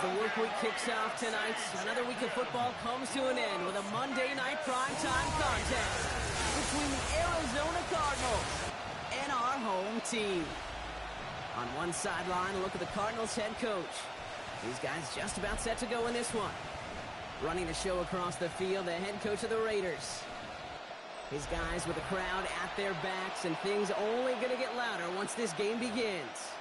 the work week kicks off tonight, another week of football comes to an end with a Monday night primetime contest between the Arizona Cardinals and our home team. On one sideline, look at the Cardinals head coach. These guys just about set to go in this one. Running the show across the field, the head coach of the Raiders. His guys with the crowd at their backs, and things only going to get louder once this game begins.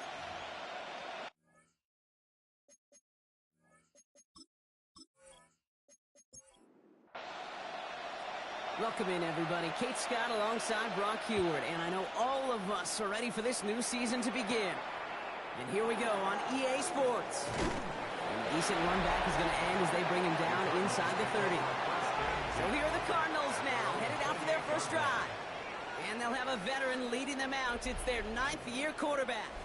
Welcome in, everybody. Kate Scott alongside Brock Heward, and I know all of us are ready for this new season to begin. And here we go on EA Sports. And a decent run back is going to end as they bring him down inside the 30. So here are the Cardinals now, headed out for their first drive. And they'll have a veteran leading them out. It's their 9th-year quarterback.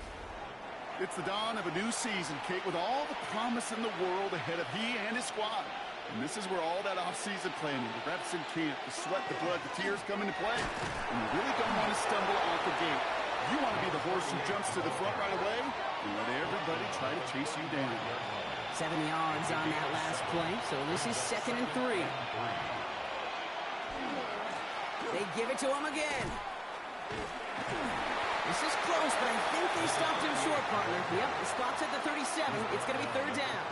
It's the dawn of a new season, Kate, with all the promise in the world ahead of he and his squad. And this is where all that off-season planning, the reps in camp, the sweat, the blood, the tears come into play. And you really don't want to stumble out the gate. You want to be the horse who jumps to the front right away and let everybody try to chase you down. 7 yards on that last play, so this is 2nd and 3. They give it to him again. This is close, but I think they stopped him short, partner. Yep, the spot's at the 37. It's going to be 3rd down.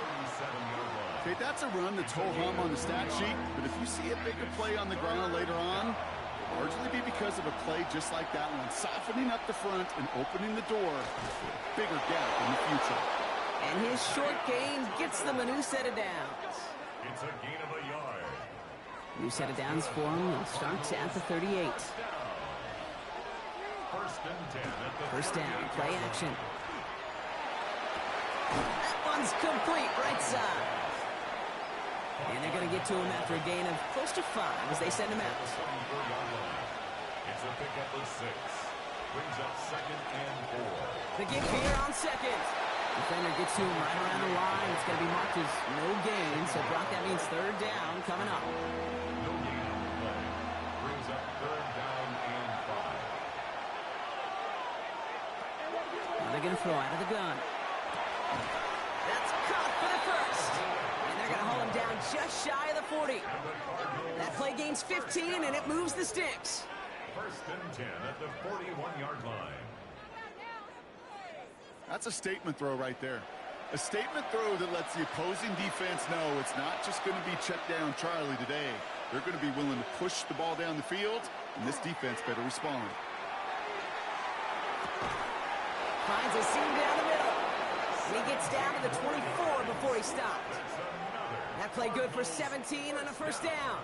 Okay, that's a run that's ho-hum on the stat sheet, but if you see a bigger play on the ground later on, it'll largely be because of a play just like that one, softening up the front and opening the door for a bigger gap in the future. And his short gain gets them a new set of downs. It's a gain of a yard. New set of downs for him. They'll start at the 38. First and 10 at the First down, play action. That one's complete, right side. And they're going to get to him after a gain of close to 5 as they send him out. It's a pickup of 6. Brings up 2nd and 4. The give here on 2nd. Defender gets to him right around the line. It's going to be marked as no gain. So, Brock, that means 3rd down coming up. No gain on the play. Brings up 3rd down and 5. Now they're going to throw out of the gun. That's caught for the first. And they're going to hold him down just shy of the 40. That play gains 15, and it moves the sticks. First and 10 at the 41-yard line. That's a statement throw right there. A statement throw that lets the opposing defense know it's not just going to be check down Charlie today. They're going to be willing to push the ball down the field, and this defense better respond. Finds a seam down the middle. And he gets down to the 24 before he stopped. That play good for 17 and a first down.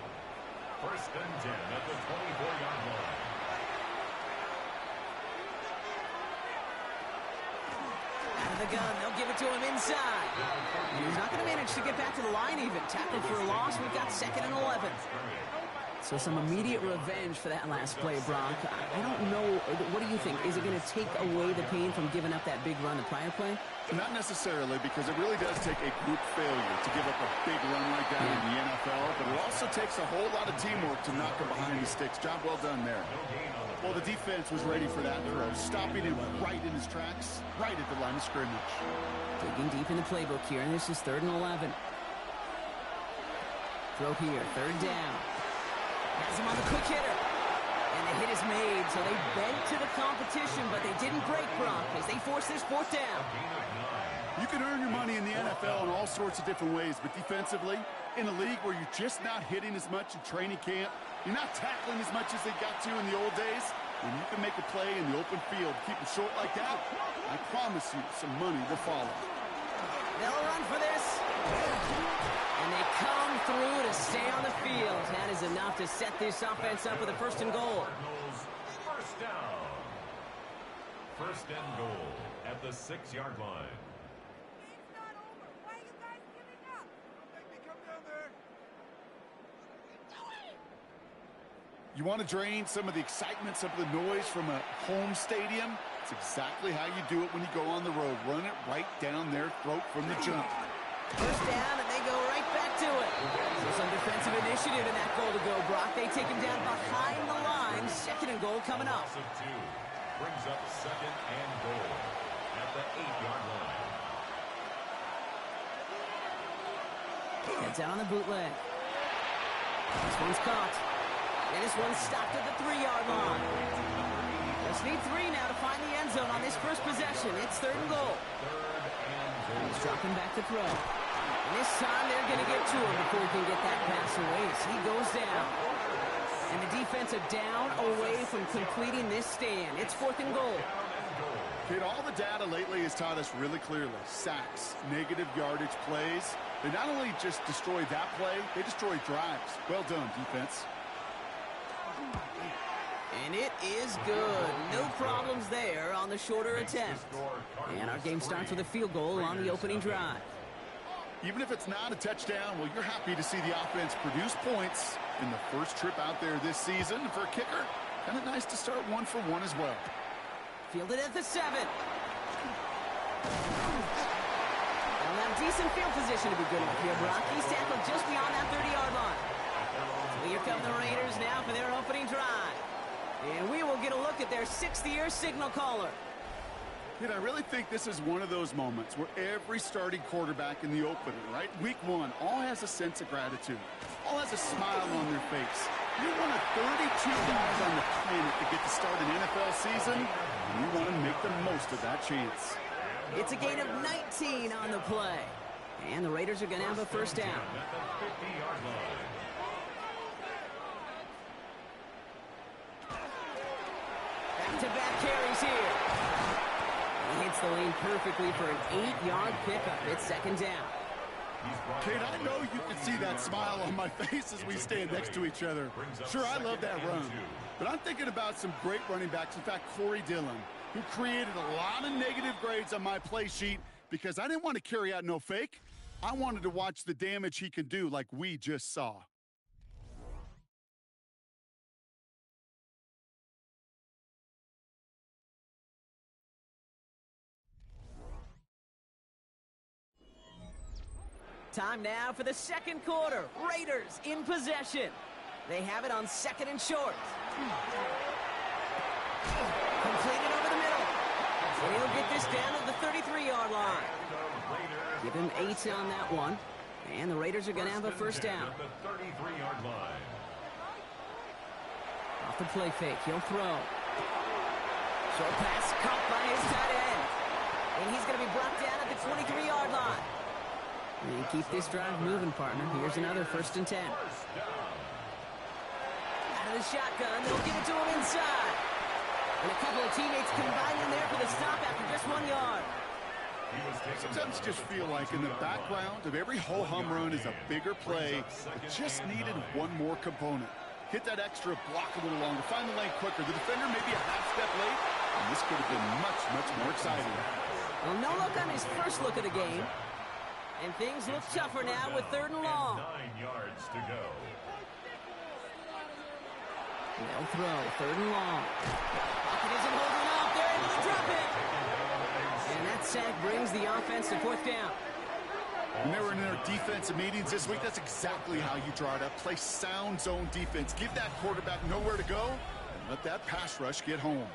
First and 10 at the 24-yard line. Out of the gun, they'll give it to him inside. And he's not going to manage to get back to the line even. Tackled for a loss, we've got 2nd and 11. So some immediate revenge for that last play, Brock. I don't know. What do you think? Is it going to take away the pain from giving up that big run the prior play? Not necessarily, because it really does take a group failure to give up a big run like that in the NFL, but it also takes a whole lot of teamwork to knock him behind the sticks. Job well done there. Well, the defense was ready for that throw, stopping him right in his tracks, right at the line of scrimmage. Digging deep in the playbook here, and this is 3rd and 11. Throw here, 3rd down. Has him on the quick hitter. And the hit is made, so they bent to the competition, but they didn't break, Brock, as they force this 4th down. You can earn your money in the NFL in all sorts of different ways, but defensively, in a league where you're just not hitting as much in training camp, you're not tackling as much as they got to in the old days, when you can make a play in the open field, keep it short like that, I promise you some money will follow. They'll run for this. And they come through to stay on the field. That is enough to set this offense up with a 1st and goal. First down. 1st and goal at the 6-yard line. You want to drain some of the excitement, some of the noise from a home stadium? It's exactly how you do it when you go on the road. Run it right down their throat from the jump. First down, and they go right back to it. So some defensive initiative in that goal to go, Brock. They take him down behind the line. 2nd and goal coming up. Brings up 2nd and goal at the 8-yard line. Heads out on the bootleg. This one's caught. And this one's stopped at the 3-yard line. Just need 3 now to find the end zone on this first possession. It's 3rd and goal. He's dropping back to throw. And this time they're going to get to him before he can get that pass away. So he goes down. And the defense are down away from completing this stand. It's 4th and goal. Kid, all the data lately has taught us really clearly. Sacks, negative yardage plays. They not only just destroy that play, they destroy drives. Well done, defense. And it is good. No problems there on the shorter attempt. And our game starts with a field goal on the opening drive. Even if it's not a touchdown, well, you're happy to see the offense produce points in the first trip out there this season. For a kicker, kind of nice to start 1 for 1 as well. Fielded at the 7. They'll have decent field position to be good with here, Brock. He's tackled just beyond that 30-yard line. So here come the Raiders now for their opening drive. And we will get a look at their 6th-year signal caller. Kid, I really think this is one of those moments where every starting quarterback in the opener, right, week 1, all has a sense of gratitude. All has a smile on their face. You're one of 32 guys on the planet to get to start an NFL season, and you want to make the most of that chance. It's a gain of 19 on the play. And the Raiders are going to have a first down. Back-to-back carries here. He hits the lane perfectly for an 8-yard pickup. It's 2nd down. Kate, I know you can see that smile on my face as we stand next to each other. Sure, I love that run. But I'm thinking about some great running backs. In fact, Corey Dillon, who created a lot of negative grades on my play sheet because I didn't want to carry out no fake. I wanted to watch the damage he can do like we just saw. Time now for the second quarter. Raiders in possession. They have it on 2nd and short. Completed over the middle. So he'll get this down to the 33-yard line. Give him 8 on that one. And the Raiders are going to have a first down. Off the play fake. He'll throw. Short pass caught by his tight end. And he's going to be brought down at the 23-yard line. And keep this drive moving, partner. Here's another 1st and 10. Out of the shotgun, they'll give it to him inside. And a couple of teammates combine in there for the stop after just 1 yard. Sometimes you just feel like in the background of every ho-hum run is a bigger play. It just needed one more component. Hit that extra block a little longer. Find the lane quicker. The defender may be a half step late. And this could have been much, much more exciting. Well, no look on his first look of the game. And things look tougher now with 3rd and long. 9 yards to go. They'll throw. 3rd and long. Pocket isn't holding up. They're able to drop it. And that sack brings the offense to 4th down. When they were in their defensive meetings this week, that's exactly how you draw it up. Play sound zone defense. Give that quarterback nowhere to go, and let that pass rush get home.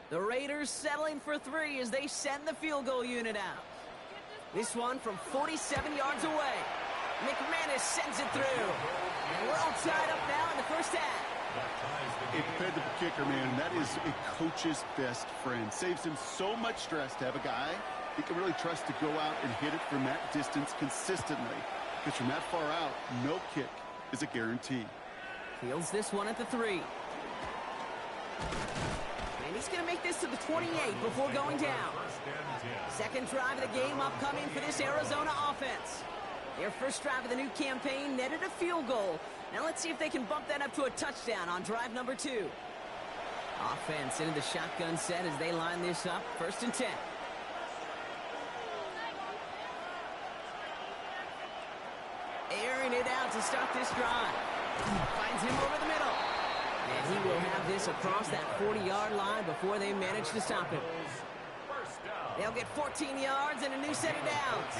The Raiders settling for 3 as they send the field goal unit out. This one from 47 yards away. McManus sends it through. And we're all tied up now in the first half. A dependable kicker, man, that is a coach's best friend. Saves him so much stress to have a guy he can really trust to go out and hit it from that distance consistently. Because from that far out, no kick is a guarantee. Fields this one at the 3. And he's going to make this to the 28 before going down. Second drive of the game upcoming for this Arizona offense. Their first drive of the new campaign netted a field goal. Now let's see if they can bump that up to a touchdown on drive number 2. Offense into the shotgun set as they line this up. 1st and 10. Airing it out to start this drive. Finds him over the middle. And he will have this across that 40-yard line before they manage to stop him. They'll get 14 yards and a new set of downs.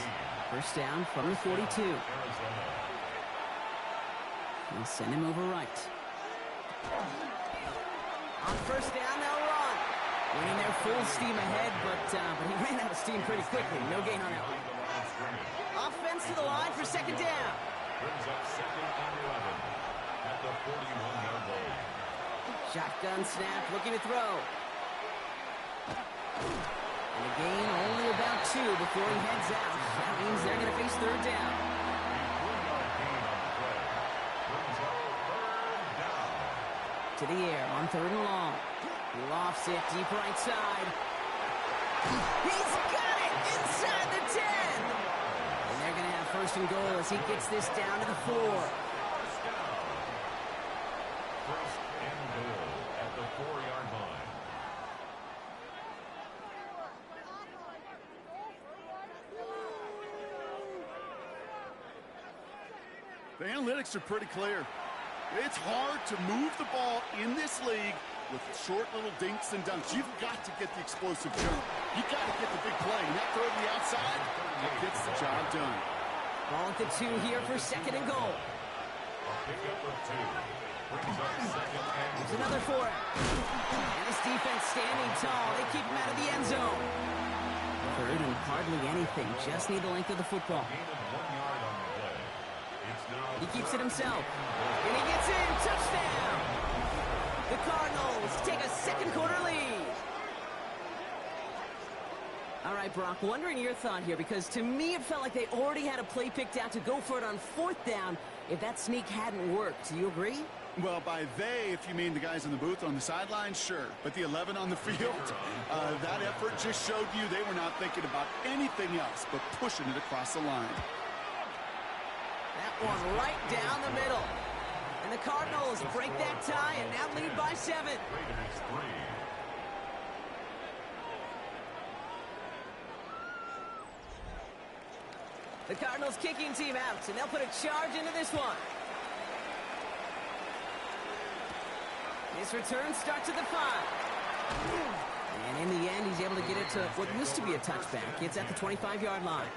First down from the 42. They'll send him over right. On first down, they'll run. Winning their full steam ahead, but he ran out of steam pretty quickly. No gain on that one. Offense to the line for second down. Brings up second and 11 at the 41-yard line. Shotgun snap, looking to throw. And a gain only about 2 before he heads out. That means they're going to face third down. To the air on third and long. He lofts it deep right side. He's got it inside the 10. And they're going to have first and goal as he gets this down to the 4. First and goal at the 4-yard line. The analytics are pretty clear. It's hard to move the ball in this league with short little dinks and dunks. You've got to get the explosive jump. You've got to get the big play. And that throw to the outside, that gets the job done. Ball at the 2 here for second and goal. Pick up of 2. Brings up second and There's another for him. And his defense standing tall. They keep him out of the end zone. Third and hardly anything. Just need the length of the football. gain of 1 yard on the play. It's now He keeps it himself. And he gets in. Touchdown. The Cardinals take a second quarter lead. All right, Brock, wondering your thought here, because to me it felt like they already had a play picked out to go for it on fourth down if that sneak hadn't worked. Do you agree? Well, by they, if you mean the guys in the booth on the sideline, sure. But the 11 on the field, that effort just showed you they were not thinking about anything else but pushing it across the line. That one right down the middle. And the Cardinals break that tie and now lead by 7. Raiders 3. The Cardinals kicking team out, and they'll put a charge into this one. This return starts at the 5. And in the end, he's able to get it to what used to be a touchback. It's at the 25-yard line.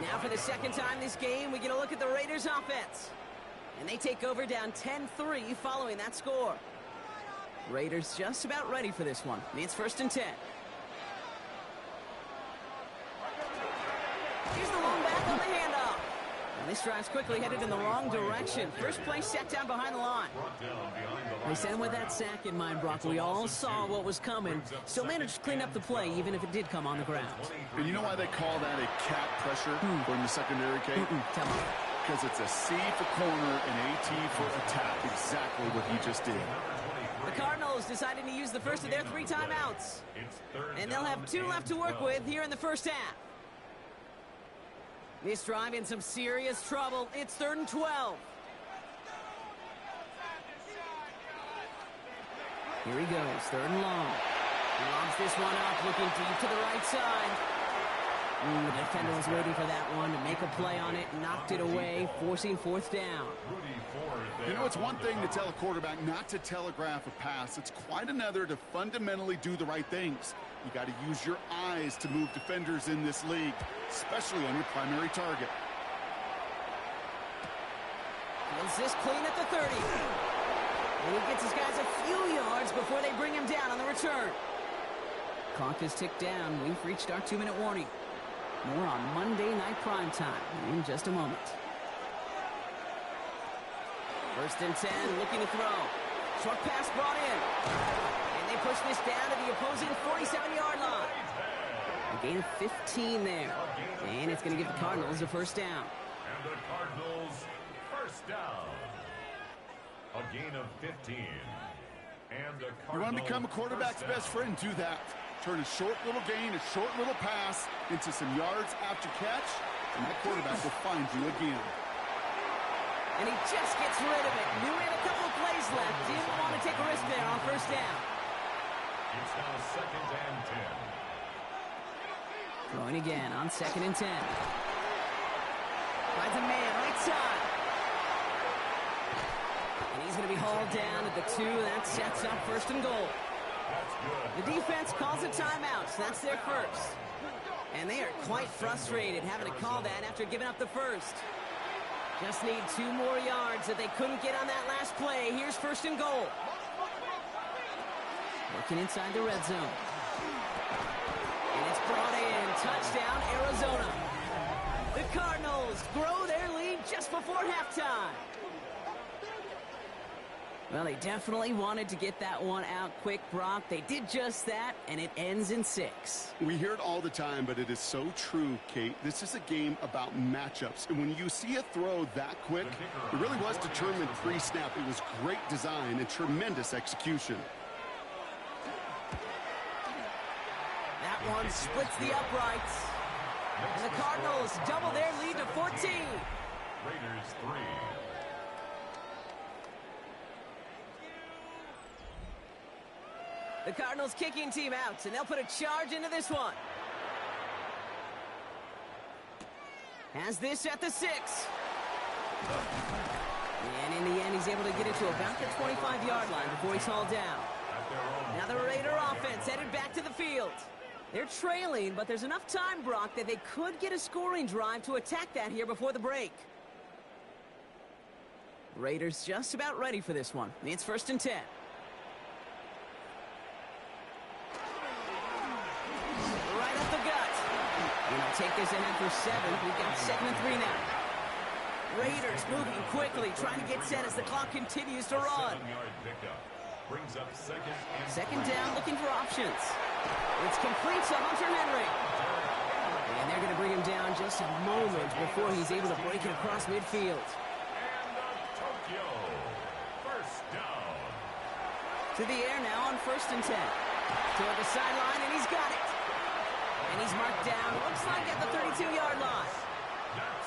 Now for the second time this game, we get a look at the Raiders' offense. And they take over down 10-3 following that score. Raiders just about ready for this one. It's first and 10. Here's the lone back on the handoff. And this drive's quickly headed in the wrong direction. First play set down behind the line. They sent him with that sack in mind, Brock. We all saw what was coming. Still managed to clean up the play, even if it did come on the ground. And you know why they call that a cat pressure in the secondary, Kate? Tell me. Because it's a C for corner and a T for attack. Exactly what he just did. The Cardinals decided to use the first of their 3 timeouts. And they'll have 2 left to work with here in the first half. This drive in some serious trouble. It's 3rd and 12. Here he goes, 3rd and long. He lobs this one up, looking deep to the right side. The defender was waiting for that one to make a play on it, knocked it away, forcing 4th down. You know, it's one thing to tell a quarterback not to telegraph a pass. It's quite another to fundamentally do the right things. You got to use your eyes to move defenders in this league, especially on your primary target. Feels this clean at the 30. And he gets his guys a few yards before they bring him down on the return. Clock is ticked down. We've reached our 2-minute warning. More on Monday Night Primetime in just a moment. First and 10, looking to throw. Short pass brought in. And they push this down to the opposing 47-yard line. A gain of 15 there. And it's going to give the Cardinals a first down. And the Cardinals first down. A gain of 15. And the Cardinals. You want to become a quarterback's best friend? Do that. Turn a short little gain, a short little pass into some yards after catch, and that quarterback will find you again. And he just gets rid of it. Knew he had a couple of plays left. Didn't want to take a risk there on first down. It's now 2nd and 10. Throwing again on 2nd and 10. Finds a man right side. And he's going to be hauled down at the 2. That sets up first and goal. The defense calls a timeout, so that's their first. And they are quite frustrated having to call that after giving up the first. Just need 2 more yards that they couldn't get on that last play. Here's 1st and goal. Looking inside the red zone. And it's brought in. Touchdown, Arizona. The Cardinals grow their lead just before halftime. Well, they definitely wanted to get that one out quick, Brock. They did just that, and it ends in 6. We hear it all the time, but it is so true, Kate. This is a game about matchups. And when you see a throw that quick, it really was determined pre-snap. It was great design and tremendous execution. That one splits the uprights. And the Cardinals double their lead to 14. Raiders 3. The Cardinals kicking team out, and they'll put a charge into this one. Has this at the 6. And in the end, he's able to get it to about the 25-yard line before he's hauled down. Now the Raider offense headed back to the field. They're trailing, but there's enough time, Brock, that they could get a scoring drive to attack that here before the break. Raiders just about ready for this one. It's 1st and 10. Right up the gut. And they'll take this ahead for 7. We've got 2nd and 3 now. Raiders moving quickly, trying to get set as the clock continues to run. 7-yard pickup. Brings up 2nd down, looking for options. It's complete to Hunter Henry. And they're going to bring him down just a moment before he's able to break it across midfield. And Tokyo. 1st down. To the air now on 1st and 10. Toward the sideline, and he's got it. And he's marked down, looks like at the 32-yard line.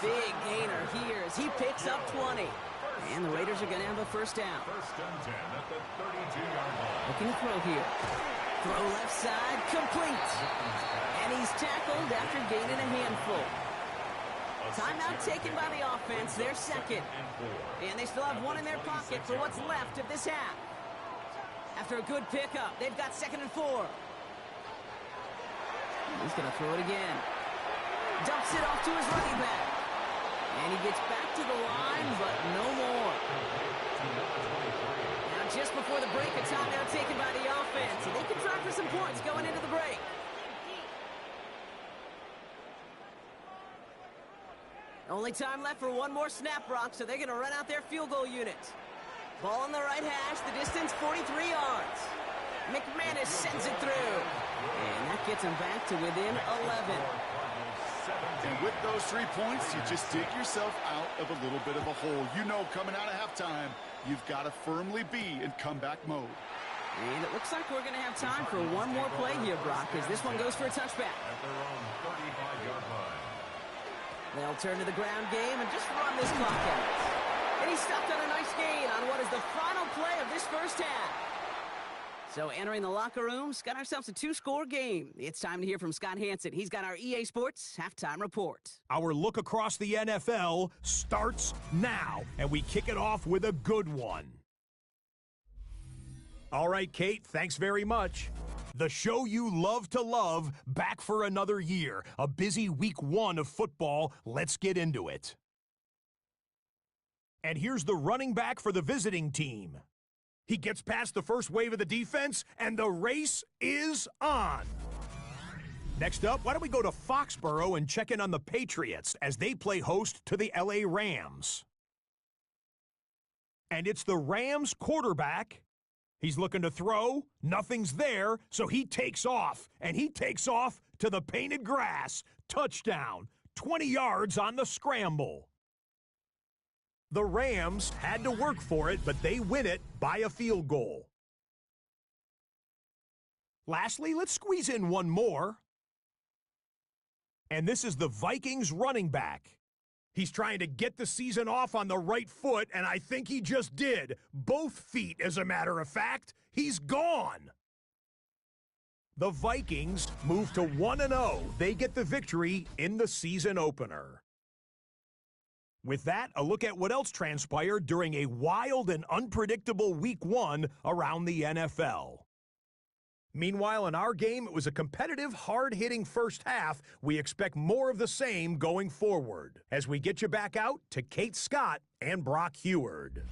Big gainer here as he picks up 20. And the Raiders are going to have a 1st down. 1st and 10 at the 32-yard line. Looking to throw here. Throw left side, complete. And he's tackled after gaining a handful. Timeout taken by the offense, their 2nd. And they still have 1 in their pocket for what's left of this half. After a good pickup, they've got 2nd and 4. He's going to throw it again. Dumps it off to his running back. And he gets back to the line, but no more. Now, just before the break, a timeout taken by the offense. And they can try for some points going into the break. Only time left for 1 more snap, Brock, so they're going to run out their field goal unit. Ball on the right hash, the distance 43 yards. McManus sends it through. And that gets him back to within 11. And with those 3 points, you just dig yourself out of a little bit of a hole. You know, coming out of halftime, you've got to firmly be in comeback mode. And it looks like we're going to have time for 1 more play here, Brock, as this one goes for a touchback. At their own 35-yard line. They'll turn to the ground game and just run this clock out. And he stopped on a nice gain on what is the final play of this 1st half. So entering the locker rooms, got ourselves a 2-score game. It's time to hear from Scott Hansen. He's got our EA Sports halftime report. Our look across the NFL starts now, and we kick it off with a good one. All right, Kate, thanks very much. The show you love to love, back for another year. A busy week 1 of football. Let's get into it. And here's the running back for the visiting team. He gets past the first wave of the defense, and the race is on. Next up, why don't we go to Foxborough and check in on the Patriots as they play host to the LA Rams. And it's the Rams quarterback. He's looking to throw. Nothing's there, so he takes off. And he takes off to the painted grass. Touchdown. 20 yards on the scramble. The Rams had to work for it, but they win it by a field goal. Lastly, let's squeeze in one more. And this is the Vikings running back. He's trying to get the season off on the right foot, and I think he just did. Both feet, as a matter of fact. He's gone. The Vikings move to 1-0. They get the victory in the season opener. With that, a look at what else transpired during a wild and unpredictable Week 1 around the NFL. Meanwhile, in our game, it was a competitive, hard-hitting first half. We expect more of the same going forward. As we get you back out to Kate Scott and Brock Heward.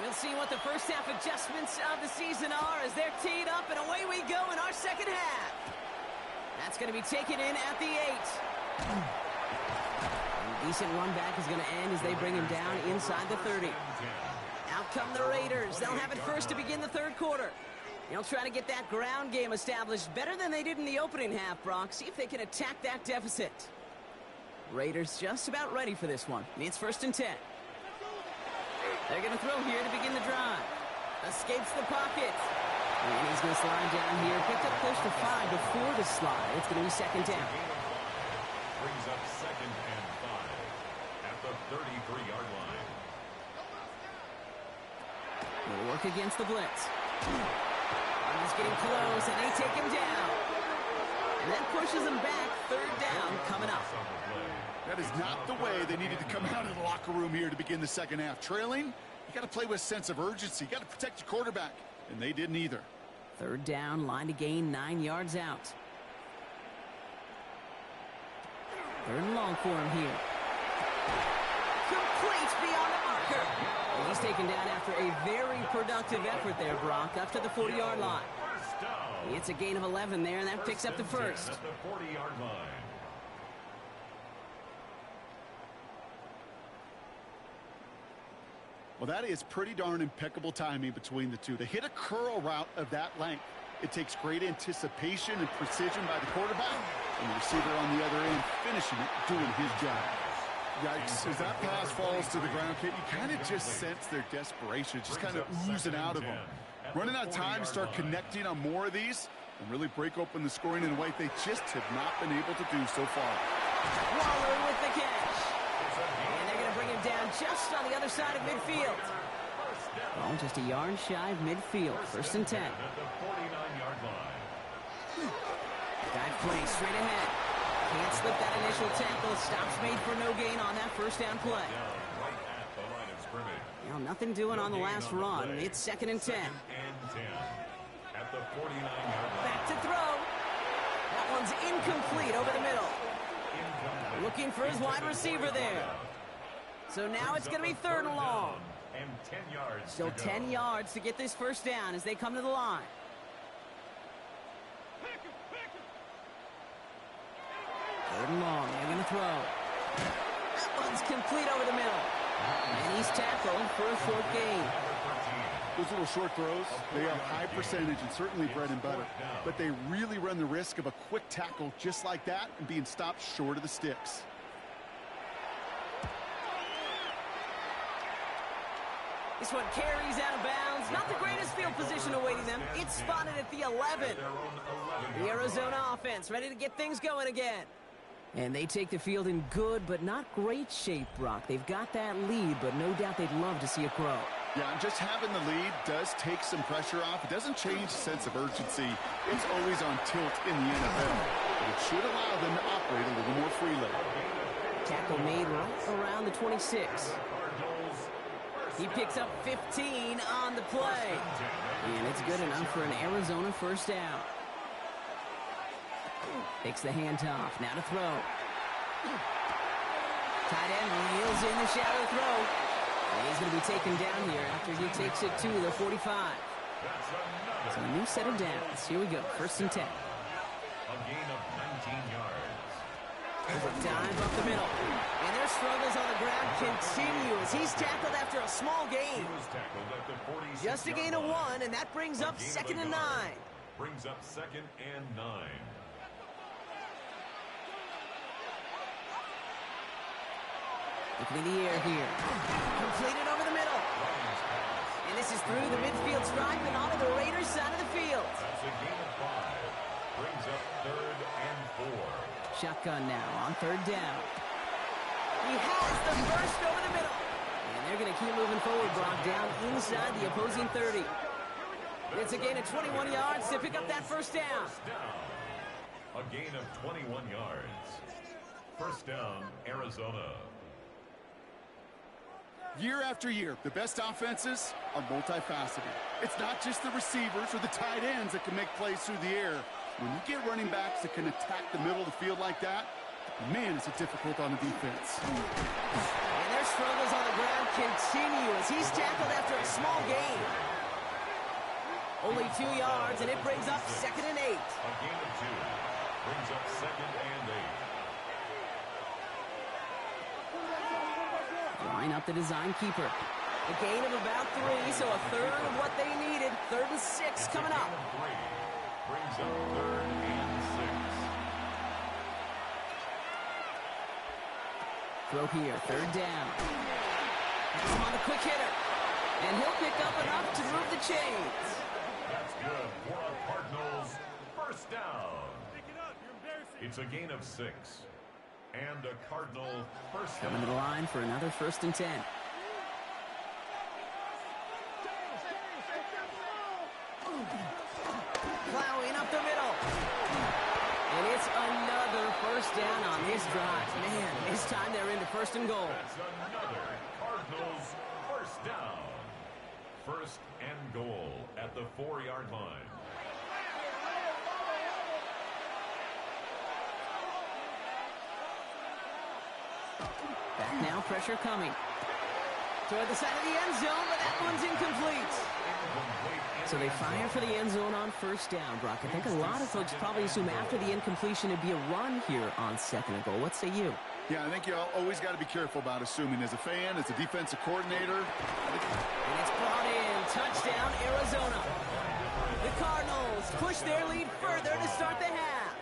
We'll see what the first half adjustments of the season are as they're teed up, and away we go in our second half. That's going to be taken in at the 8. A decent run back is going to end as they bring him down inside the 30. Out come the Raiders. They'll have it first to begin the third quarter. They'll try to get that ground game established better than they did in the opening half, Brock. See if they can attack that deficit. Raiders just about ready for this one. It's 1st and 10. They're going to throw here to begin the drive. Escapes the pocket. And he's going to slide down here. Picked up close to 5 before the slide. It's going to be 2nd down. Brings up 2nd and 5 at the 33-yard line. Will work against the blitz. And he's getting close, and they take him down. And that pushes him back. 3rd down coming up. That is not the way they needed to come out of the locker room here to begin the second half. Trailing, you got to play with a sense of urgency. You got to protect your quarterback, and they didn't either. 3rd down, line to gain 9 yards out. 3rd and long for him here. Complete beyond the marker. And he's taken down after a very productive effort there, Brock, up to the 40-yard line. It's a gain of 11 there, and that picks up the first. At the 40-yard line. Well, that is pretty darn impeccable timing between the two. To hit a curl route of that length, it takes great anticipation and precision by the quarterback, and the receiver on the other end finishing it, doing his job. Yikes, as that pass falls to the ground, Kate, you kind of just sense their desperation, just kind of oozing out of them. Running out of time to start connecting on more of these and really break open the scoring in a way they just have not been able to do so far. Waller with the catch. And they're going to bring him down just on the other side of midfield. Oh, just a yard shy of midfield. 1st and 10. Dive play straight ahead. Can't slip that initial tackle. Stops made for no gain on that 1st down play. Well, nothing doing on the last run. It's 2nd and 10. At the 49-yard line. Back to throw. That one's incomplete over the middle. Looking for his wide receiver there. So now it's going to be 3rd and long. And 10 yards. Still 10 yards to get this 1st down as they come to the line. 3rd and long. They're going to throw. That one's complete over the middle. And he's tackled for a short gain. Those little short throws, they have high percentage and certainly bread and butter, but they really run the risk of a quick tackle just like that and being stopped short of the sticks. This one carries out of bounds. Not the greatest field position awaiting them. It's spotted at the 11. The Arizona offense ready to get things going again. And they take the field in good but not great shape, Brock. They've got that lead, but no doubt they'd love to see it grow. Yeah, and just having the lead does take some pressure off. It doesn't change the sense of urgency. It's always on tilt in the NFL. But it should allow them to operate a little more freely. Tackle made right around the 26. He picks up 15 on the play. And it's good enough for an Arizona 1st down. Takes the handoff. Now to throw. Tight end reels in the shallow throw. And he's going to be taken down here after he takes it to the 45. So a new set of downs. Here we go. 1st and 10. A gain of 19 yards. There's a dive up the middle. And their struggles on the ground continue as he's tackled after a small gain. Just a gain of 1, and that brings up 2nd and 9. Brings up 2nd and 9. Looking in the air here. Completed over the middle. And this is through the midfield stripe and onto the Raiders' side of the field. That's a gain of 5. Brings up 3rd and 4. Shotgun now on 3rd down. He has the burst over the middle. And they're going to keep moving forward, Brock, down inside the opposing 30. It's a gain of 21 yards to pick up that first down. A gain of 21 yards. First down, Arizona. Year after year, the best offenses are multifaceted. It's not just the receivers or the tight ends that can make plays through the air. When you get running backs that can attack the middle of the field like that, man, is it difficult on the defense. And their struggles on the ground continue as he's tackled after a small gain. Only 2 yards, and it brings up 2nd and 8. A gain of 2 brings up 2nd and 8. Line up the design keeper. A gain of about 3, so a third of what they needed. 3rd and 6 coming up. Brings up 3rd and 6. Throw here, 3rd down. Has him on the quick hitter. And he'll pick up enough to move the chains. That's good for the Cardinals. First down. It's a gain of 6. And a Cardinal first down. Coming to the line for another 1st and 10. Plowing up the middle. And it's another first down on this drive. Man, this time they're into 1st and goal. That's another Cardinals first down. 1st and goal at the 4-yard line. Back now, pressure coming. Toward the side of the end zone, but that one's incomplete. So they fire for the end zone on 1st down, Brock. I think a lot of folks probably assume after the incompletion it'd be a run here on 2nd and goal. What say you? Yeah, I think you always got to be careful about assuming as a fan, as a defensive coordinator. And it's brought in. Touchdown, Arizona. The Cardinals push their lead further to start the half.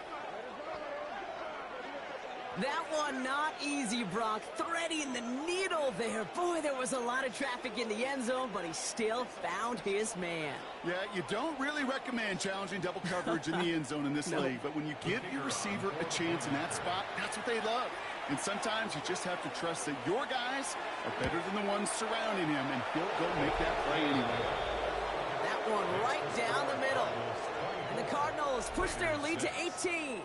That one not easy, Brock. Threading the needle there. Boy, there was a lot of traffic in the end zone, but he still found his man. Yeah, you don't really recommend challenging double coverage in the end zone in this league, but when you give your receiver a chance in that spot, that's what they love. And sometimes you just have to trust that your guys are better than the ones surrounding him, and he'll go make that play anyway. That one right down the middle. And the Cardinals push their lead to 18.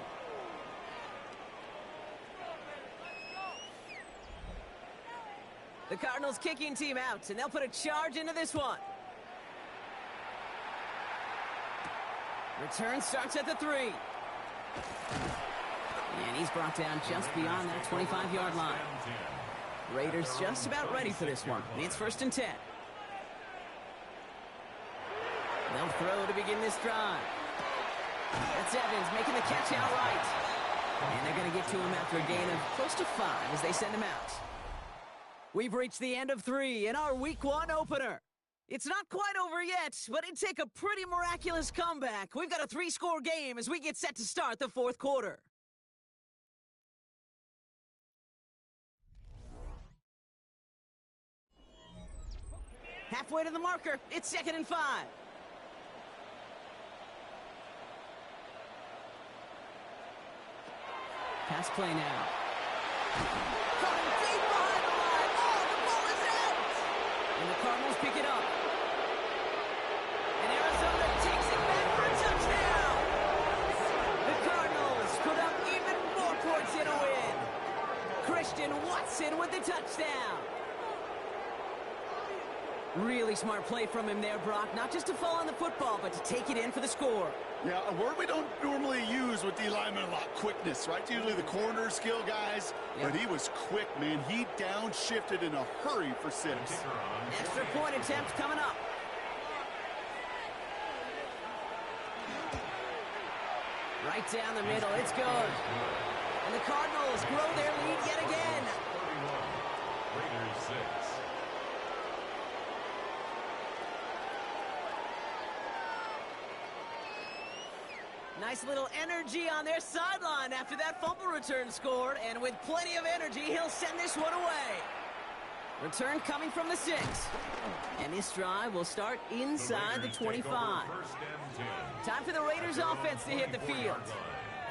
The Cardinals kicking team out, and they'll put a charge into this one. Return starts at the 3. And he's brought down just beyond that 25-yard line. Raiders just about ready for this one. It's 1st and 10. They'll throw to begin this drive. That's Evans making the catch outright. And they're going to get to him after a gain of close to 5 as they send him out. We've reached the end of 3 in our Week 1 opener. It's not quite over yet, but it'd take a pretty miraculous comeback. We've got a 3-score game as we get set to start the 4th quarter. Halfway to the marker, it's 2nd and 5. Pass play now. Coming deep behind the line. Oh, the ball is out! And the Cardinals pick it up. And Arizona takes it back for a touchdown. The Cardinals put up even more points in a win. Christian Watson with the touchdown. Really smart play from him there, Brock. Not just to fall on the football, but to take it in for the score. Yeah, a word we don't normally use with D linemen a lot, quickness, right? Usually the corner skill guys, but he was quick, man. He downshifted in a hurry for 6. Extra point attempt coming up. Right down the middle, it's good. And the Cardinals grow their lead yet again. 31, Raiders 6. Nice little energy on their sideline after that fumble return scored, and with plenty of energy, he'll send this one away. Return coming from the 6. And this drive will start inside the 25. Time for the Raiders offense to hit the field.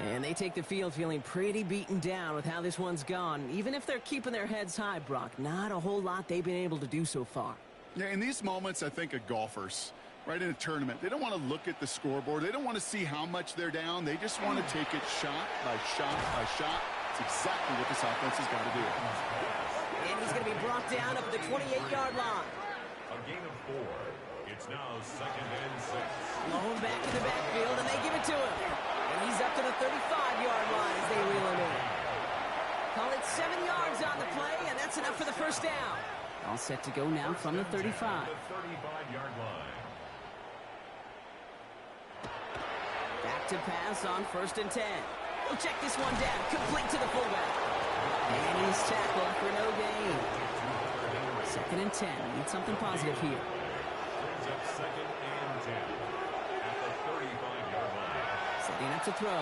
And they take the field feeling pretty beaten down with how this one's gone. Even if they're keeping their heads high, Brock, not a whole lot they've been able to do so far. Yeah, in these moments, I think of golfers, right, in a tournament. They don't want to look at the scoreboard. They don't want to see how much they're down. They just want to take it shot by shot by shot. It's exactly what this offense has got to do. And he's going to be brought down up at the 28-yard line. A gain of 4. It's now 2nd and 6. Blown back in the backfield, and they give it to him. And he's up to the 35-yard line as they reel him in. Call it 7 yards on the play, and that's enough for the first down. All set to go now from the 35. The 35-yard line. Back to pass on 1st and 10. He'll check this one down, complete to the fullback. And he's tackled for no gain. 2nd and 10. Need something positive here. Brings up 2nd and 10 at the 35-yard line. Setting up to throw.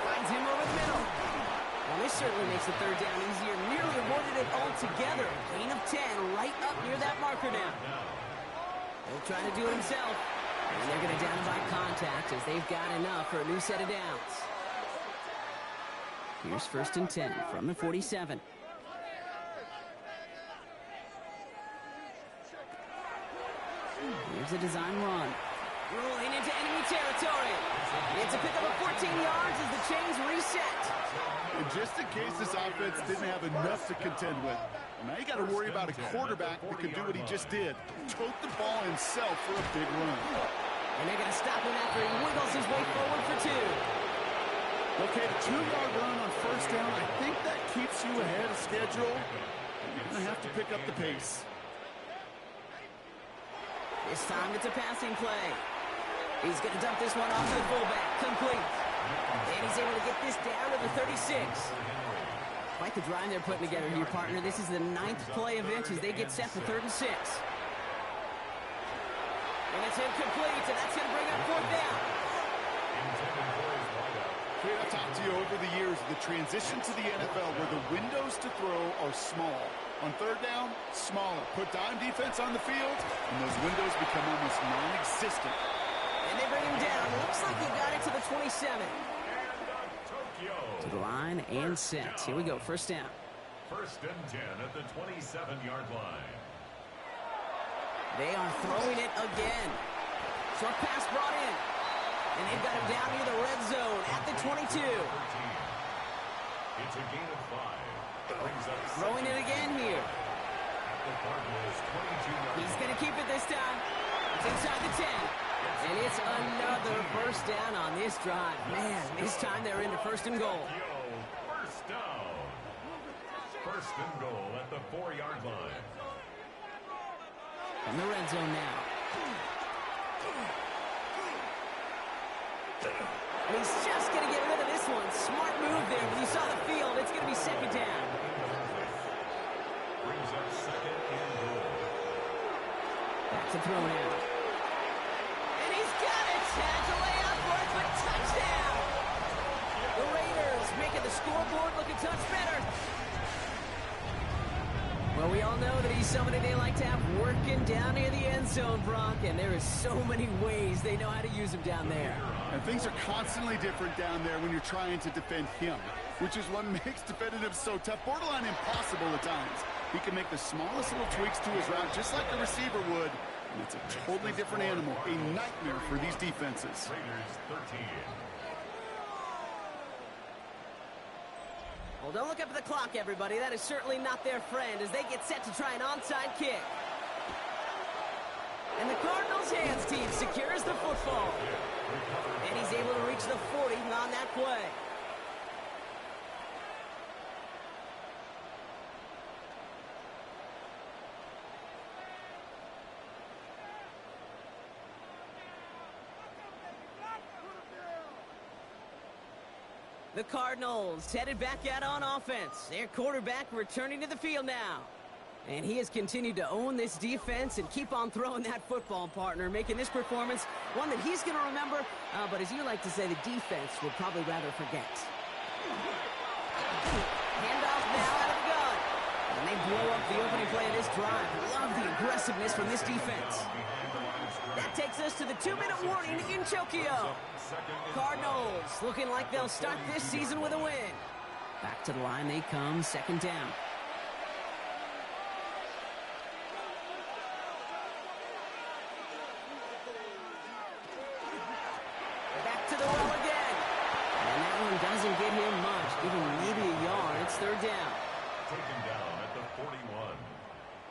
Finds him over the middle. Well, this certainly makes the 3rd down easier. Nearly avoided it altogether. Gain of 10 right up near that marker now. He'll try to do it himself. And they're going to down him by contact as they've got enough for a new set of downs. Here's 1st and 10 from the 47. Here's a design run. Rolling into enemy territory. It's a pickup of 14 yards as the chains reset. And just in case this offense didn't have enough to contend with, now you got to worry about a quarterback that could do what he just did. Tote the ball himself for a big run. And they're going to stop him after he wiggles his way forward for 2. Okay, the 2-yard run on 1st down, I think that keeps you ahead of schedule. You're going to have to pick up the pace. This time it's a passing play. He's going to dump this one off to the fullback. Complete. And he's able to get this down to the 36. Quite the drive they're putting together here, partner. This is the 9th play of inch as they get set for 3rd and 6. And it's incomplete, and that's going to bring up 4th down. Hey, I've talked to you over the years, the transition to the NFL where the windows to throw are small. On 3rd down, smaller. Put dime defense on the field, and those windows become almost non-existent. And they bring him down. Looks like he got it to the 27. To the line and set. Here we go, 1st down. 1st and 10 at the 27-yard line. They are throwing it again. Short pass brought in. And they've got him down near the red zone at the 22. It's a gain of 5. Brings up Throwing it again here. at the Cardinals' 22-yard He's going to keep it this time. It's inside the 10. And it's another 1st down on this drive. Man, this time they're into 1st and goal. First down. 1st and goal at the 4-yard line. In the red zone now. And he's just going to get rid of this one. Smart move there. When you saw the field, it's going to be 2nd down. Brings up 2nd and goal. Back to throw now. And he's got it. Has a way up for it, but touchdown. The Raiders making the scoreboard look a touch better. Well, we all know that he's somebody they like to have working down near the end zone, Brock, and there is so many ways they know how to use him down there. And things are constantly different down there when you're trying to defend him, which is what makes defending him so tough, borderline impossible at times. He can make the smallest little tweaks to his route just like a receiver would, and it's a totally different animal, a nightmare for these defenses. Raiders 13. Well, don't look up at the clock, everybody. That is certainly not their friend as they get set to try an onside kick. And the Cardinals' hands team secures the football. And he's able to reach the 40 on that play. The Cardinals headed back out on offense. Their quarterback returning to the field now. And he has continued to own this defense and keep on throwing that football, partner, making this performance one that he's going to remember, but as you like to say, the defense will probably rather forget. Handoff now out of the gun. And they blow up the opening play of this drive. Love the aggressiveness from this defense. Behind the line of scrimmage. That takes us to the 2-minute warning in Tokyo. Cardinals looking like they'll start this season with a win. Back to the line they come, second down. Back to the well again. And that one doesn't get him much, giving maybe a yard. It's third down. Taken down at the 41.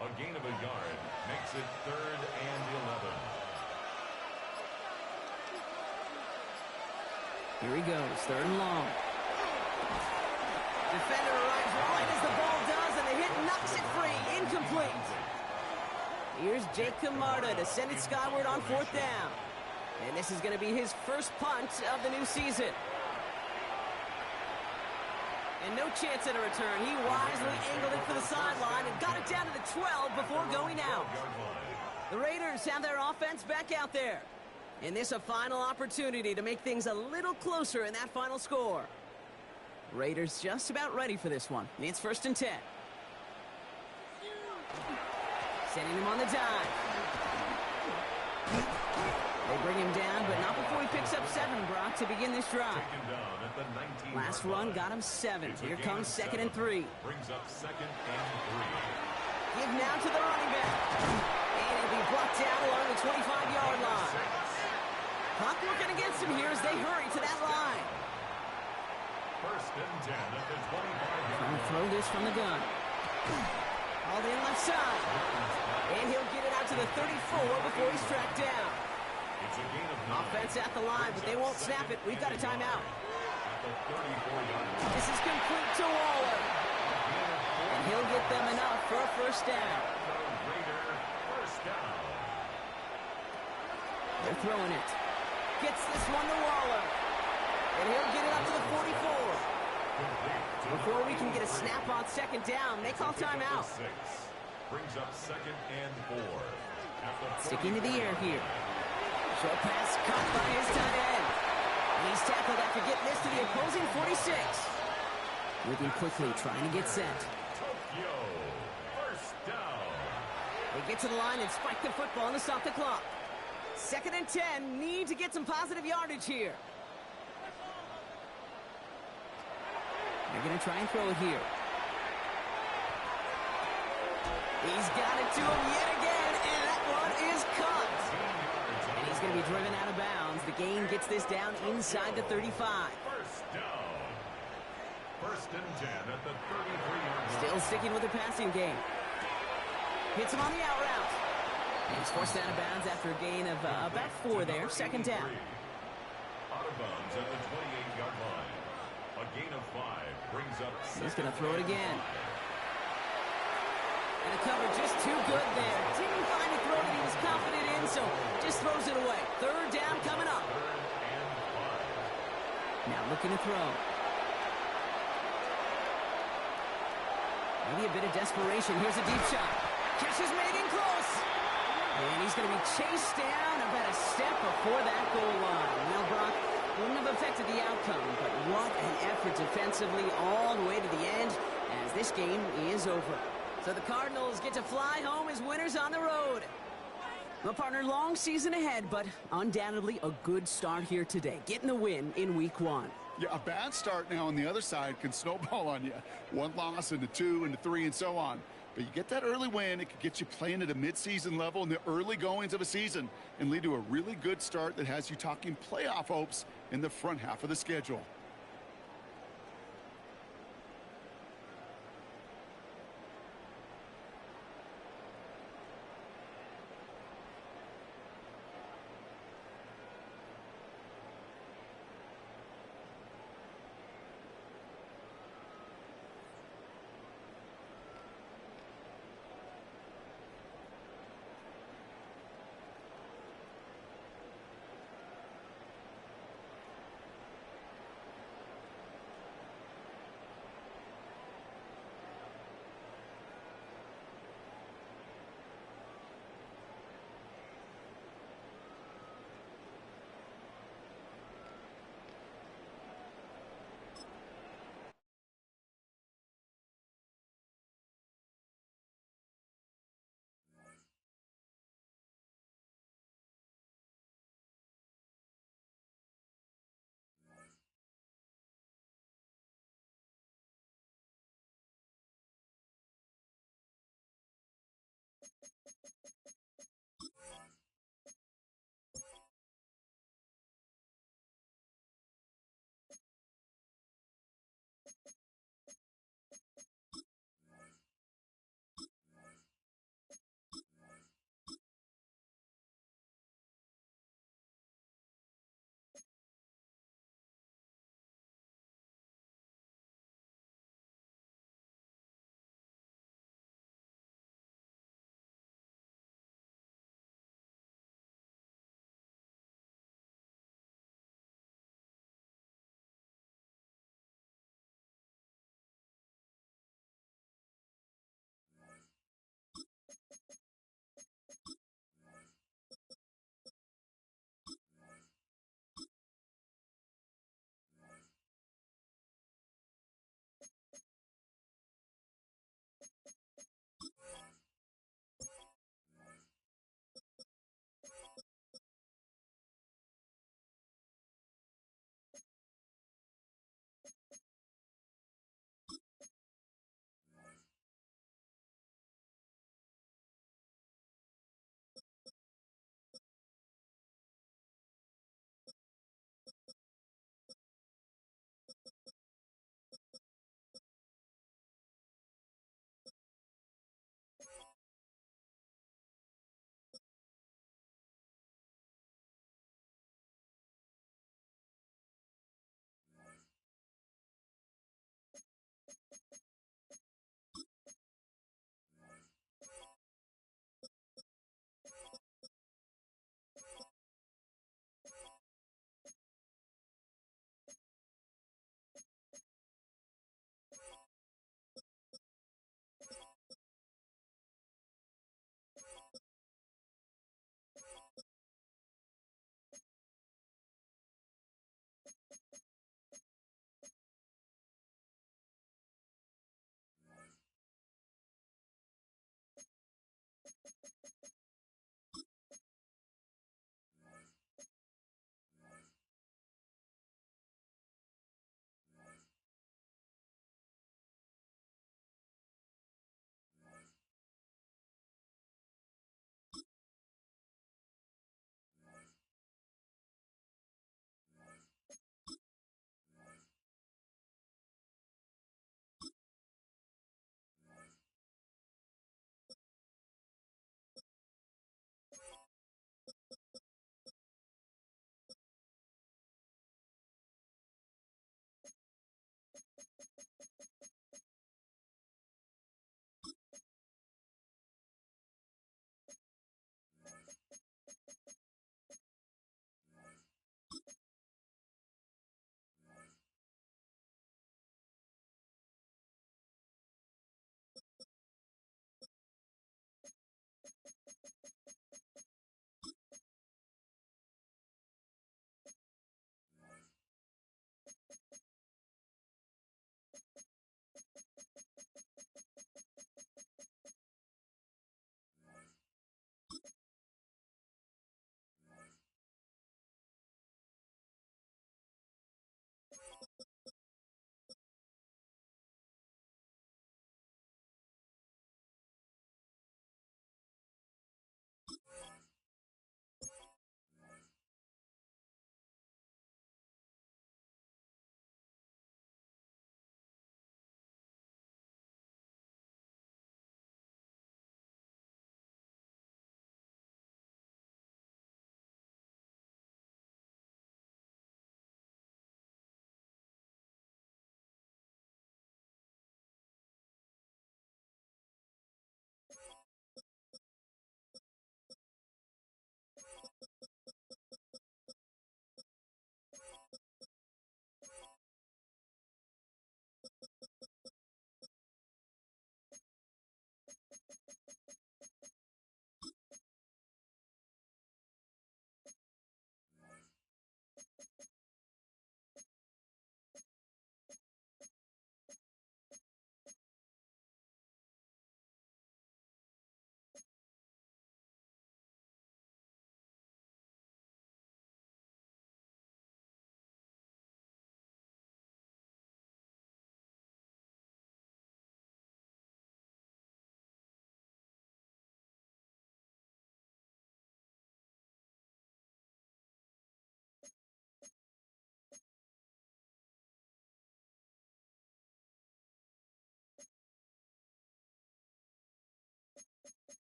A gain of a yard makes it 3rd and 11. Here he goes, 3rd and long. Defender arrives right as the ball does, and the hit knocks it free. Incomplete. Here's Jake Camarda to send it skyward on 4th down. And this is going to be his first punt of the new season. And no chance at a return. He wisely angled it for the sideline and got it down to the 12 before going out. The Raiders have their offense back out there. And this a final opportunity to make things a little closer in that final score. Raiders just about ready for this one. It's 1st and 10. Sending him on the dive. They bring him down, but not before he picks up 7, Brock, to begin this drive. Last run got him 7. Here comes 2nd and 3. Brings up 2nd and 3. Give now to the running back. And he'll be brought down along the 25-yard line. Clock working against him here as they hurry to that line. 1st and 10 at the 25-yard Trying to throw this from the gun. All in left side. And he'll get it out to the 34 before he's tracked down. It's a gain of 9. Offense at the line, but they won't snap it. We've got a timeout. At the 34-yard line. This is complete to Waller. And he'll get them enough for a 1st down. Raider 1st down. They're throwing it. Gets this one to Waller. And he'll get it up to the 44. Before we can get a snap on 2nd down, they call timeout. 6. Brings up 2nd and 4. Sticking to the air here. Short pass caught by his tight end. He's tackled after getting this to the opposing 46. Moving quickly, trying to get set. Tokyo 1st down. They get to the line and spike the football and stop the clock. 2nd and 10, need to get some positive yardage here. They're going to try and throw it here. He's got it to him yet again, and that one is caught. And he's going to be driven out of bounds. The gain gets this down inside the 35. 1st down. 1st and 10 at the 33-yard line. Still sticking with the passing game. Hits him on the out route. And he's forced out of bounds after a gain of about 4 there. 2nd down. Out of bounds at the 28-yard line. A gain of 5 brings up. He's going to throw it again. And the cover just too good there. Didn't find a throw that he was confident in, so just throws it away. 3rd down coming up. 3rd and 5. Now looking to throw. Maybe a bit of desperation. Here's a deep shot. Catch is made in close. And he's going to be chased down about a step before that goal line. Now, Brock, wouldn't have affected the outcome, but what an effort defensively all the way to the end as this game is over. So the Cardinals get to fly home as winners on the road. Well, partner, long season ahead, but undoubtedly a good start here today, getting the win in Week 1. Yeah, a bad start now on the other side can snowball on you. 1 loss into 2 into 3 and so on. But you get that early win, it could get you playing at a midseason level in the early goings of a season and lead to a really good start that has you talking playoff hopes in the front half of the schedule.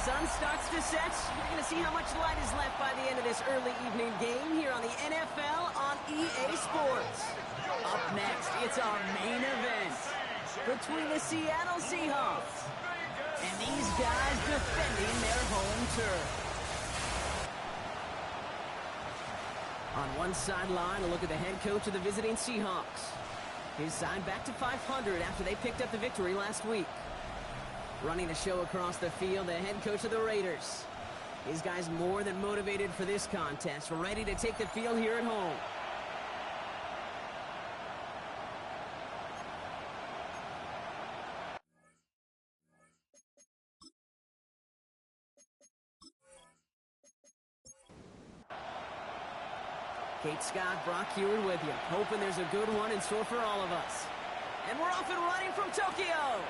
sun starts to set, you're going to see how much light is left by the end of this early evening game here on the NFL on EA Sports. Up next, it's our main event between the Seattle Seahawks and these guys defending their home turf. On one sideline, a look at the head coach of the visiting Seahawks. His side back to 500 after they picked up the victory last week. Running the show across the field, the head coach of the Raiders. His guys more than motivated for this contest, ready to take the field here at home. Kate Scott, Brock Hewitt with you, hoping there's a good one in store for all of us. And we're off and running from Tokyo.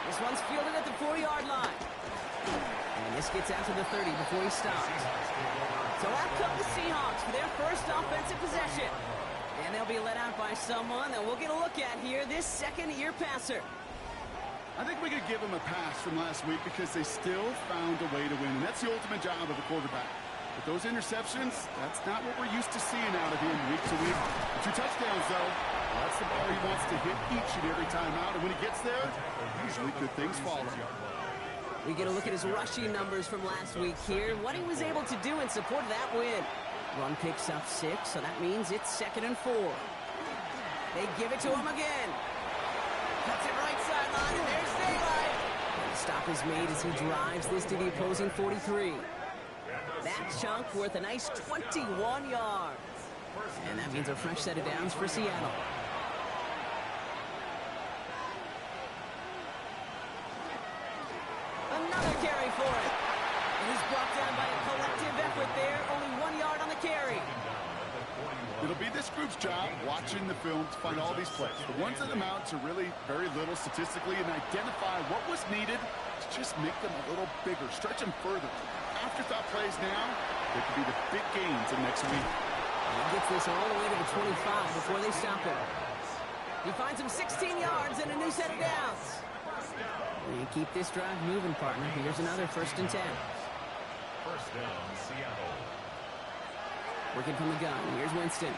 This one's fielded at the 4-yard line. And this gets out to the 30 before he stops. So out come the Seahawks for their first offensive possession. And they'll be let out by someone that we'll get a look at here, this second-year passer. I think we could give them a pass from last week because they still found a way to win. And that's the ultimate job of a quarterback. But those interceptions, that's not what we're used to seeing out of him week to week. 2 touchdowns, though. That's the ball he wants to hit each and every time out. And when he gets there, usually good things follow. We get a look at his rushing numbers from last week here. What he was able to do in support of that win. Run picks up 6, so that means it's 2nd and 4. They give it to him again. Cuts it right sideline, and there's daylight. And the stop is made as he drives this to the opposing 43. That chunk worth a nice 21 yards. And that means a fresh set of downs for Seattle. Another carry for it. And he's brought down by a collective effort there. Only 1 yard on the carry. It'll be this group's job watching the film to find all these plays. The ones that amount to really very little statistically and identify what was needed to just make them a little bigger, stretch them further. Afterthought plays now, they could be the big gains of next week. He gets this all the way to the 25 before they stop him. He finds him 16 yards and a new set of downs. And keep this drive moving, partner. Here's another 1st and 10. First down, Seattle. Working from the gun. Here's Winston.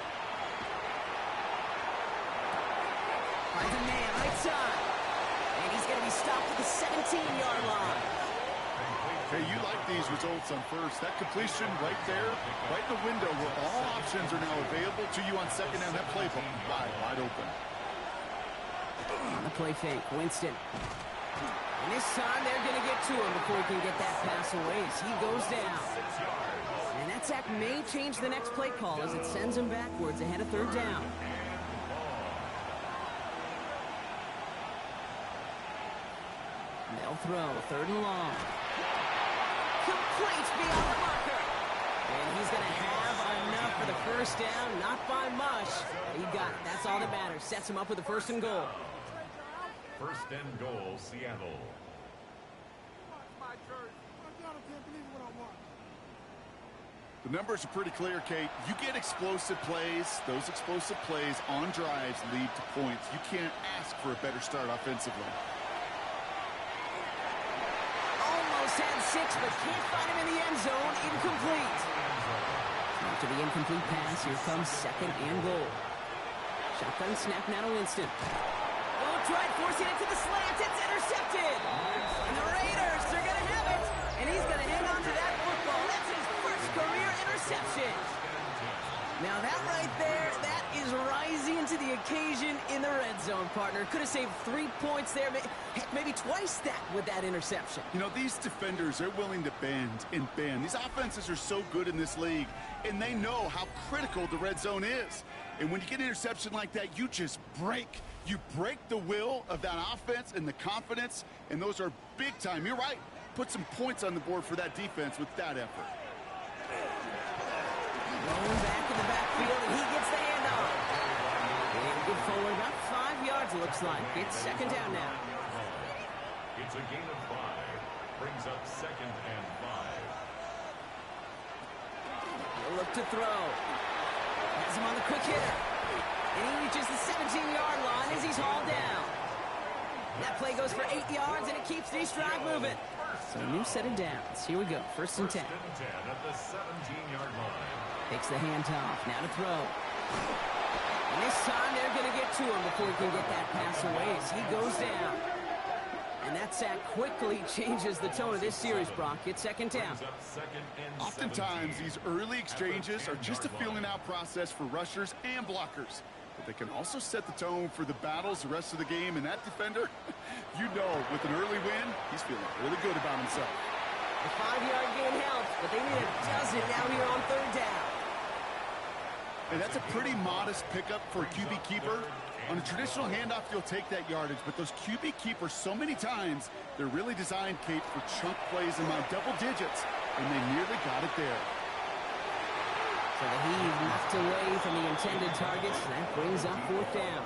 Finds a man right side. And he's going to be stopped at the 17-yard line. Hey, you like these results on first. That completion right there, right in the window where all options are now available to you on second down. That playbook wide open. On the play fake, Winston. And this time they're going to get to him before he can get that pass away as he goes down. And that sack may change the next play call as it sends him backwards ahead of 3rd down. They'll throw 3rd and long. Complete beyond the marker. And he's going to have enough for the first down. Not by much. But he got it. That's all that matters. Sets him up with a 1st and goal. 1st and goal, Seattle. The numbers are pretty clear, Kate. You get explosive plays. Those explosive plays on drives lead to points. You can't ask for a better start offensively. Had 6, but can't find him in the end zone. Incomplete. After the incomplete pass, here comes 2nd and goal. Shotgun snap now to Winston. Oh, tried forcing it to the slant. It's intercepted. And the Raiders are going to have it. And he's going to hang on to that football. That's his first career interception. Now that right there, that is rising to the occasion in the red zone, partner. Could have saved 3 points there. Heck, maybe twice that with that interception. You know, these defenders, they're willing to bend and bend. These offenses are so good in this league, and they know how critical the red zone is. And when you get an interception like that, you just break. You break the will of that offense and the confidence, and those are big time. You're right. Put some points on the board for that defense with that effort. Going back in the backfield, and he gets the handoff. And good forward, about 5 yards, looks like. It's 2nd down now. It's a gain of 5. Brings up 2nd and 5. He'll look to throw. Has him on the quick hitter. And he reaches the 17-yard line as he's hauled down. That play goes for 8 yards, and it keeps this drive moving. So a new set of downs. Here we go. First and 10. First and 10 at the 17-yard line. Takes the handoff. Now to throw. And this time they're going to get to him before he can get that pass away as he goes down. And that sack quickly changes the tone of this series, Brock. It's second down. Oftentimes, these early exchanges are just a feeling-out process for rushers and blockers. But they can also set the tone for the battles the rest of the game. And that defender, you know, with an early win, he's feeling really good about himself. The 5-yard gain helps, but they need a dozen now here on third down. And that's a pretty modest pickup for a QB keeper. On a traditional handoff, you'll take that yardage, but those QB keepers, so many times, they're really designed, Kate, for chunk plays in my double digits, and they nearly got it there. So the heave left away from the intended targets. That brings up fourth down.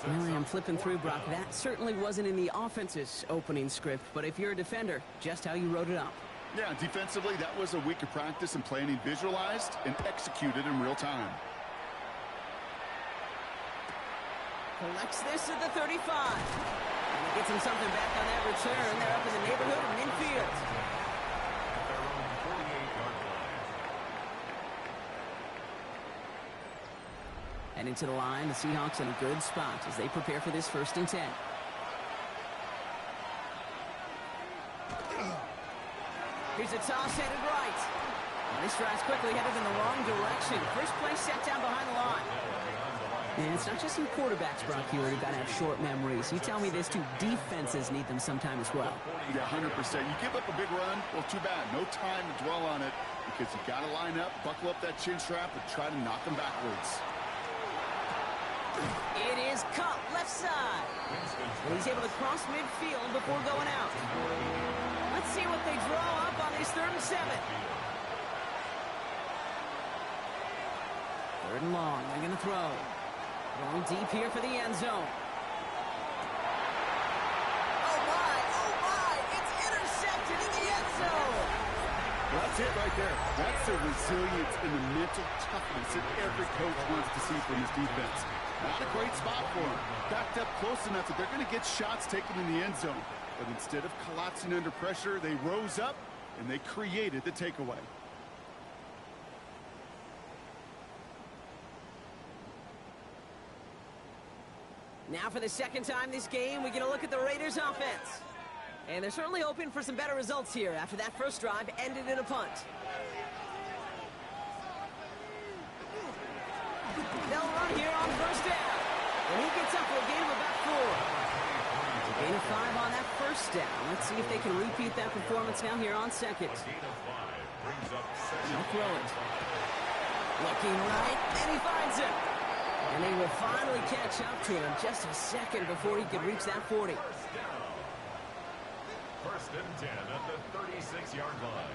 Well, I'm flipping through, Brock. That certainly wasn't in the offense's opening script, but if you're a defender, just how you wrote it up. Yeah, defensively, that was a week of practice and planning visualized and executed in real time. Collects this at the 35. And he gets him something back on that return. They're up in the neighborhood of midfield. And into the line, the Seahawks in a good spot as they prepare for this first and 10. Here's a toss headed right. And this drive's quickly headed in the wrong direction. First play set down behind the line. And it's not just some quarterbacks, Brock, you worry about have short memories. You tell me this too, defenses need them sometime as well. Yeah, 100%. You give up a big run, well, too bad. No time to dwell on it because you got to line up, buckle up that chin strap, and try to knock them backwards. It is cut left side. And he's able to cross midfield before going out. Let's see what they draw up on this 3rd and 7. 3rd and long. They're going to throw. Going deep here for the end zone. Oh, my. It's intercepted in the end zone. Well, that's it right there. That's the resilience and the mental toughness that every coach wants to see from his defense. Not a great spot for him. Backed up close enough that they're going to get shots taken in the end zone. But instead of collapsing under pressure, they rose up and they created the takeaway. Now for the second time this game, we get a look at the Raiders' offense. And they're certainly hoping for some better results here after that first drive ended in a punt. They'll run here on first down. And he gets up for a gain of about 4. It's a gain of 5 on that first down. Let's see if they can repeat that performance now here on second. They'll throw it. Looking right, and he finds it. And they will finally catch up to him just a second before he could reach that 40. First and 10 at the 36-yard line.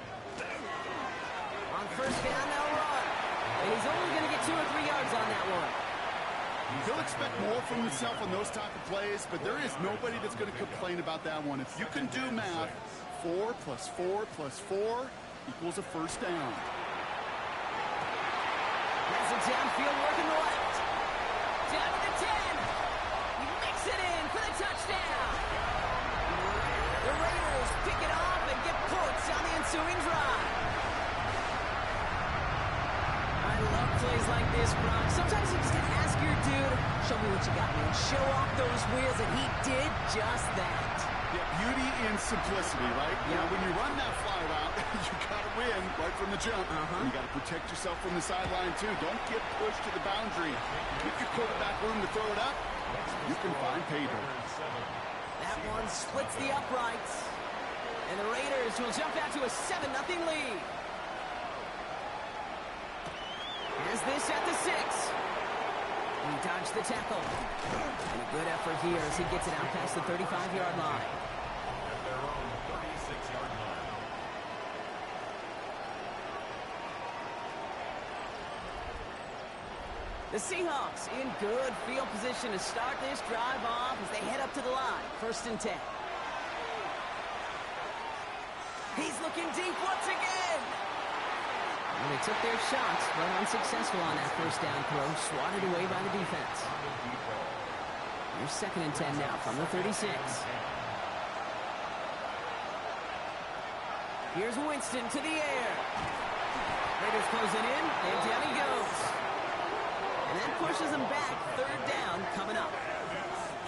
On first down, they'll run. And he's only going to get 2 or 3 yards on that one. He'll expect more from himself on those type of plays, but there is nobody that's going to complain about that one. If you can do math, 4 plus 4 plus 4 equals a first down. Has it downfield working left. Down to the 10. He makes it in for the touchdown. The Raiders pick it off and get points on the ensuing drive. I love plays like this, Brock. Sometimes you just gotta ask your dude, show me what you got, man. Show off those wheels, and he did just that. Yeah, beauty in simplicity, right? You know, when you run that fly route, you got to win right from the jump. You got to protect yourself from the sideline, too. Don't get pushed to the boundary. Give your quarterback room to throw it up. You can find pay dirt. That one splits the uprights. And the Raiders will jump out to a 7-0 lead. Has this at the 6. He dodged the tackle. And a good effort here as he gets it out past the 35-yard line. At their own 36-yard line. The Seahawks in good field position to start this drive off as they head up to the line. First and 10. He's looking deep once again. And they took their shots, but unsuccessful on that first down throw, swatted away by the defense. Here's 2nd and 10 now from the 36. Here's Winston to the air. Raiders closing in, and down he goes. And that pushes him back. 3rd down coming up.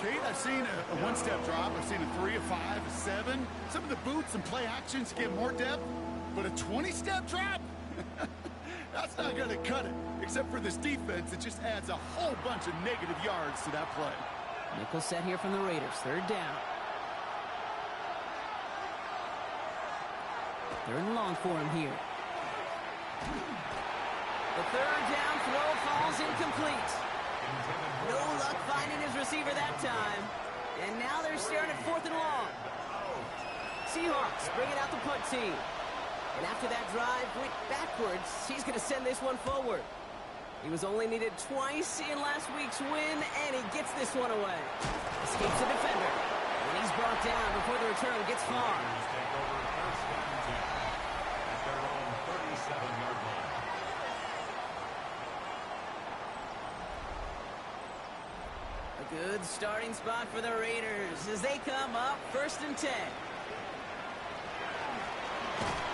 Kate, I've seen a one-step drop. I've seen a 3, a 5, a 7. Some of the boots and play actions get more depth, but a 20-step drop? That's not going to cut it. Except for this defense, it just adds a whole bunch of negative yards to that play. Nickel set here from the Raiders. 3rd down. 3rd and long for him here. The 3rd down throw falls incomplete. No luck finding his receiver that time. And now they're staring at 4th and long. Seahawks bringing out the punt team. And after that drive went backwards, he's going to send this one forward. He was only needed twice in last week's win, and he gets this one away. Escapes the defender. And he's brought down before the return gets far. A good starting spot for the Raiders as they come up 1st and 10.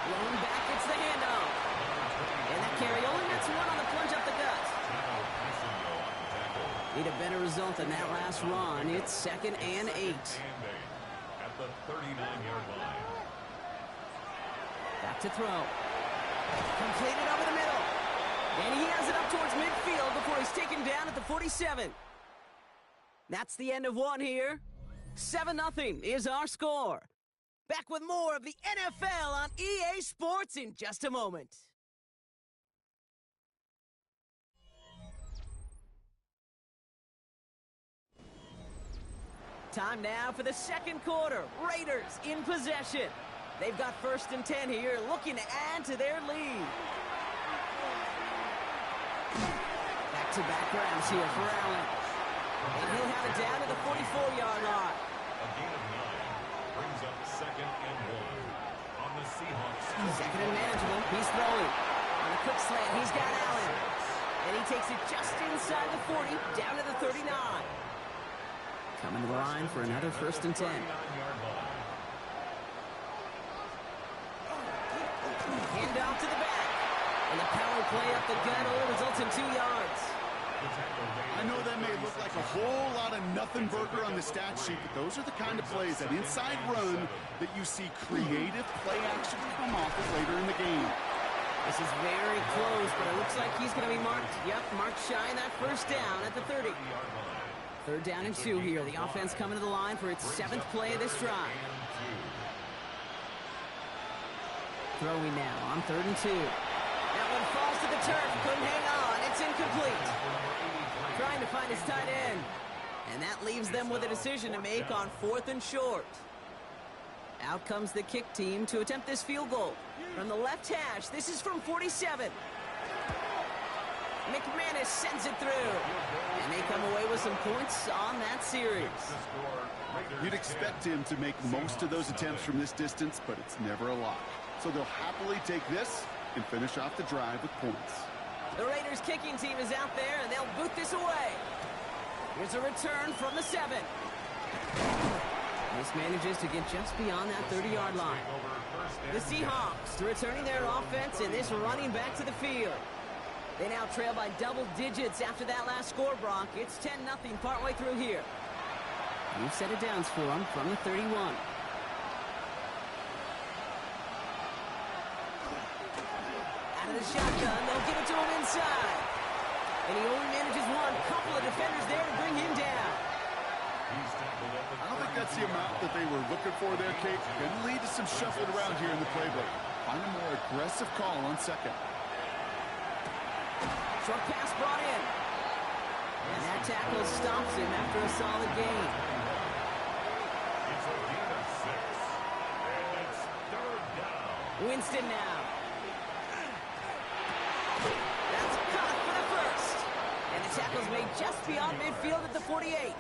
Blown back, it's the handoff. And that carry only gets one on the plunge up the gut. Need a better result than that last run. It's 2nd and 8. At the 39-yard line. Back to throw. Completed over the middle. And he has it up towards midfield before he's taken down at the 47. That's the end of one here. 7-0 is our score. Back with more of the NFL on EA Sports in just a moment. Time now for the 2nd quarter. Raiders in possession. They've got 1st and 10 here, looking to add to their lead. Back-to-back rounds here for Allen. And he'll have it down to the 44-yard line. A gain of 9 brings up 2nd and 1 on the Seahawks. 2nd and manageable. He's throwing. On a quick slant, he's got Allen. And he takes it just inside the 40, down to the 39. Coming to the line for another 1st and 10. Hand off to the back. And the power play up the gut only results in 2 yards. I know that may look like a whole lot of nothing burger on the stat sheet, but those are the kind of plays, that inside run, that you see creative play action come off of later in the game. This is very close, but it looks like he's going to be marked. Yep, marked shy in that 1st down at the 30. 3rd down and 2 here. The offense coming to the line for its 7th play of this drive. Throwing now on 3rd and 2. That one falls to the turf. Couldn't hang on. It's incomplete. Trying to find his tight end. And that leaves them with a decision to make on 4th and short. Out comes the kick team to attempt this field goal. From the left hash, this is from 47. McManus sends it through. And they come away with some points on that series. You'd expect him to make most of those attempts from this distance, but it's never a lot. So they'll happily take this and finish off the drive with points. The Raiders kicking team is out there, and they'll boot this away. Here's a return from the 7. This manages to get just beyond that 30-yard line. The Seahawks returning their offense, and this running back to the field. They now trail by double digits after that last score, Brock. It's 10-0 partway through here. You've set it down for them from the 31. Out of the shotgun, they'll give it to him inside. And he only manages one. Couple of defenders there to bring him down. I don't think that's the amount that they were looking for there, Kate. Going to lead to some shuffling around here in the playbook. Find a more aggressive call on 2nd. Short pass brought in. And that tackle stops him after a solid gain. It's a gain of 6. And it's 3rd down. Winston now. That's caught for the first. And the tackle's made just beyond midfield at the 48.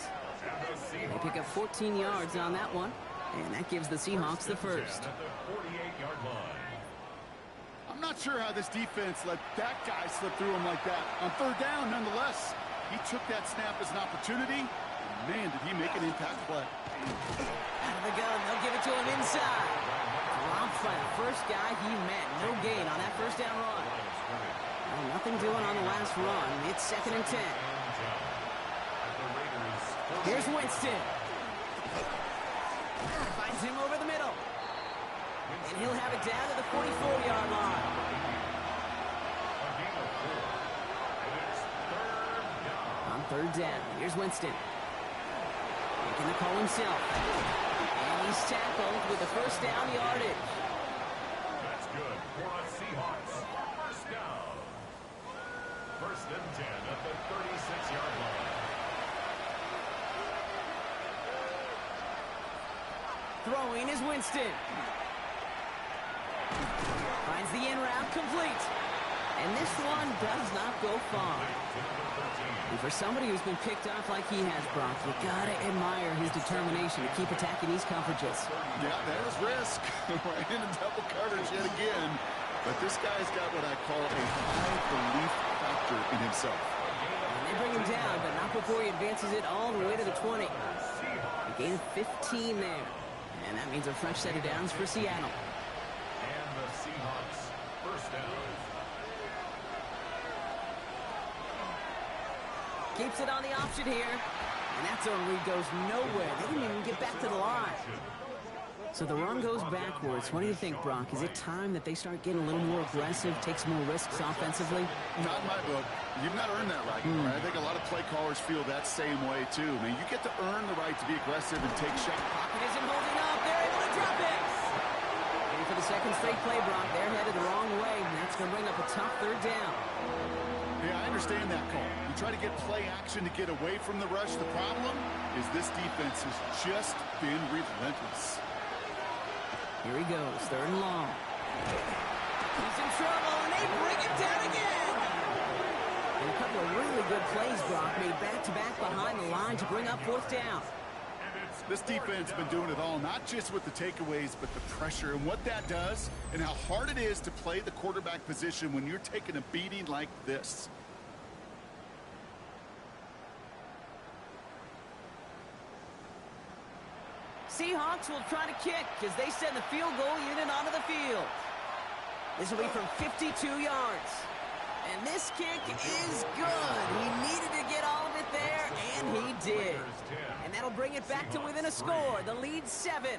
They pick up 14 yards on that one. And that gives the Seahawks the first. At the 48-yard line. I'm not sure how this defense let that guy slip through him like that. On 3rd down, nonetheless, he took that snap as an opportunity and Man, did he make an impact play. Out of the gun, they'll give it to him inside. Dropped by the first guy he met. No gain on that first down run. Well, nothing doing on the last run. It's 2nd and 10. Here's Winston. Finds him over the middle. And he'll have it down to the 44-yard line. On 3rd down, here's Winston. Making the call himself. And he's tackled with the first down yardage. That's good for the Seahawks. First down. 1st and 10 at the 36-yard line. Throwing is Winston. Finds the in route complete. And this one does not go far. And for somebody who's been picked off like he has, Brock, you gotta admire his determination to keep attacking these coverages. Yeah, that was risk. Right into double coverage yet again. But this guy's got what I call a high belief factor in himself. And they bring him down, but not before he advances it all the way to the 20. A gain of 15 there. And that means a fresh set of downs for Seattle. And the Seahawks, first down. Keeps it on the option here. And that zone read goes nowhere. They didn't even get back to the line. So the run goes backwards. What do you think, Brock? Is it time that they start getting a little more aggressive, take some more risks offensively? Not in my book. You've not earned that right. I think a lot of play callers feel that same way, too. I mean, you get to earn the right to be aggressive and take shots. Pocket isn't holding up. They're able to drop it. And for the second straight play, Brock, they're headed the wrong way. And that's going to bring up a tough 3rd down. Yeah, I understand that call. You try to get play action to get away from the rush. The problem is this defense has just been relentless. Here he goes, 3rd and long. He's in trouble, and they bring him down again. And a couple of really good plays, Brock, made back-to-back behind the line to bring up 4th down. This defense has been doing it all, not just with the takeaways, but the pressure and what that does and how hard it is to play the quarterback position when you're taking a beating like this. Seahawks will try to kick as they send the field goal unit onto the field. This will be from 52 yards. And this kick is good. He needed to get all of it there, and he did. And that'll bring it back to within a score. The lead's 7.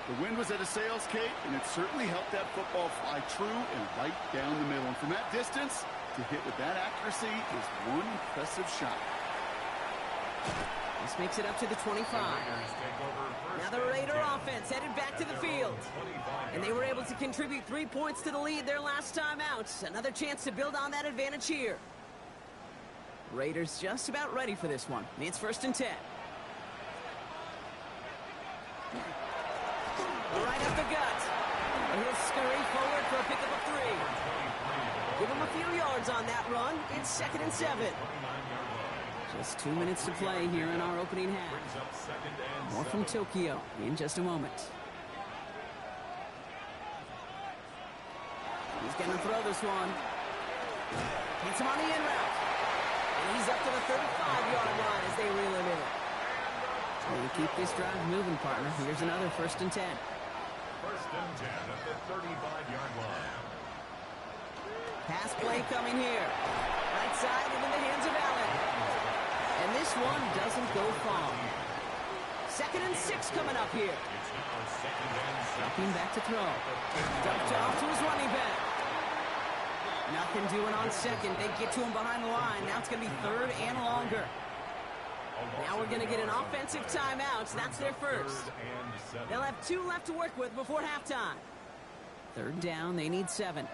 The wind was at a sails, Kate, and it certainly helped that football fly true and right down the middle. And from that distance, to hit with that accuracy is one impressive shot. This makes it up to the 25. Now the Raider offense headed back to the field. And they were able to contribute 3 points to the lead their last time out. Another chance to build on that advantage here. Raiders just about ready for this one. It's 1st and 10. Right up the gut. And he'll scurry forward for a pickup of 3. Give him a few yards on that run. It's 2nd and 7. Just 2 minutes to play here in our opening half. More from Tokyo in just a moment. He's going to throw this one. Hits him on the in route. And he's up to the 35-yard line as they reel him in. Trying to keep this drive moving, partner. Here's another 1st and 10. 1st and 10 at the 35-yard line. Pass play coming here. Right side and in the hands of Allen. And this one doesn't go far. 2nd and 6 coming up here. Stepping back to throw. Dumped off to his running back. Nothing doing on 2nd. They get to him behind the line. Now it's going to be 3rd and longer. Now we're going to get an offensive timeout. So that's their first. They'll have 2 left to work with before halftime. 3rd down. They need 7.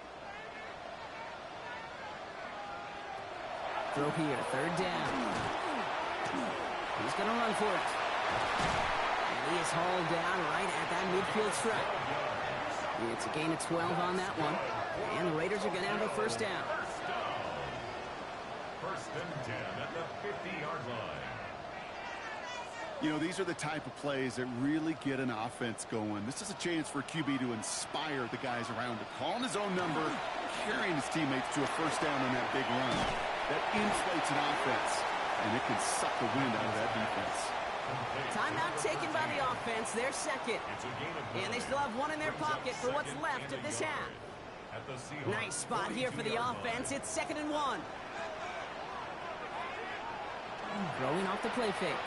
Throw here. 3rd down. He's going to run for it. And he is hauled down right at that midfield stripe. It's a gain of 12 on that one. And the Raiders are going to have a 1st down. 1st and 10 at the 50-yard line. You know, these are the type of plays that really get an offense going. This is a chance for QB to inspire the guys around him. Calling his own number, carrying his teammates to a 1st down on that big run. That inflates an offense. and it can suck the wind out of that defense. Timeout taken by the offense, their second. And they still have one in their pocket for what's left of this half. Nice spot here for the offense. It's 2nd and 1. Throwing off the play fake.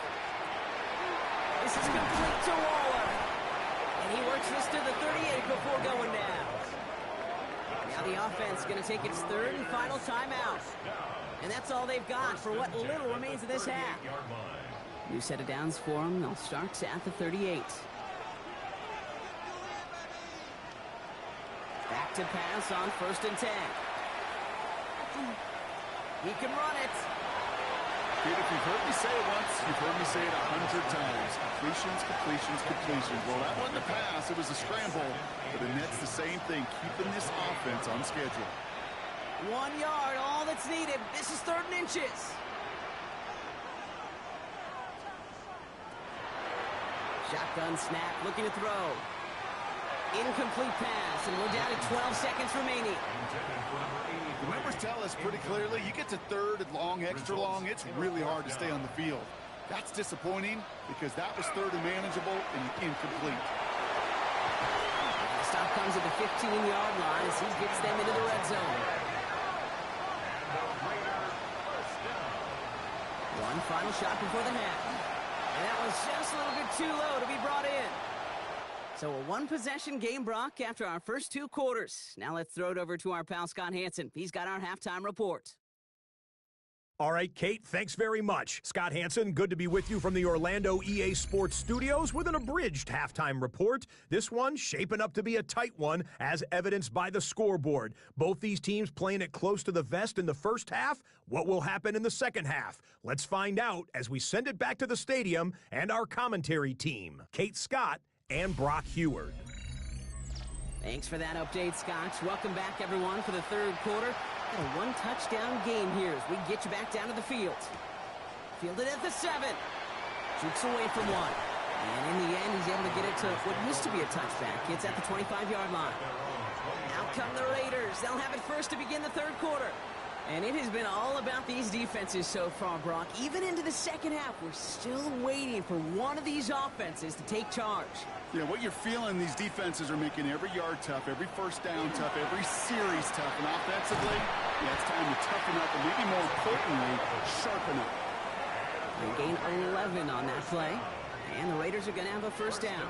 This is complete to Waller. And he works this to the 38 before going down. Now the offense is going to take its 3rd and final timeout. And that's all they've got for what little remains of this half. New set of downs for them. They'll start at the 38. Back to pass on 1st and 10. He can run it. Kid, if you've heard me say it once, you've heard me say it 100 times. Completions, completions, completions. Well, that wasn't a pass. It was a scramble. But the Nets, the same thing, keeping this offense on schedule. 1 yard, all that's needed. This is 3rd and inches. Shotgun snap, looking to throw. Incomplete pass, and we're down to 12 seconds remaining. The numbers tell us pretty clearly, you get to 3rd and long, extra long, it's really hard to stay on the field. That's disappointing because that was 3rd and manageable and incomplete. The stop comes at the 15-yard line as he gets them into the red zone. One final shot before the half. And that was just a little bit too low to be brought in. So a one-possession game, Brock, after our first 2 quarters. Now let's throw it over to our pal Scott Hansen. He's got our halftime report. All right, Kate, thanks very much. Scott Hansen, good to be with you from the Orlando EA Sports Studios with an abridged halftime report. This one shaping up to be a tight one, as evidenced by the scoreboard. Both these teams playing it close to the vest in the first half. What will happen in the second half? Let's find out as we send it back to the stadium and our commentary team, Kate Scott and Brock Heward. Thanks for that update, Scott. Welcome back, everyone, for the 3rd quarter. Got a 1-touchdown game here as we get you back down to the field. Fielded at the 7. Jukes away from one. And in the end, he's able to get it to what used to be a touchback. It's at the 25-yard line. Out come the Raiders. They'll have it first to begin the 3rd quarter. And it has been all about these defenses so far, Brock. Even into the second half, we're still waiting for one of these offenses to take charge. Yeah, what you're feeling, these defenses are making every yard tough, every first down tough, every series tough. And offensively, yeah, it's time to toughen up and maybe more importantly, sharpen up. They gain 11 on that play. And the Raiders are going to have a first down.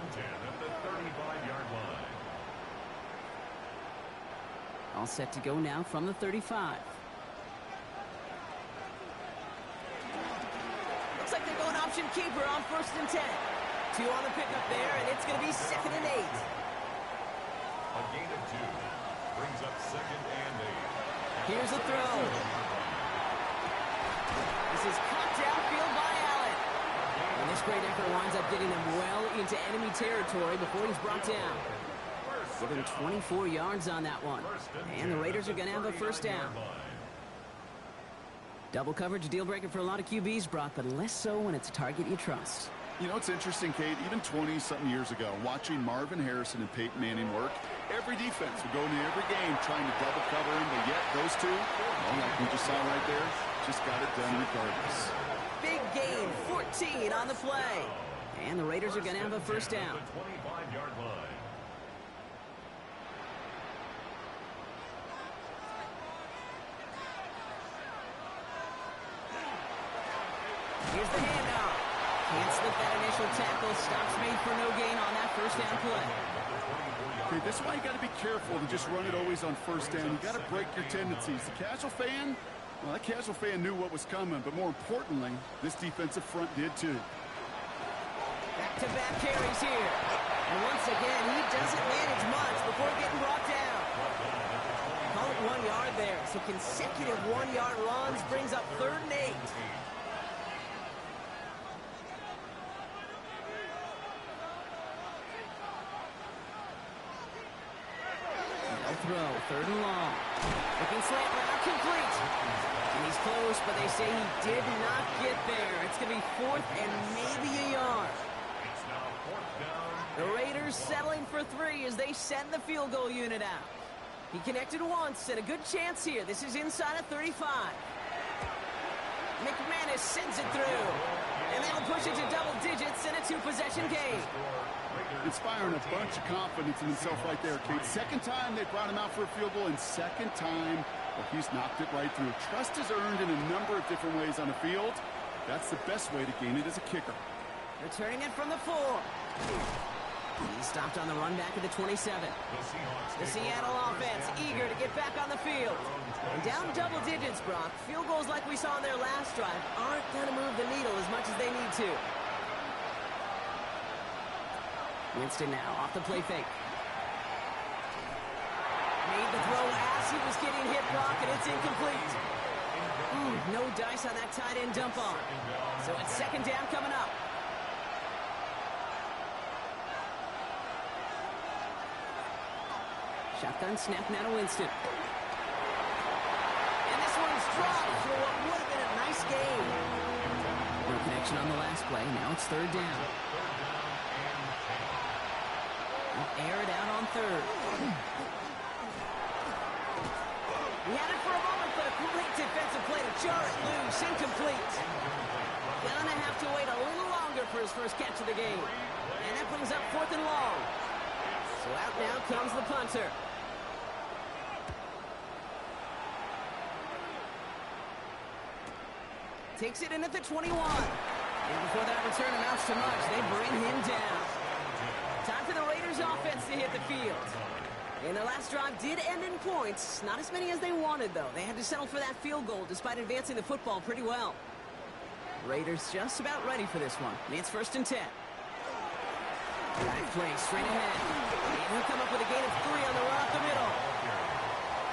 All set to go now from the 35. Looks like they're going option keeper on 1st and 10. 2 on the pickup there, and it's going to be 2nd and 8. A gain of 2 brings up 2nd and 8. Here's a throw. This is caught downfield by Allen. And this great effort winds up getting them well into enemy territory before he's brought down. Give him 24 yards on that one. And the Raiders are going to have a first down. Double coverage, a deal breaker for a lot of QBs, Brock, but less so when it's a target you trust. You know, it's interesting, Kate, even 20-something years ago, watching Marvin Harrison and Peyton Manning work, every defense would go into every game trying to double cover him, but yet those two, well, like we just saw right there, just got it done regardless. Big gain, 14 on the play. And the Raiders are going to have a first down. Here's the handoff. Can't slip that initial tackle. Stops made for no gain on that first down play. Okay, this is why you got to be careful to just run it always on first down. You got to break your tendencies. The casual fan, well, that casual fan knew what was coming, but more importantly, this defensive front did too. Back-to-back carries here. And once again, he doesn't manage much before getting brought down. Call it 1 yard there. So consecutive 1-yard runs brings up 3rd and 8. Throw, 3rd and long. Looking slant route, complete. And he's close, but they say he did not get there. It's going to be 4th and maybe a yard. The Raiders settling for 3 as they send the field goal unit out. He connected once and a good chance here. This is inside of 35. McManus sends it through. And they'll push it to double digits in a two-possession game. Inspiring a bunch of confidence in himself right there, Kate. Second time they brought him out for a field goal, and second time, well, he's knocked it right through. Trust is earned in a number of different ways on the field. That's the best way to gain it as a kicker. Returning it from the 4. He's stopped on the run back at the 27. The Seattle offense eager to get back on the field. And down double digits, Brock. Field goals like we saw on their last drive aren't going to move the needle as much as they need to. Winston now off the play fake. Made the throw as he was getting hit, Brock, and it's incomplete. No dice on that tight end dump off. So it's second down coming up. Shotgun snap now to Winston. And this one's dropped for what would have been a nice game. No connection on the last play. Now it's third down. We'll air it out on third. He had it for a moment, but a great defensive play to jar it loose. Incomplete. Gonna have to wait a little longer for his first catch of the game. And that brings up fourth and long. So out now comes the punter. Takes it in at the 21. And before that return amounts to much, they bring him down. Time for the Raiders offense to hit the field. And their last drive did end in points. Not as many as they wanted, though. They had to settle for that field goal despite advancing the football pretty well. Raiders just about ready for this one. It's first and 10. Back play straight ahead. And he'll come up with a gain of 3 on the run up the middle.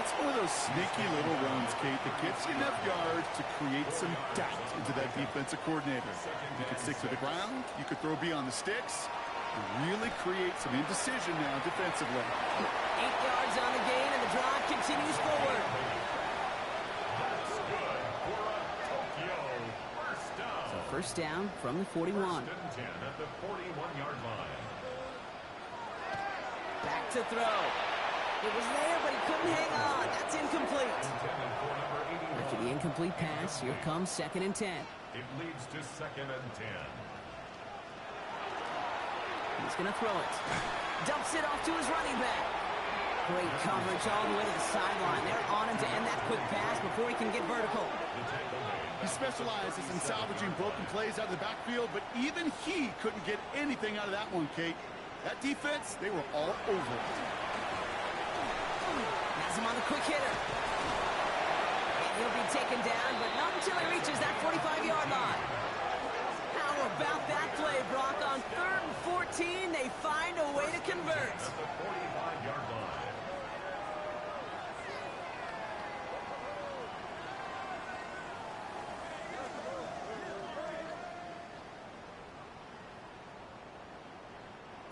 It's one of those sneaky little runs, Kate, that gets you enough yards to create some doubt into that defensive coordinator. You could stick to the ground. You could throw beyond the sticks. You really create some indecision now defensively. 8 yards on the gain, and the drive continues forward. That's good for a Tokyo first down. So first down from the 41. First and 10 at the 41-yard line. Back to throw. It was there, but he couldn't hang on. That's incomplete. After the incomplete pass, here comes second and 10. It leads to second and 10. He's going to throw it. Dumps it off to his running back. Great coverage all the way to the sideline. They're on him to end that quick pass before he can get vertical. He specializes in salvaging broken plays out of the backfield, but even he couldn't get anything out of that one, Kate. That defense, they were all over it. Has him on the quick hitter. And he'll be taken down, but not until he reaches that 45-yard line. How about that play, Brock? On 3rd and 14, they find a way to convert. At the 45-yard line.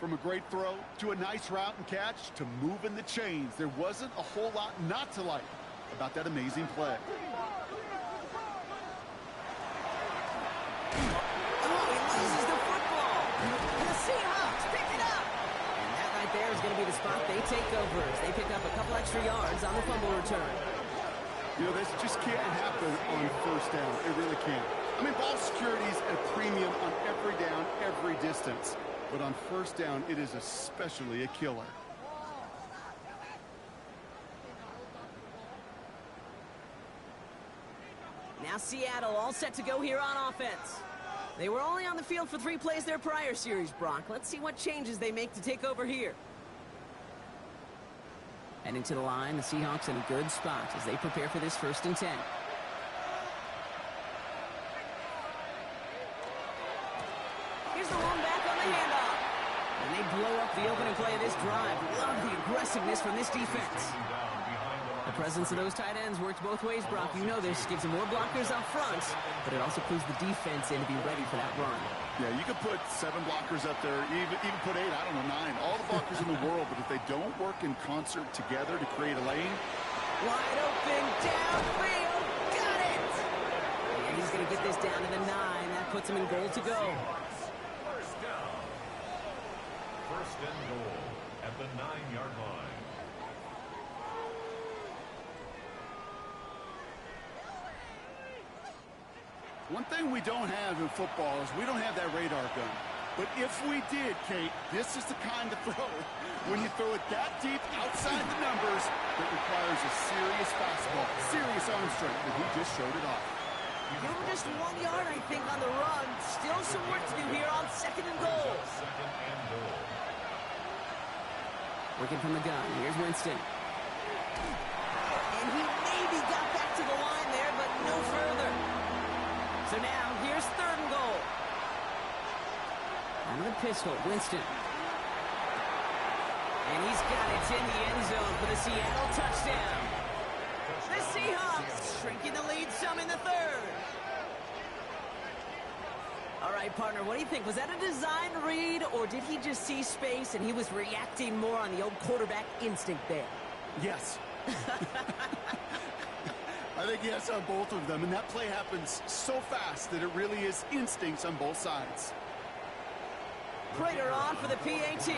From a great throw to a nice route and catch to moving the chains, there wasn't a whole lot not to like about that amazing play. Oh, he loses the football. And the Seahawks pick it up. And that right there is going to be the spot they take over as they pick up a couple extra yards on the fumble return. You know, this just can't happen on first down. It really can't. I mean, ball security is at a premium on every down, every distance. But on first down, it is especially a killer. Now Seattle all set to go here on offense. They were only on the field for 3 plays their prior series, Brock. Let's see what changes they make to take over here. Heading to the line, the Seahawks in a good spot as they prepare for this first and 10. Here's the one back on the handoff. And they blow up the opening play of this drive. Love the aggressiveness from this defense. The presence of those tight ends works both ways, Brock. You know this. Gives them more blockers up front, but it also clues the defense in to be ready for that run. Yeah, you could put 7 blockers up there, even put 8, I don't know, 9. All the blockers in the world, but if they don't work in concert together to create a lane. Wide open, downfield, got it! And he's going to get this down to the 9. That puts him in goal to go. First down. First and goal at the 9-yard line. One thing we don't have in football is we don't have that radar gun. But if we did, Kate, this is the kind of throw, when you throw it that deep outside the numbers, that requires a serious fastball, serious arm strength, and he just showed it off. Give him just 1 yard, I think, on the run. Still some work to do here on 2nd and goal. Working from the gun. Here's Winston. And he maybe got back to the line there, but no further. So now, here's 3rd and goal. Out of the pistol, Winston. And he's got it in the end zone for the Seattle touchdown. The Seahawks shrinking the lead some in the 3rd. All right, partner, what do you think? Was that a design read, or did he just see space and he was reacting more on the old quarterback instinct there? Yes. I think yes on both of them, and that play happens so fast that it really is instincts on both sides. Prater on for the PAT.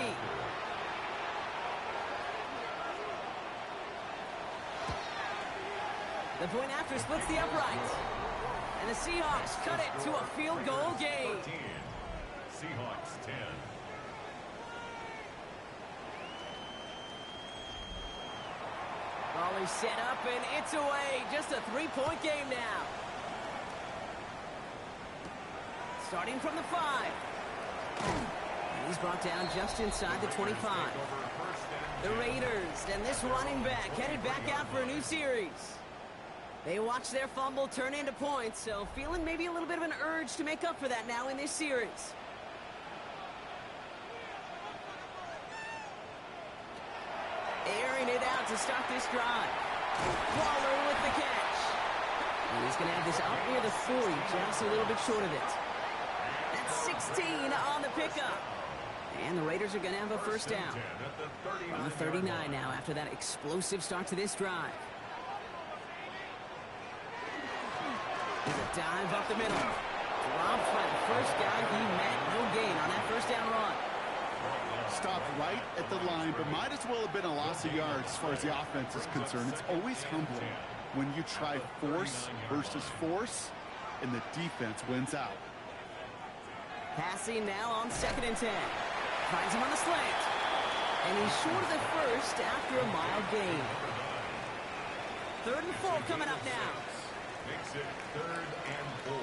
The point after splits the uprights. And the Seahawks cut it to a field goal game. Seahawks 10. Ball is set up and it's away. Just a 3-point game now. Starting from the 5. And he's brought down just inside the 25. The Raiders and this running back headed back out for a new series. They watch their fumble turn into points, so feeling maybe a little bit of an urge to make up for that now in this series. Airing it out to start this drive. Waller with the catch. And he's going to have this out near the 40, just a little bit short of it. That's 16 on the pickup. And the Raiders are going to have a first down. On the 39 now after that explosive start to this drive. There's a dive up the middle. Dropped by the first guy he met. No gain on that first down run. Stopped right at the line, but might as well have been a loss of yards as far as the offense is concerned. It's always humbling when you try force versus force, and the defense wins out. Passing now on 2nd and 10. Finds him on the slant. And he's short of the first after a mild gain. 3rd and 4 coming up now. Makes it 3rd and 4.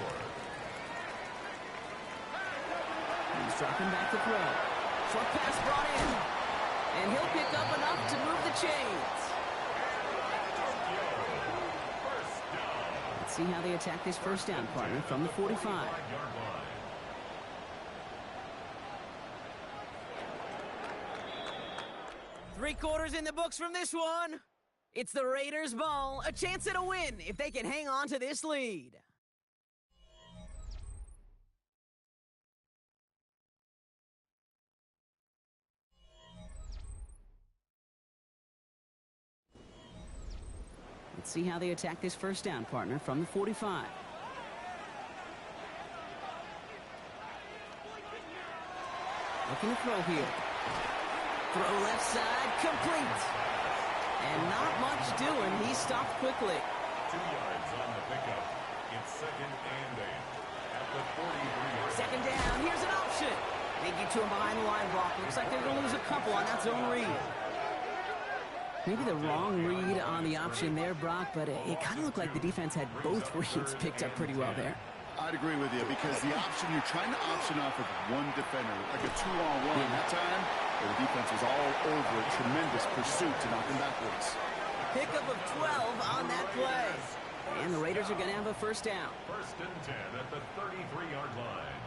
He's dropping back to throw. Short pass brought in. And he'll pick up enough to move the chains. Let's see how they attack this first down, partner, from the 45. 3 quarters in the books from this one. It's the Raiders' ball, a chance at a win if they can hang on to this lead. Let's see how they attack this first down, partner, from the 45. Looking to throw here. Throw left side, complete. And not much doing. He stopped quickly. 2 yards on the pickup. It's 2nd and 8 at the 43. Second down. Here's an option. They get to him behind the line block. Looks like they're going to lose a couple on that zone read. Maybe the wrong read on the option there, Brock, but it kind of looked like the defense had both reads picked up pretty well there. I'd agree with you because the option, you're trying to option off of one defender, like a 2-on-1. Yeah. That time, the defense was all over it. Tremendous pursuit to knock him backwards. Pickup of 12 on that play. And the Raiders are going to have a first down. 1st and 10 at the 33-yard line.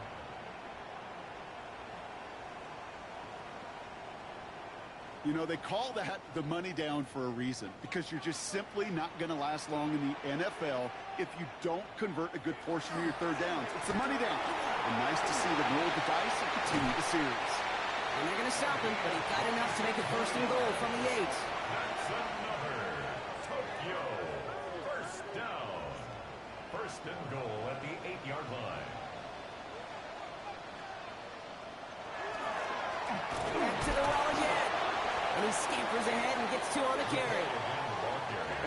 You know, they call that the money down for a reason because you're just simply not going to last long in the NFL if you don't convert a good portion of your third downs. It's the money down. And nice to see them roll the dice and continue the series. And they're going to stop him, but he got enough to make it 1st and goal from the 8. That's another Tokyo first down. 1st and goal at the 8-yard line. Back to the well again. And he scampers ahead and gets 2 on the carry.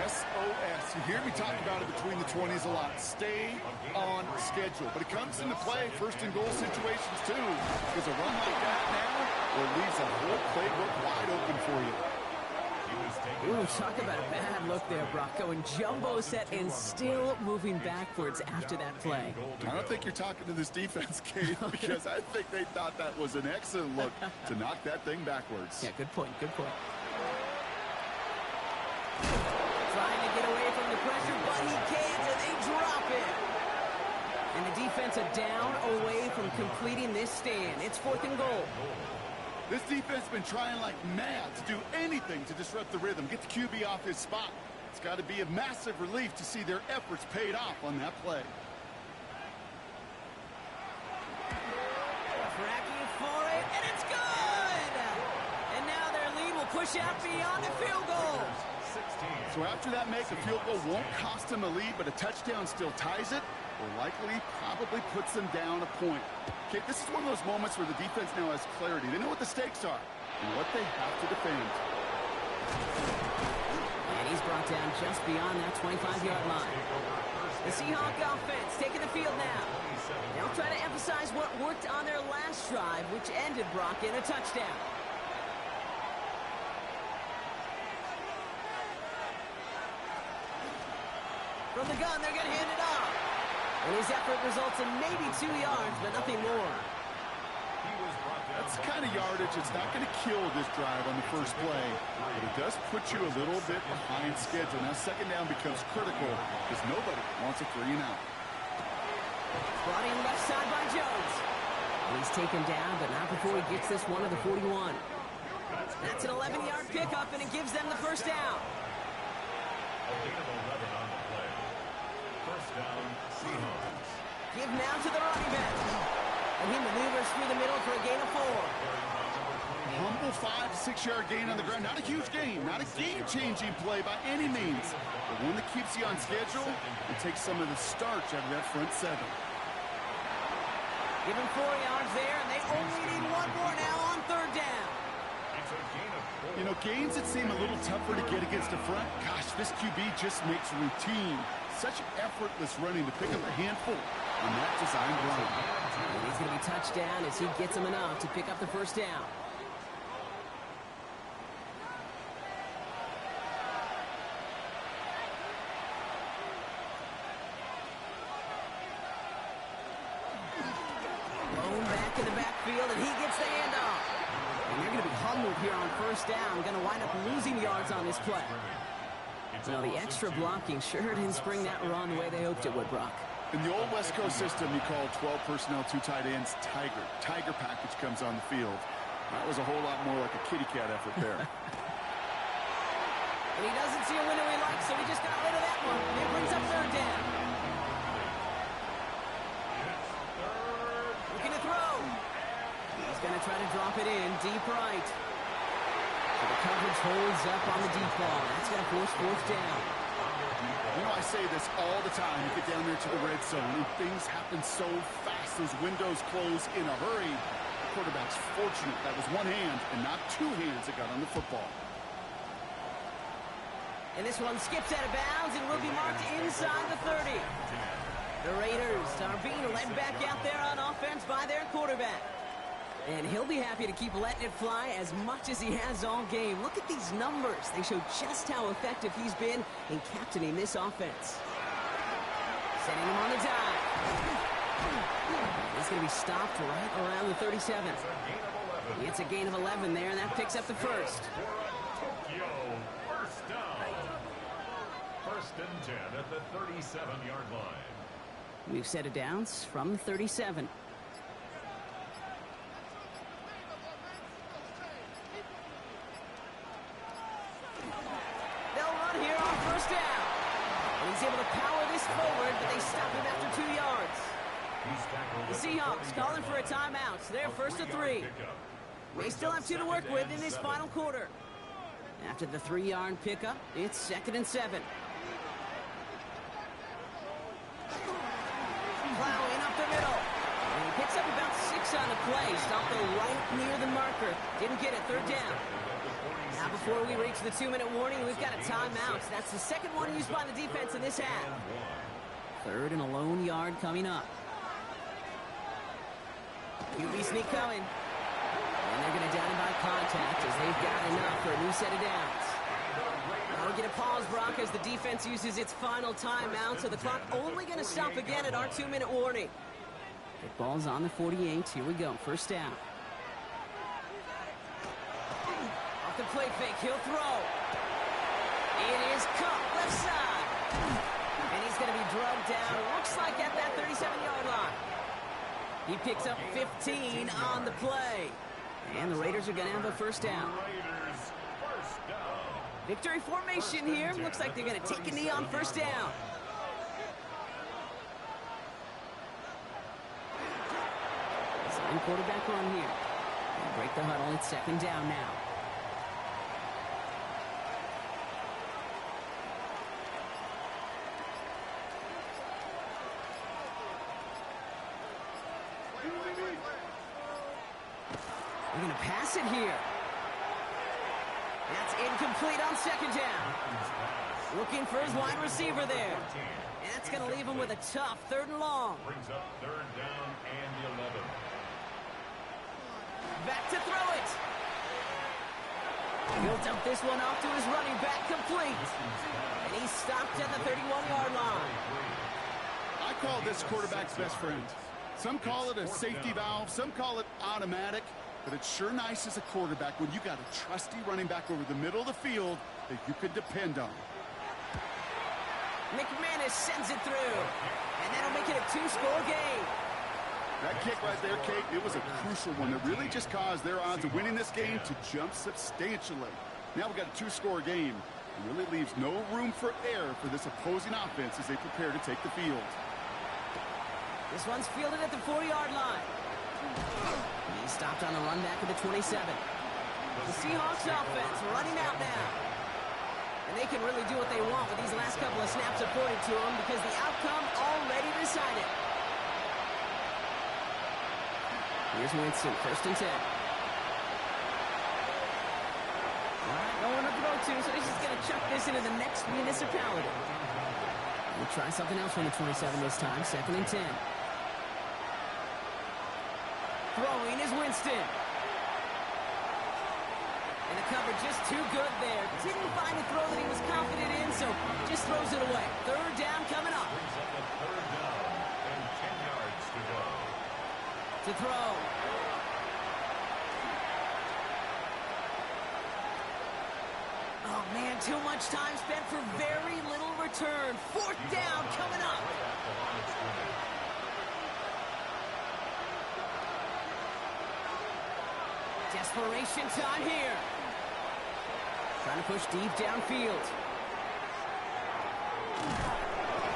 SOS. You hear me talk about it between the 20s a lot. Stay on schedule. But it comes into play first and goal situations too. Because a run like that now, well, leaves a whole playbook wide open for you. Ooh, talk about a bad look there, Brock. Going jumbo set and still moving backwards after that play. I don't think you're talking to this defense, Kate, because I think they thought that was an excellent look to knock that thing backwards. Yeah, good point, good point. Trying to get away from the pressure, but he can't, and they drop it. And the defense a down away from completing this stand. It's 4th and goal. This defense has been trying like mad to do anything to disrupt the rhythm, get the QB off his spot. It's got to be a massive relief to see their efforts paid off on that play. Tracking for it, and it's good! And now their lead will push out beyond the field goal. So after that make, a field goal won't cost them a lead, but a touchdown still ties it, or likely probably puts them down a point. Okay, this is one of those moments where the defense now has clarity. They know what the stakes are and what they have to defend. And he's brought down just beyond that 25-yard line. The Seahawk offense taking the field now. They'll try to emphasize what worked on their last drive, which ended, Brock, in a touchdown. From the gun, they're going to hand it off. And his effort results in maybe 2 yards, but nothing more. That's the kind of yardage that's not going to kill this drive on the first play, but it does put you a little bit behind schedule. Now second down becomes critical because nobody wants a 3-and-out. Brought in left side by Jones. He's taken down, but not before he gets this one to the 41. That's an 11-yard pickup, and it gives them the first down. A gain of 11 on the play. First down, Seahawks. Give now to the running back. And he maneuvers through the middle for a gain of 4. Humble 5 to 6 yard gain on the ground. Not a huge gain, not a game-changing play by any means, but one that keeps you on schedule and takes some of the starch out of that front 7. Give him 4 yards there, and they only need one more now on 3rd down. It's a gain of 4. You know, gains that seem a little tougher to get against the front, gosh, this QB just makes routine such effortless running to pick up a handful on that designed run. And he's going to be touched down as he gets him enough to pick up the first down. Blown back in the backfield, and he gets the handoff. And they're going to be humbled here on first down. Going to wind up losing yards on this play. Well, the extra blocking sure didn't spring that run the way they hoped it would, Brock. In the old West Coast system, you called 12 personnel, 2 tight ends, Tiger. Tiger package comes on the field. That was a whole lot more like a kitty cat effort there. And he doesn't see a window he likes, so he just got rid of that one. It brings up 3rd down. Looking to throw. He's going to try to drop it in deep right. So the coverage holds up on the deep ball. That's going to force 4th down. You know, I say this all the time. You get down there to the red zone, and things happen so fast. Those windows close in a hurry. The quarterback's fortunate that was one hand and not 2 hands that got on the football. And this one skips out of bounds and will be marked inside the 30. The Raiders are being led back out there on offense by their quarterback. And he'll be happy to keep letting it fly as much as he has all game. Look at these numbers. They show just how effective he's been in captaining this offense. Setting him on the dive. He's going to be stopped right around the 37. It's a gain of 11 there, and that picks up the first. Tokyo, first down. 1st and 10 at the 37-yard line. We've set it downs from the 37. He's able to power this forward, but they stop him after 2 yards. The Seahawks calling for a timeout. So they're 1st and 3. They still have 2 to work with in this final quarter. After the 3-yard pickup, it's 2nd and 7. Plowing up the middle. And he Picks up about 6 on the play. Stopped though right near the marker. Didn't get it. Third down. Now before we reach the 2-minute warning, we've got a timeout. That's the second one used by the defense in this half. Third and a lone yard coming up. QB sneak coming. And they're going to down him by contact as they've got enough for a new set of downs. Now we'll get a pause, Brock, as the defense uses its final timeout, so the clock only going to stop again at our 2-minute warning. The ball's on the 48. Here we go. First down. Off the play fake. He'll throw. It is caught left side. And he's going to be drugged down. Looks like at that 37-yard line. He picks up 15 on the play. And the Raiders are going to have a first down. Victory formation here. Looks like they're going to take a knee on first down. Sign quarterback run here. And break the huddle. It's second down now. They're going to pass it here. That's incomplete on second down. Looking for his wide receiver there. And that's going to leave him with a tough third and long. Brings up third down and 11. Back to throw it. He'll dump this one off to his running back, complete. And he's stopped at the 31-yard line. I call this quarterback's best friend. Some call it a safety valve, some call it automatic. But it's sure nice as a quarterback when you got a trusty running back over the middle of the field that you can depend on. McManus sends it through. And that'll make it a 2-score game. That kick right there, Kate, it was a crucial one that really just caused their odds of winning this game to jump substantially. Now we've got a 2-score game. It really leaves no room for error for this opposing offense as they prepare to take the field. This one's fielded at the 40-yard line. He's stopped on the run back of the 27. The Seahawks offense running out now. And they can really do what they want with these last couple of snaps afforded to them because the outcome already decided. Here's Winston, first and 10. All right, no one to throw to, so he's just going to chuck this into the next municipality. We'll try something else from the 27 this time, second and 10. Throwing is Winston. And the cover just too good there. Didn't find a throw that he was confident in, so just throws it away. Third down coming up. Brings up a third down and 10 yards to go. To throw. Oh, man, too much time spent for very little return. Fourth down coming up. Desperation time here. Trying to push deep downfield.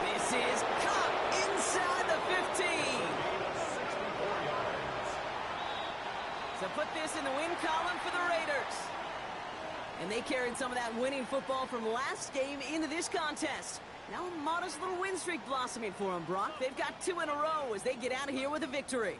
This is caught inside the 15. So put this in the win column for the Raiders. And they carried some of that winning football from last game into this contest. Now a modest little win streak blossoming for them, Brock. They've got 2 in a row as they get out of here with a victory.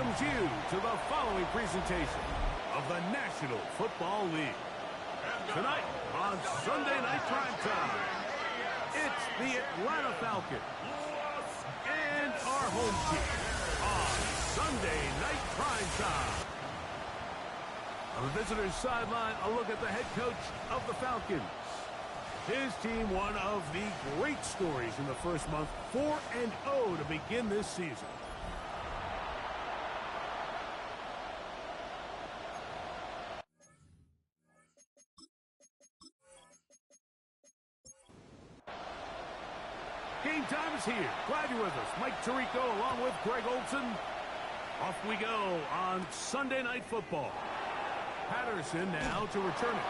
welcomes you to the following presentation of the National Football League. Tonight on Sunday Night Primetime, it's the Atlanta Falcons and our home team on Sunday Night Primetime. On the visitors' sideline, a look at the head coach of the Falcons. His team, one of the great stories in the first month, 4-0 to begin this season. Game time is here. Glad you're with us. Mike Tirico along with Greg Olson. Off we go on Sunday Night Football. Patterson now to return it.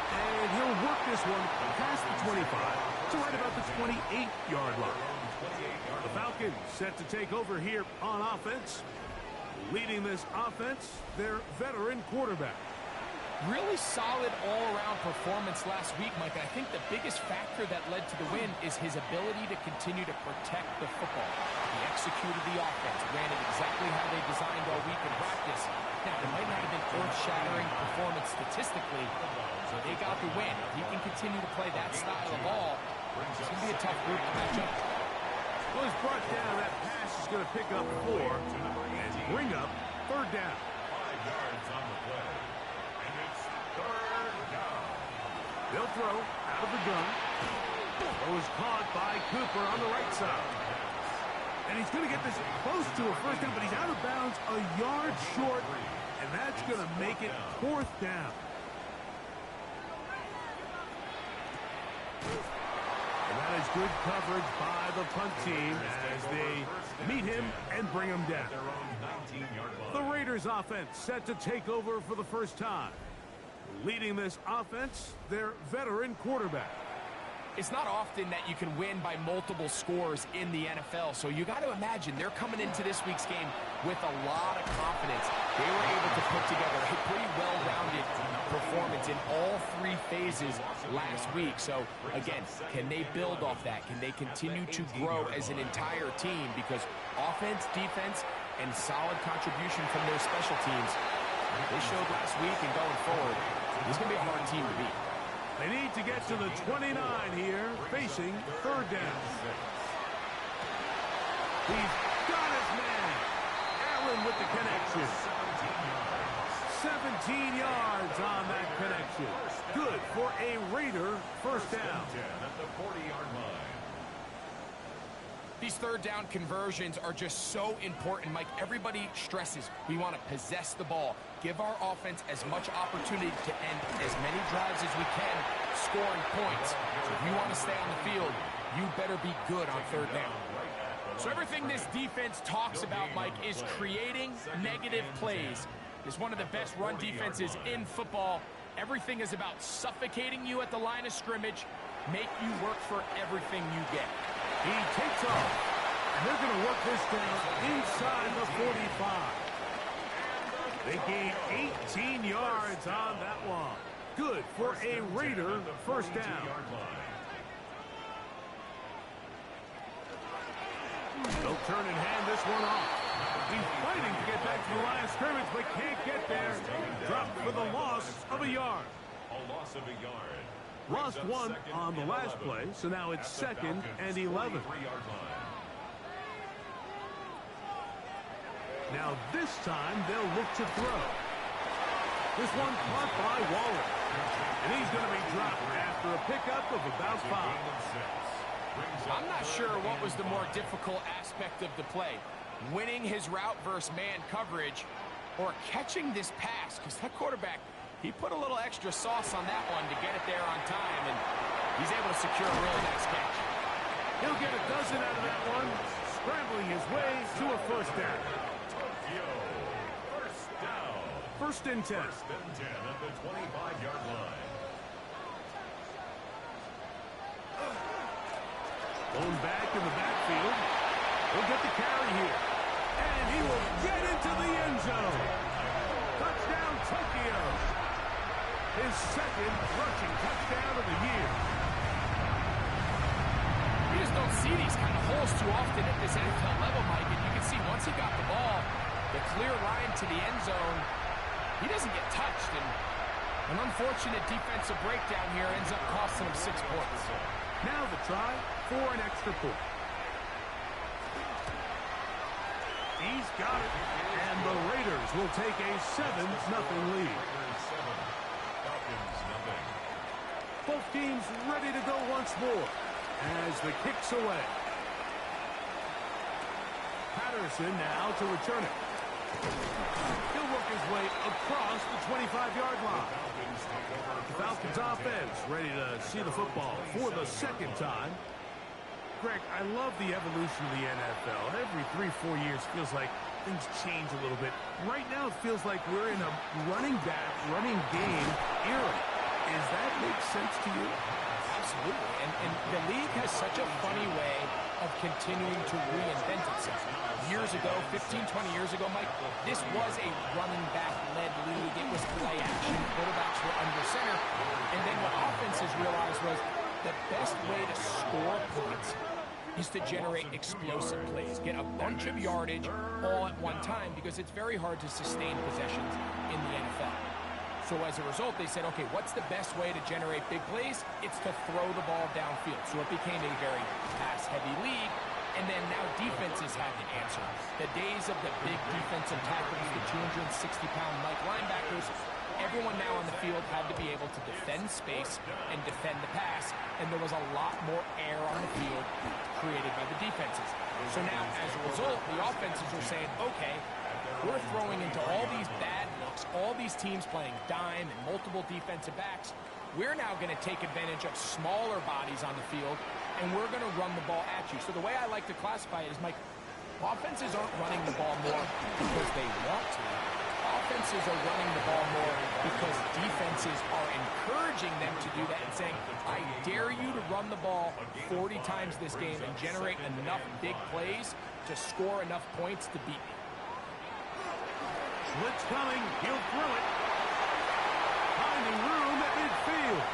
And he'll work this one past the 25 to right about the 28-yard line. The Falcons set to take over here on offense. Leading this offense, their veteran quarterback. Really solid all-around performance last week, Mike. I think the biggest factor that led to the win is his ability to continue to protect the football. He executed the offense, ran it exactly how they designed all week in practice. Now, it might not have been earth-shattering performance statistically, so they got the win. If he can continue to play that style of ball, it's going to be a tough group to match up. Well, he's brought down. That pass is going to pick up 4 and bring up third down. 5 yards on the play. And it's third down. They'll throw out of the gun. Throw is caught by Cooper on the right side. And he's going to get this close to a first down, but he's out of bounds a yard short, and that's going to make it fourth down. And that is good coverage by the punt team as they meet him and bring him down. The Raiders offense set to take over for the first time. Leading this offense, their veteran quarterback. It's not often that you can win by multiple scores in the NFL, so you got to imagine they're coming into this week's game with a lot of confidence. They were able to put together a pretty well-rounded performance in all 3 phases last week. So, again, can they build off that? Can they continue to grow as an entire team? Because offense, defense, and solid contribution from their special teams, they showed last week and going forward, it's going to be a hard team to beat. They need to get to the 29 here, facing third down. He's got his man. Allen with the connection. 17 yards on that connection. Good for a Raider first down. At the 40-yard line. These third down conversions are just so important, Mike. Everybody stresses we want to possess the ball, give our offense as much opportunity to end as many drives as we can, scoring points. So if you want to stay on the field, you better be good on third down. So everything this defense talks about, Mike, is creating negative plays. It's one of the best run defenses in football. Everything is about suffocating you at the line of scrimmage, make you work for everything you get. He takes off, and they're going to work this down inside the 45. They gain 18 yards on that one. Good for a Raider first down. They'll turn and hand this one off. He's fighting to get back to the line of scrimmage, but can't get there. Dropped for the loss of a yard. A loss of a yard. Lost 1 on the last play, so now it's 2nd and 11. Now this time they'll look to throw. This one caught by Waller. And he's going to be dropped after a pickup of about 5. I'm not sure what was the more difficult aspect of the play. Winning his route versus man coverage or catching this pass, because that quarterback, he put a little extra sauce on that one to get it there on time, and he's able to secure a really nice catch. He'll get a dozen out of that one, scrambling his way to a first down. First and 10. First and 10 at the 25-yard line. Going back in the backfield. He'll get the carry here. And he will get into the end zone. Touchdown, Tokyo. His 2nd rushing touchdown of the year. You just don't see these kind of holes too often at this NFL level, Mike. And you can see once he got the ball, The clear line to the end zone. He doesn't get touched, and an unfortunate defensive breakdown here ends up costing him 6 points. Now the try for an extra point. He's got it, and the Raiders will take a 7-0 lead. Both teams ready to go once more as the kick's away. Patterson now to return it. He'll work his way across the 25-yard line. The Falcons offense ready to see the football for the second time. Greg, I love the evolution of the NFL. Every 3-4 years feels like things change a little bit. Right now it feels like we're in a running back, running game era. Does that make sense to you? Absolutely. And the league has such a funny way of continuing to reinvent itself. Years ago, 15, 20 years ago, Mike, this was a running back-led league. It was play action. Quarterbacks were under center. And then what offenses realized was the best way to score points is to generate explosive plays. Get a bunch of yardage all at one time because it's very hard to sustain possessions in the NFL. So as a result, they said, okay, what's the best way to generate big plays? It's to throw the ball downfield. So it became a very pass-heavy league. And then now defenses had to answer. The days of the big defensive tackles, the 260-pound Mike linebackers, everyone now on the field had to be able to defend space and defend the pass. And there was a lot more air on the field created by the defenses. So now, as a result, the offenses are saying, okay, we're throwing into all these bad looks, all these teams playing dime and multiple defensive backs. We're now going to take advantage of smaller bodies on the field, and we're going to run the ball at you. So the way I like to classify it is, Mike, offenses aren't running the ball more because they want to. Offenses are running the ball more because defenses are encouraging them to do that and saying, I dare you to run the ball 40 times this game and generate enough big plays to score enough points to beat me. Blitz coming. He'll throw it. Finding room at midfield.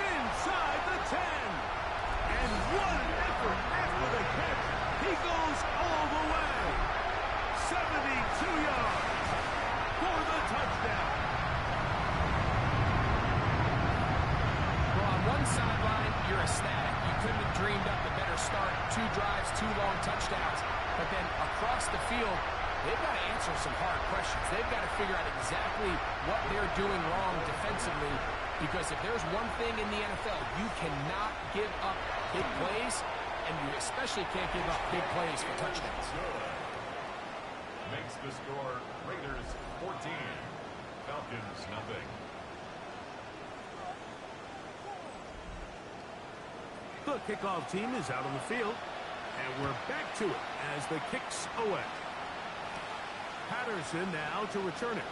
Inside the 10. And what an effort after the catch. He goes all the way. 72 yards for the touchdown. Well, on one sideline, you're ecstatic. You couldn't have dreamed up a better start. 2 drives, 2 long touchdowns. But then across the field, they've got to answer some hard questions. They've got to figure out exactly what they're doing wrong defensively, because if there's one thing in the NFL, you cannot give up big plays, and you especially can't give up big plays for touchdowns. Makes the score Raiders 14, Falcons nothing. The kickoff team is out on the field, and we're back to it as the kick's away. Patterson now to return it.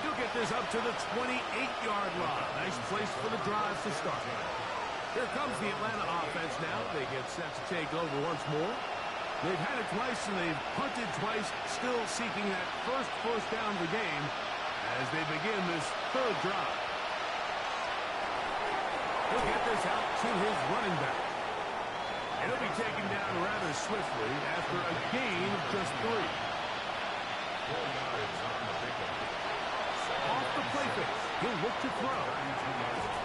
He'll get this up to the 28-yard line. Nice place for the drive to start. Here comes the Atlanta offense now. They get set to take over once more. They've had it twice, and they've punted twice, still seeking that first down of the game as they begin this third drive. He'll get this out to his running back. And he'll be taken down rather swiftly after a gain of just 3. Off the play fake, he'll look to throw.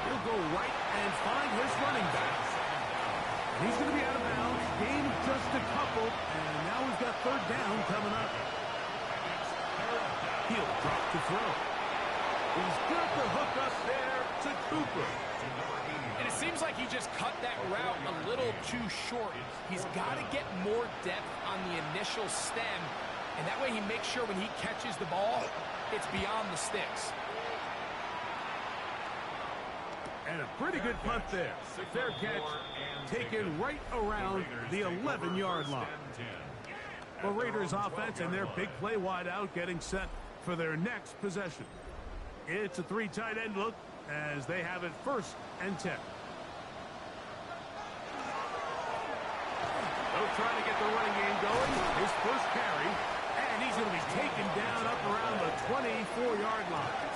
He'll go right and find his running back. And he's going to be out of bounds. Gain of just a couple, and now he's got third down coming up. He'll drop to throw. He's got the hook up there to Cooper. And it seems like he just cut that route a little too short. He's got to get more depth on the initial stem, and that way he makes sure when he catches the ball, it's beyond the sticks. And a pretty good punt there. Fair catch, taken right around the 11-yard line. The Raiders offense and their big play wideout getting set for their next possession. It's a 3 tight end look as they have it 1st and 10. They'll try to get the running game going. His first carry, and he's going to be taken down up around the 24-yard line.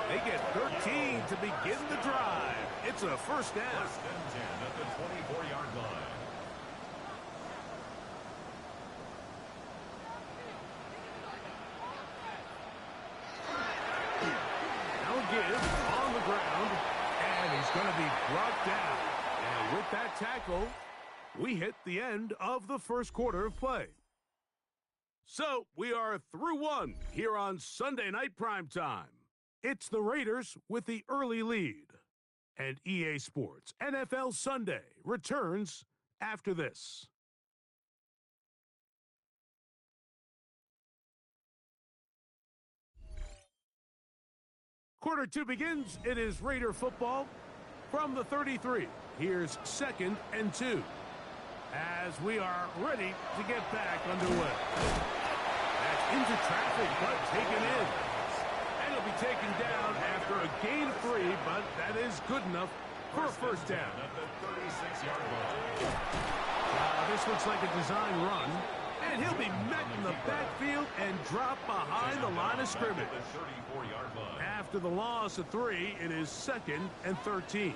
They get 13 to begin the drive. It's a 1st down. 1st and 10 at the 24-yard line. give on the ground, and he's going to be brought down. And with that tackle, we hit the end of the first quarter of play. So we are through one here on Sunday Night Primetime. It's the Raiders with the early lead. And EA Sports NFL Sunday returns after this. Quarter two begins. It is Raider football from the 33. Here's 2nd and 2 as we are ready to get back underway. That's into traffic, but taken in. And it'll be taken down after a gain of 3, but that is good enough for a first down. This looks like a design run. And he'll be met in the backfield and dropped behind the line of scrimmage. After the loss of 3, it is 2nd and 13.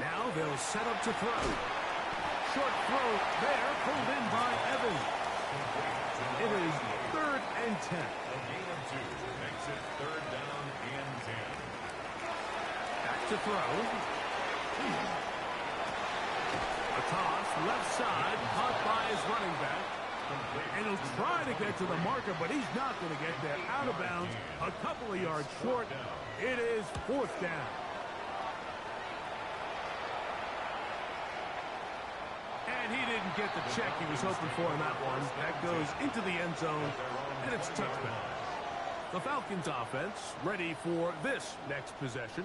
Now they'll set up to throw. Short throw there, pulled in by Evans. It is 3rd and 10. A gain of 2 makes it 3rd down and 10. Back to throw. A toss, left side, caught by his running back. And he'll try to get to the marker, but he's not going to get there. Out of bounds, a couple of yards short. It is 4th down. And he didn't get the check he was hoping for in that one. That goes into the end zone, and it's touchdown. The Falcons offense ready for this next possession.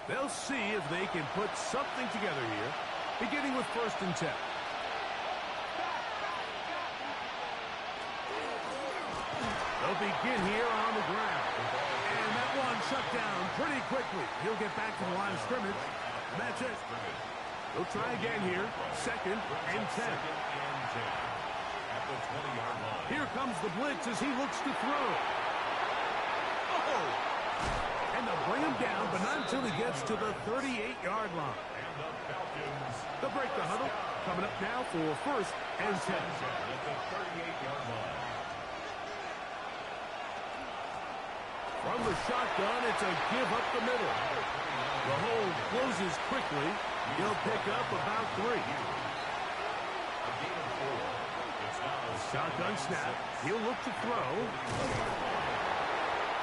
They'll see if they can put something together here, beginning with 1st and 10. They'll begin here on the ground. And that one shut down pretty quickly. He'll get back to the line of scrimmage. And that's it. They'll try again here. 2nd and 10. At the 20-yard line. Here comes the blitz as he looks to throw. Oh! And they'll bring him down, but not until he gets to the 38-yard line. And the Falcons. They'll break the huddle. Coming up now for 1st and 10. At the 38-yard line. From the shotgun, it's a give up the middle. The hold closes quickly. He'll pick up about 3. A gain of 4. It's now Shotgun snap. He'll look to throw.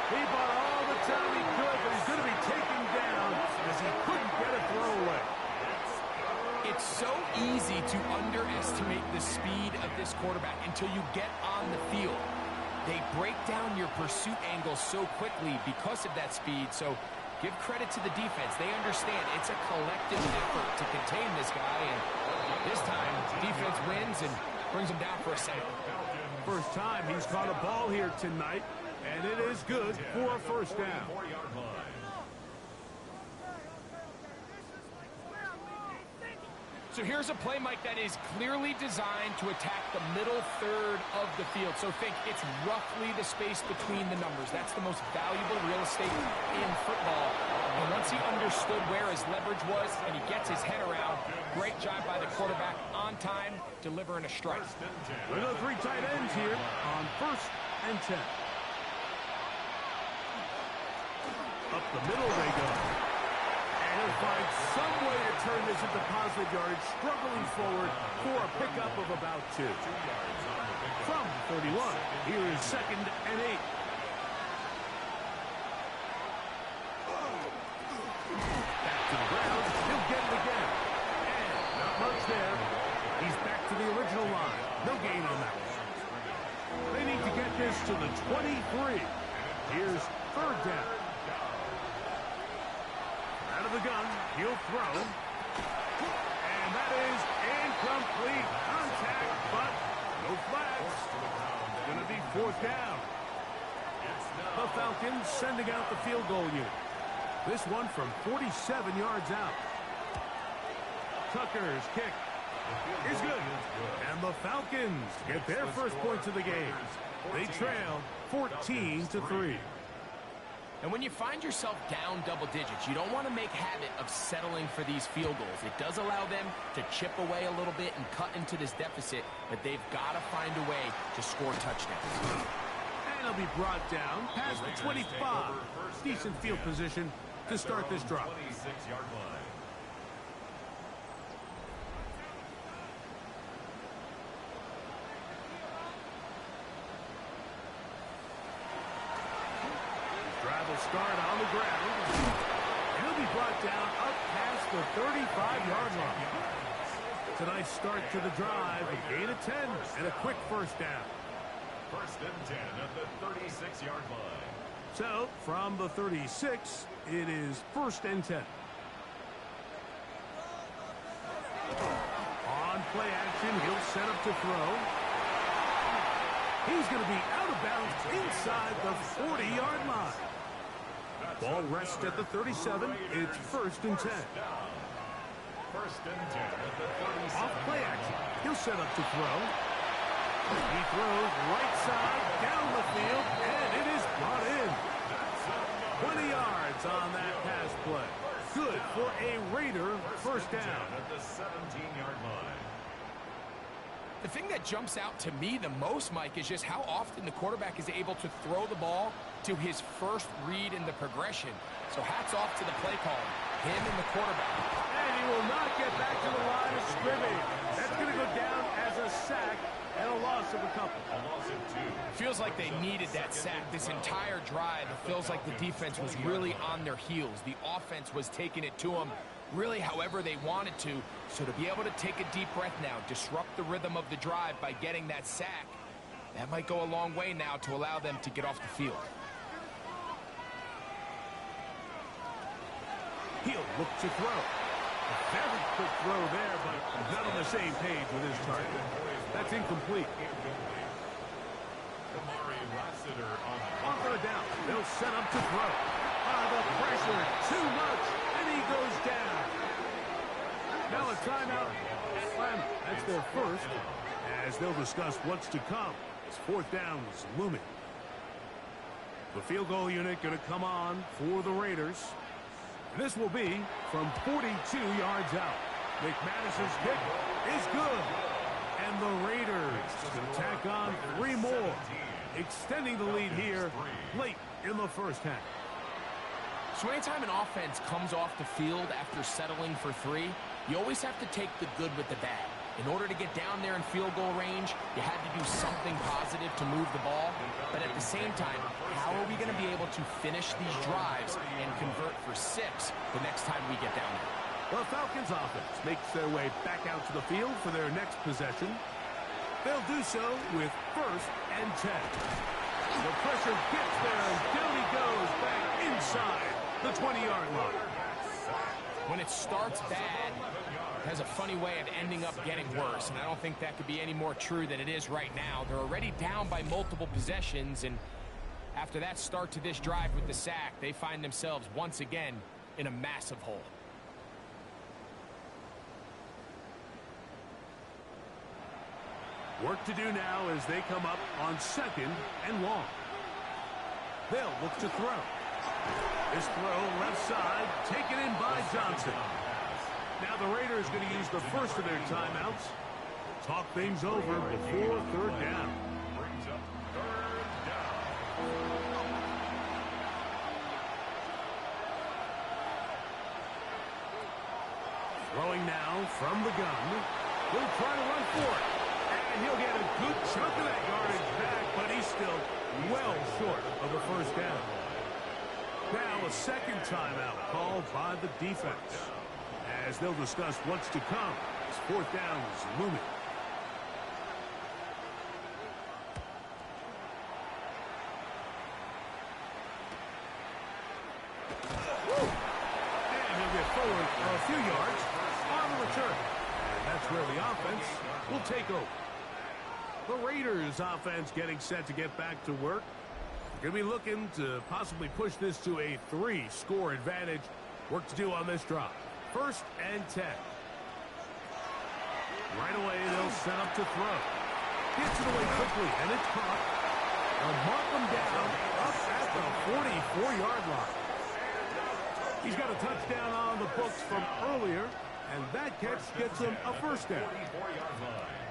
He bought all the time he could, but he's going to be taken down as he couldn't get a throw away. It's so easy to underestimate the speed of this quarterback until you get on the field. They break down your pursuit angles so quickly because of that speed. So give credit to the defense. They understand it's a collective effort to contain this guy. And this time, defense wins and brings him down for a sack. First time he's caught a ball here tonight, and it is good for a first down. So here's a play, Mike, that is clearly designed to attack the middle third of the field. So think it's roughly the space between the numbers. That's the most valuable real estate in football. And once he understood where his leverage was and he gets his head around, great job by the quarterback on time, delivering a strike. With the 3 tight ends here on 1st and 10. Up the middle they go. He'll find some way to turn this into positive yardage, struggling forward for a pickup of about 2. From 31, here is 2nd and 8. Back to the ground, he'll get it again. And not much there. He's back to the original line. No gain on that one. They need to get this to the 23. Here's 3rd down. Out of the gun, he'll throw. And that is incomplete. Contact, but no flags. It's going to be 4th down. The Falcons sending out the field goal unit. This one from 47 yards out. Tucker's kick is good. And the Falcons get their first points of the game. They trail 14-3. And when you find yourself down double digits, you don't want to make habit of settling for these field goals. It does allow them to chip away a little bit and cut into this deficit, but they've got to find a way to score touchdowns. And he'll be brought down past the 25. Decent field position to start this drive. 26-yard line. Drive will start on the ground. And he'll be brought down up past the 35-yard line. It's a nice start to the drive. A gain of 10 and a quick first down. First and 10 at the 36-yard line. So, from the 36, it is first and 10. On play action, he'll set up to throw. He's going to be out of bounds inside the 40-yard line. Ball rests at the 37. It's first and 10. First and 10 at the 37. Off play action, he'll set up to throw. He throws right side down the field, and it is brought in. 20 yards on that pass play. Good for a Raider first down. At the 17-yard line. The thing that jumps out to me the most, Mike, is just how often the quarterback is able to throw the ball to his first read in the progression. So hats off to the play caller, him and the quarterback. And he will not get back to the line of scrimmage. That's going to go down as a sack and a loss of a couple. A loss of 2. Feels like they needed that sack. This entire drive, it feels like the defense was really on their heels. The offense was taking it to them really however they wanted to. So to be able to take a deep breath now, disrupt the rhythm of the drive by getting that sack, that might go a long way now to allow them to get off the field. He'll look to throw. A very quick throw there, but not on the same page with his target. That's incomplete. On the down, they'll set up to throw. The pressure, too much, and he goes down. Now a timeout. Atlanta, that's their first, as they'll discuss what's to come. It's fourth down is looming. The field goal unit going to come on for the Raiders. This will be from 42 yards out. McManus's kick is good. And the Raiders will tack on 3 more, extending the lead here late in the first half. So anytime an offense comes off the field after settling for 3, you always have to take the good with the bad. In order to get down there in field goal range, you had to do something positive to move the ball. But at the same time, how are we going to be able to finish these drives and convert for 6 the next time we get down there? The Falcons offense makes their way back out to the field for their next possession. They'll do so with first and 10. The pressure gets there, and down he goes back inside the 20-yard line. When it starts bad, it has a funny way of ending up getting worse, and I don't think that could be any more true than it is right now. They're already down by multiple possessions, and after that start to this drive with the sack, they find themselves once again in a massive hole. Work to do now as they come up on second and long. They'll look to throw. This throw left side, taken in by Johnson. Now the Raiders going to use the first of their timeouts. Talk things over before third down. Brings up third down. Throwing now from the gun. He'll try to run for it. And he'll get a good chunk of that yardage back, but he's still well short of the first down. Now a second timeout called by the defense, as they'll discuss what's to come. This fourth down is looming. And he'll get forward a few yards on the return. And that's where the offense will take over. The Raiders offense getting set to get back to work. Going to be looking to possibly push this to a 3-score advantage. Work to do on this drive. First and 10. Right away, they'll set up to throw. Gets it away quickly, and it's caught. They'll mark him down up at the 44-yard line. He's got a touchdown on the books from earlier, and that catch gets him a first down. 44-yard line.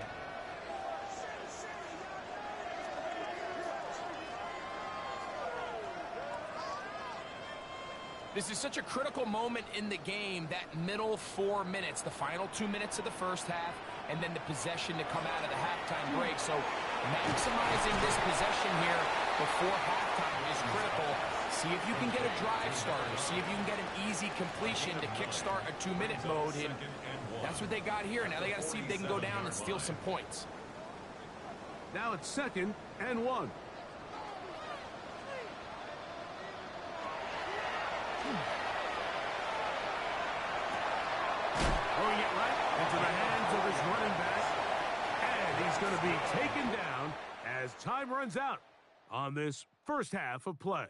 This is such a critical moment in the game, that middle 4 minutes, the final 2 minutes of the first half, and then the possession to come out of the halftime break. So maximizing this possession here before halftime is critical. See if you can get a drive starter. See if you can get an easy completion to kickstart a 2-minute mode. And that's what they got here. Now they got to see if they can go down and steal some points. Now it's 2nd and 1. Throwing it right into the hands of his running back. And he's going to be taken down as time runs out on this first half of play.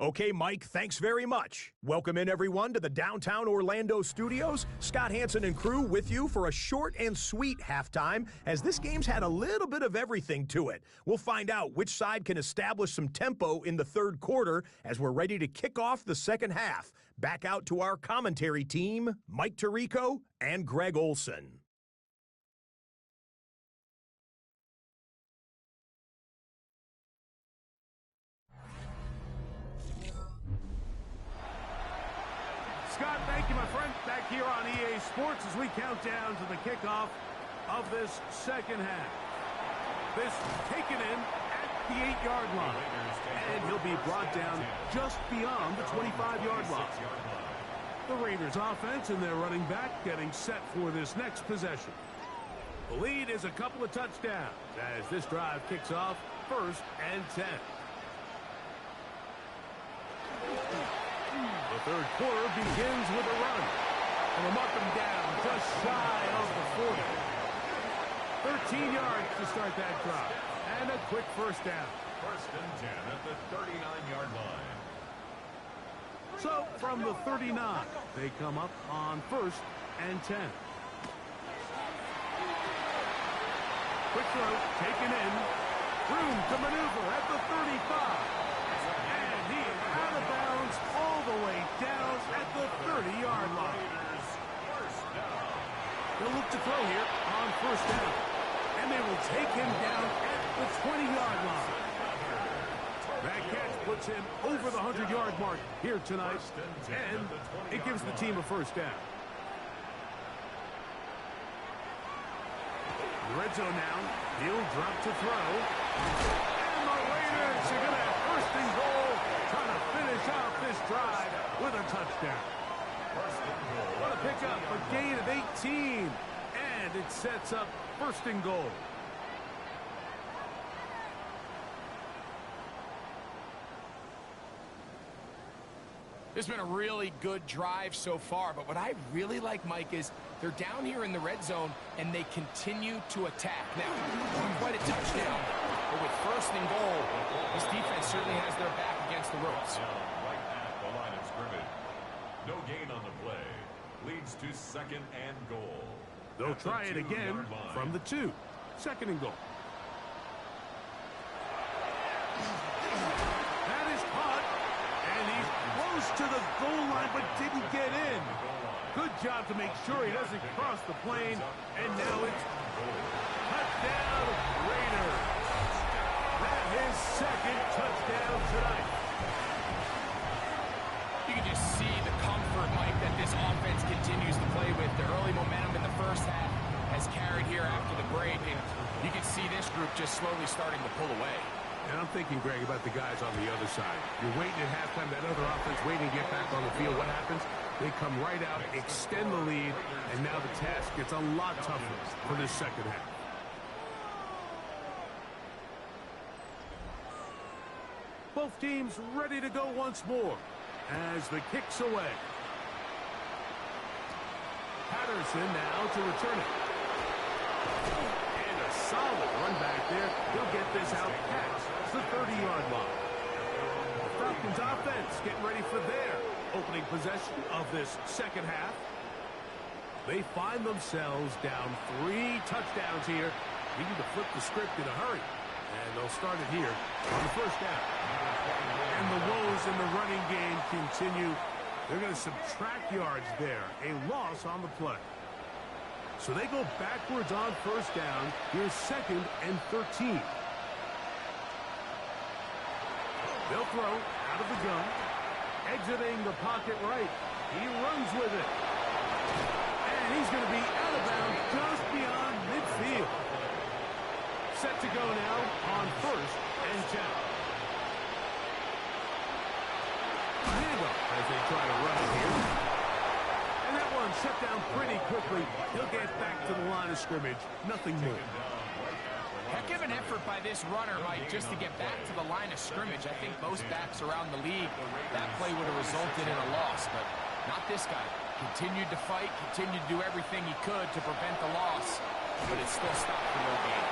Okay, Mike, thanks very much. Welcome in, everyone, to the downtown Orlando studios. Scott Hansen and crew with you for a short and sweet halftime, as this game's had a little bit of everything to it. We'll find out which side can establish some tempo in the third quarter as we're ready to kick off the second half. Back out to our commentary team, Mike Tirico and Greg Olson. Scott, thank you, my friend. Back here on EA Sports as we count down to the kickoff of this second half. This taken in at the 8-yard line. And he'll be brought down just beyond the 25-yard line. The Raiders offense and their running back getting set for this next possession. The lead is a couple of touchdowns as this drive kicks off 1st and 10. The third quarter begins with a run. And we'll mark them down just shy of the 40. 13 yards to start that drive. And a quick first down. 1st and 10 at the 39-yard line. So from the 39, they come up on 1st and 10. Quick throw taken in. Room to maneuver at the 35. And he is out of bounds all the way down at the 30-yard line. They'll look to throw here on 1st down. And they will take him down at the 20-yard line. That catch puts him over the 100-yard mark here tonight. And it gives the team a 1st down. Red zone now. He'll drop to throw. And the Raiders are going to have 1st and goal, trying to finish off this drive with a touchdown. What a pickup, a gain of 18. And it sets up 1st and goal. This has been a really good drive so far, but what I really like, Mike, is they're down here in the red zone, and they continue to attack. Now, not quite a touchdown, but with 1st and goal, this defense certainly has their back against the ropes. Right at the line of scrimmage. No gain on the play. Leads to 2nd and goal. They'll try it again from the 2. 2nd and goal. That is caught. And he's close to the goal line, but didn't get in. Good job to make sure he doesn't cross the plane. And now it's touchdown Raiders. That is 2nd touchdown tonight. You can just see the comfort, Mike, that this offense continues to play with. The early momentum in the first half has carried here after the break, and you can see this group just slowly starting to pull away. And I'm thinking, Greg, about the guys on the other side. You're waiting at halftime, that other offense waiting to get back on the field. What happens? They come right out, extend the lead, and now the task gets a lot tougher for this second half. Both teams ready to go once more as the kick's away. Patterson now to return it. And a solid run back there. He'll get this out past the 30-yard line. The Falcons offense getting ready for their opening possession of this second half. They find themselves down 3 touchdowns here. Needing to flip the script in a hurry. And they'll start it here on the 1st down. And the woes in the running game continue. They're going to subtract yards there. A loss on the play. So they go backwards on 1st down. Here's 2nd and 13. They'll throw out of the gun. Exiting the pocket right. He runs with it. And he's going to be out of bounds just beyond midfield. Set to go now on 1st and 10. A handoff as they try to run it here. And that one shut down pretty quickly. He'll get back to the line of scrimmage. Nothing more. Heck of an effort by this runner, Mike, just to get back to the line of scrimmage. I think most backs around the league, that play would have resulted in a loss, but not this guy. Continued to fight, continued to do everything he could to prevent the loss, but it still stopped for no gain.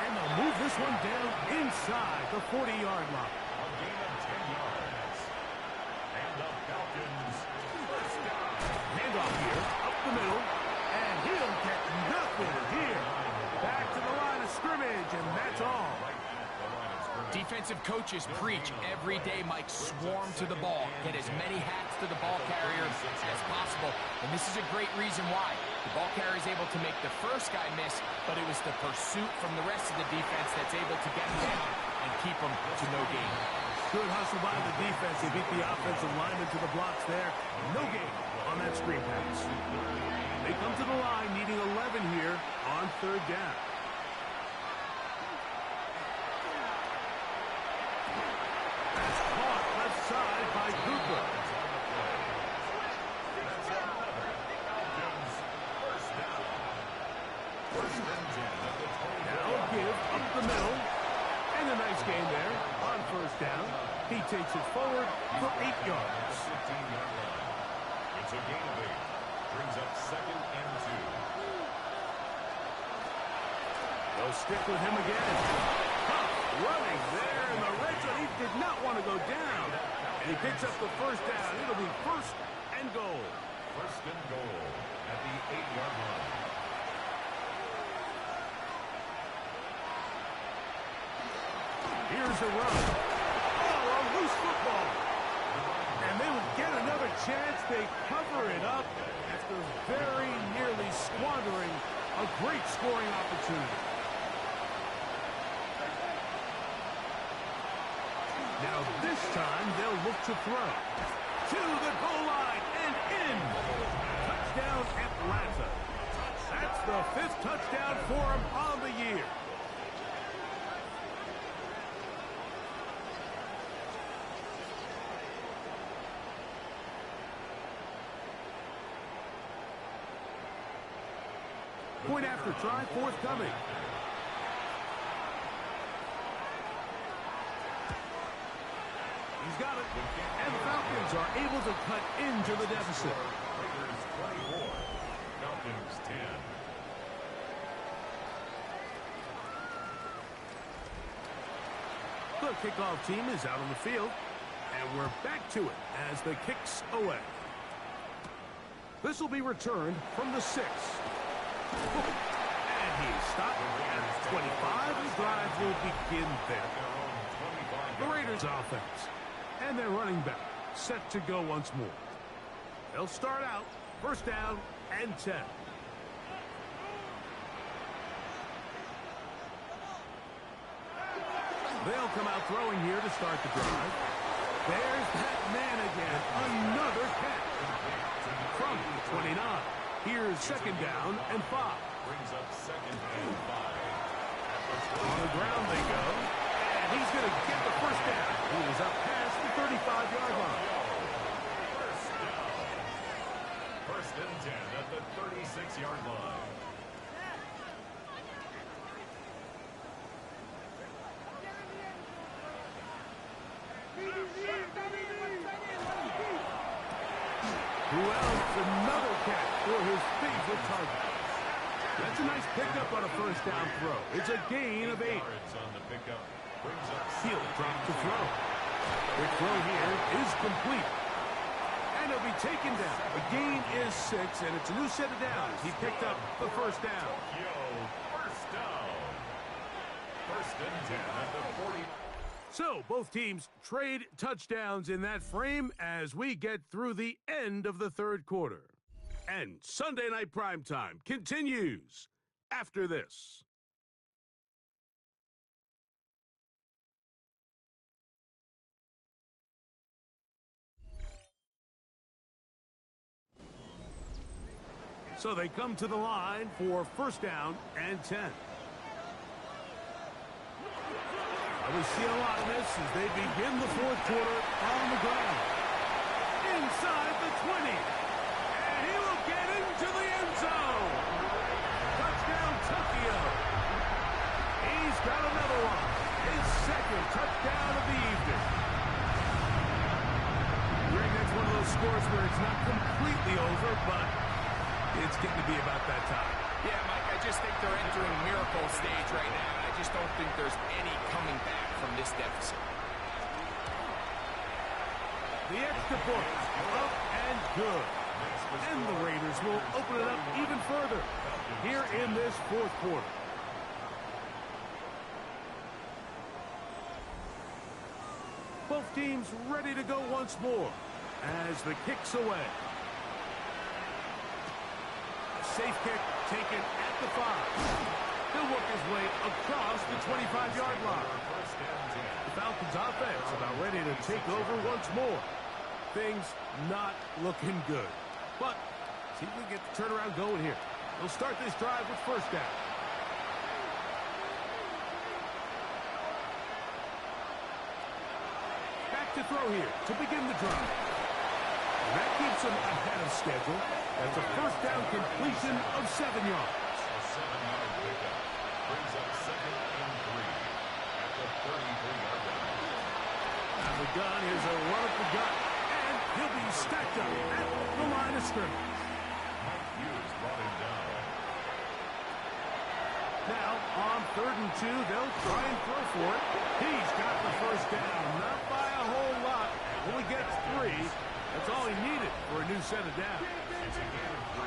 And they'll move this one down inside the 40-yard line. A gain of 10 yards. And the Falcons first down. Handoff here, up the middle, and he'll get nothing here. Back to the line of scrimmage, and that's all. Defensive coaches preach every day, Mike, swarm to the ball. Get as many hats to the ball carrier as possible. And this is a great reason why. The ball carrier is able to make the first guy miss, but it was the pursuit from the rest of the defense that's able to get him down and keep him to no gain. Good hustle by the defense. They beat the offensive lineman to the blocks there. No gain on that screen pass. They come to the line needing 11 here on 3rd down. That's caught left side by Cooper. Now give up the middle. And a nice gain there on 1st down. He takes it forward for 8 yards. It's a gain of 8. Brings up 2nd and 2. They'll stick with him again. Tough running there in the red zone. He did not want to go down. And he picks up the 1st down. It'll be 1st and goal. 1st and goal at the 8-yard line. Here's a run. Oh, a loose football. And they would get another chance. They cover it up after very nearly squandering a great scoring opportunity. Now this time they'll look to throw. To the goal line and in. Touchdown Atlanta. That's the 5th touchdown for him on the year. Point after try forthcoming. He's got it. And the Falcons are able to cut into the deficit. Raiders 24. Falcons 10. The kickoff team is out on the field. And we're back to it as the kick's away. This will be returned from the 6. And he's stopped at 25. The drive will begin there. The Raiders offense. And their running back set to go once more. They'll start out 1st down and 10. They'll come out throwing here to start the drive. There's that man again. Another catch. From 29. Here's 2nd down and 5. Brings up 2nd and 5. On the ground they go. And he's going to get the 1st down. He is up past the 35-yard line. 1st and 10 at the 36-yard line. Well, another catch for his favorite target. That's a nice pickup on a 1st down throw. It's a gain of 8. Yards on the pickup. Brings up He'll drop to throw. The throw here is complete. And he'll be taken down. The gain is 6, and it's a new set of downs. He picked up the 1st down. Yo, 1st down. 1st and 10 at the 40. So, both teams trade touchdowns in that frame as we get through the end of the 3rd quarter. And Sunday Night Primetime continues after this. So they come to the line for first down and 10. We see a lot of this as they begin the fourth quarter on the ground. Inside the 20. And he will get into the end zone. Touchdown, Tokyo. He's got another one. His second touchdown of the evening. Greg, that's one of those scores where it's not completely over, but it's getting to be about that time. Yeah, Mike, I just think they're entering miracle stage right now. I just don't think there's any coming back from this deficit. The extra point, up and good. And the Raiders will open it up even further here in this fourth quarter. Both teams ready to go once more as the kick's away. Safe kick taken at the 5. He'll work his way across the 25-yard line. The Falcons offense about ready to take over once more. Things not looking good. But see if we can get the turnaround going here. They'll start this drive with first down. Back to throw here to begin the drive. And that keeps him ahead of schedule. That's a first down completion of 7 yards. A 7-yard pickup brings up 2nd and 3 at the 33-yard line. Out of the gun, here's a run up the gut. And he'll be stacked up at the line of scrimmage. Mike Hughes brought him down. Now, on 3rd and 2, they'll try and throw for it. He's got the first down. Not by a whole lot. Only gets 3. That's all he needed for a new set of downs. It's a gain of 3.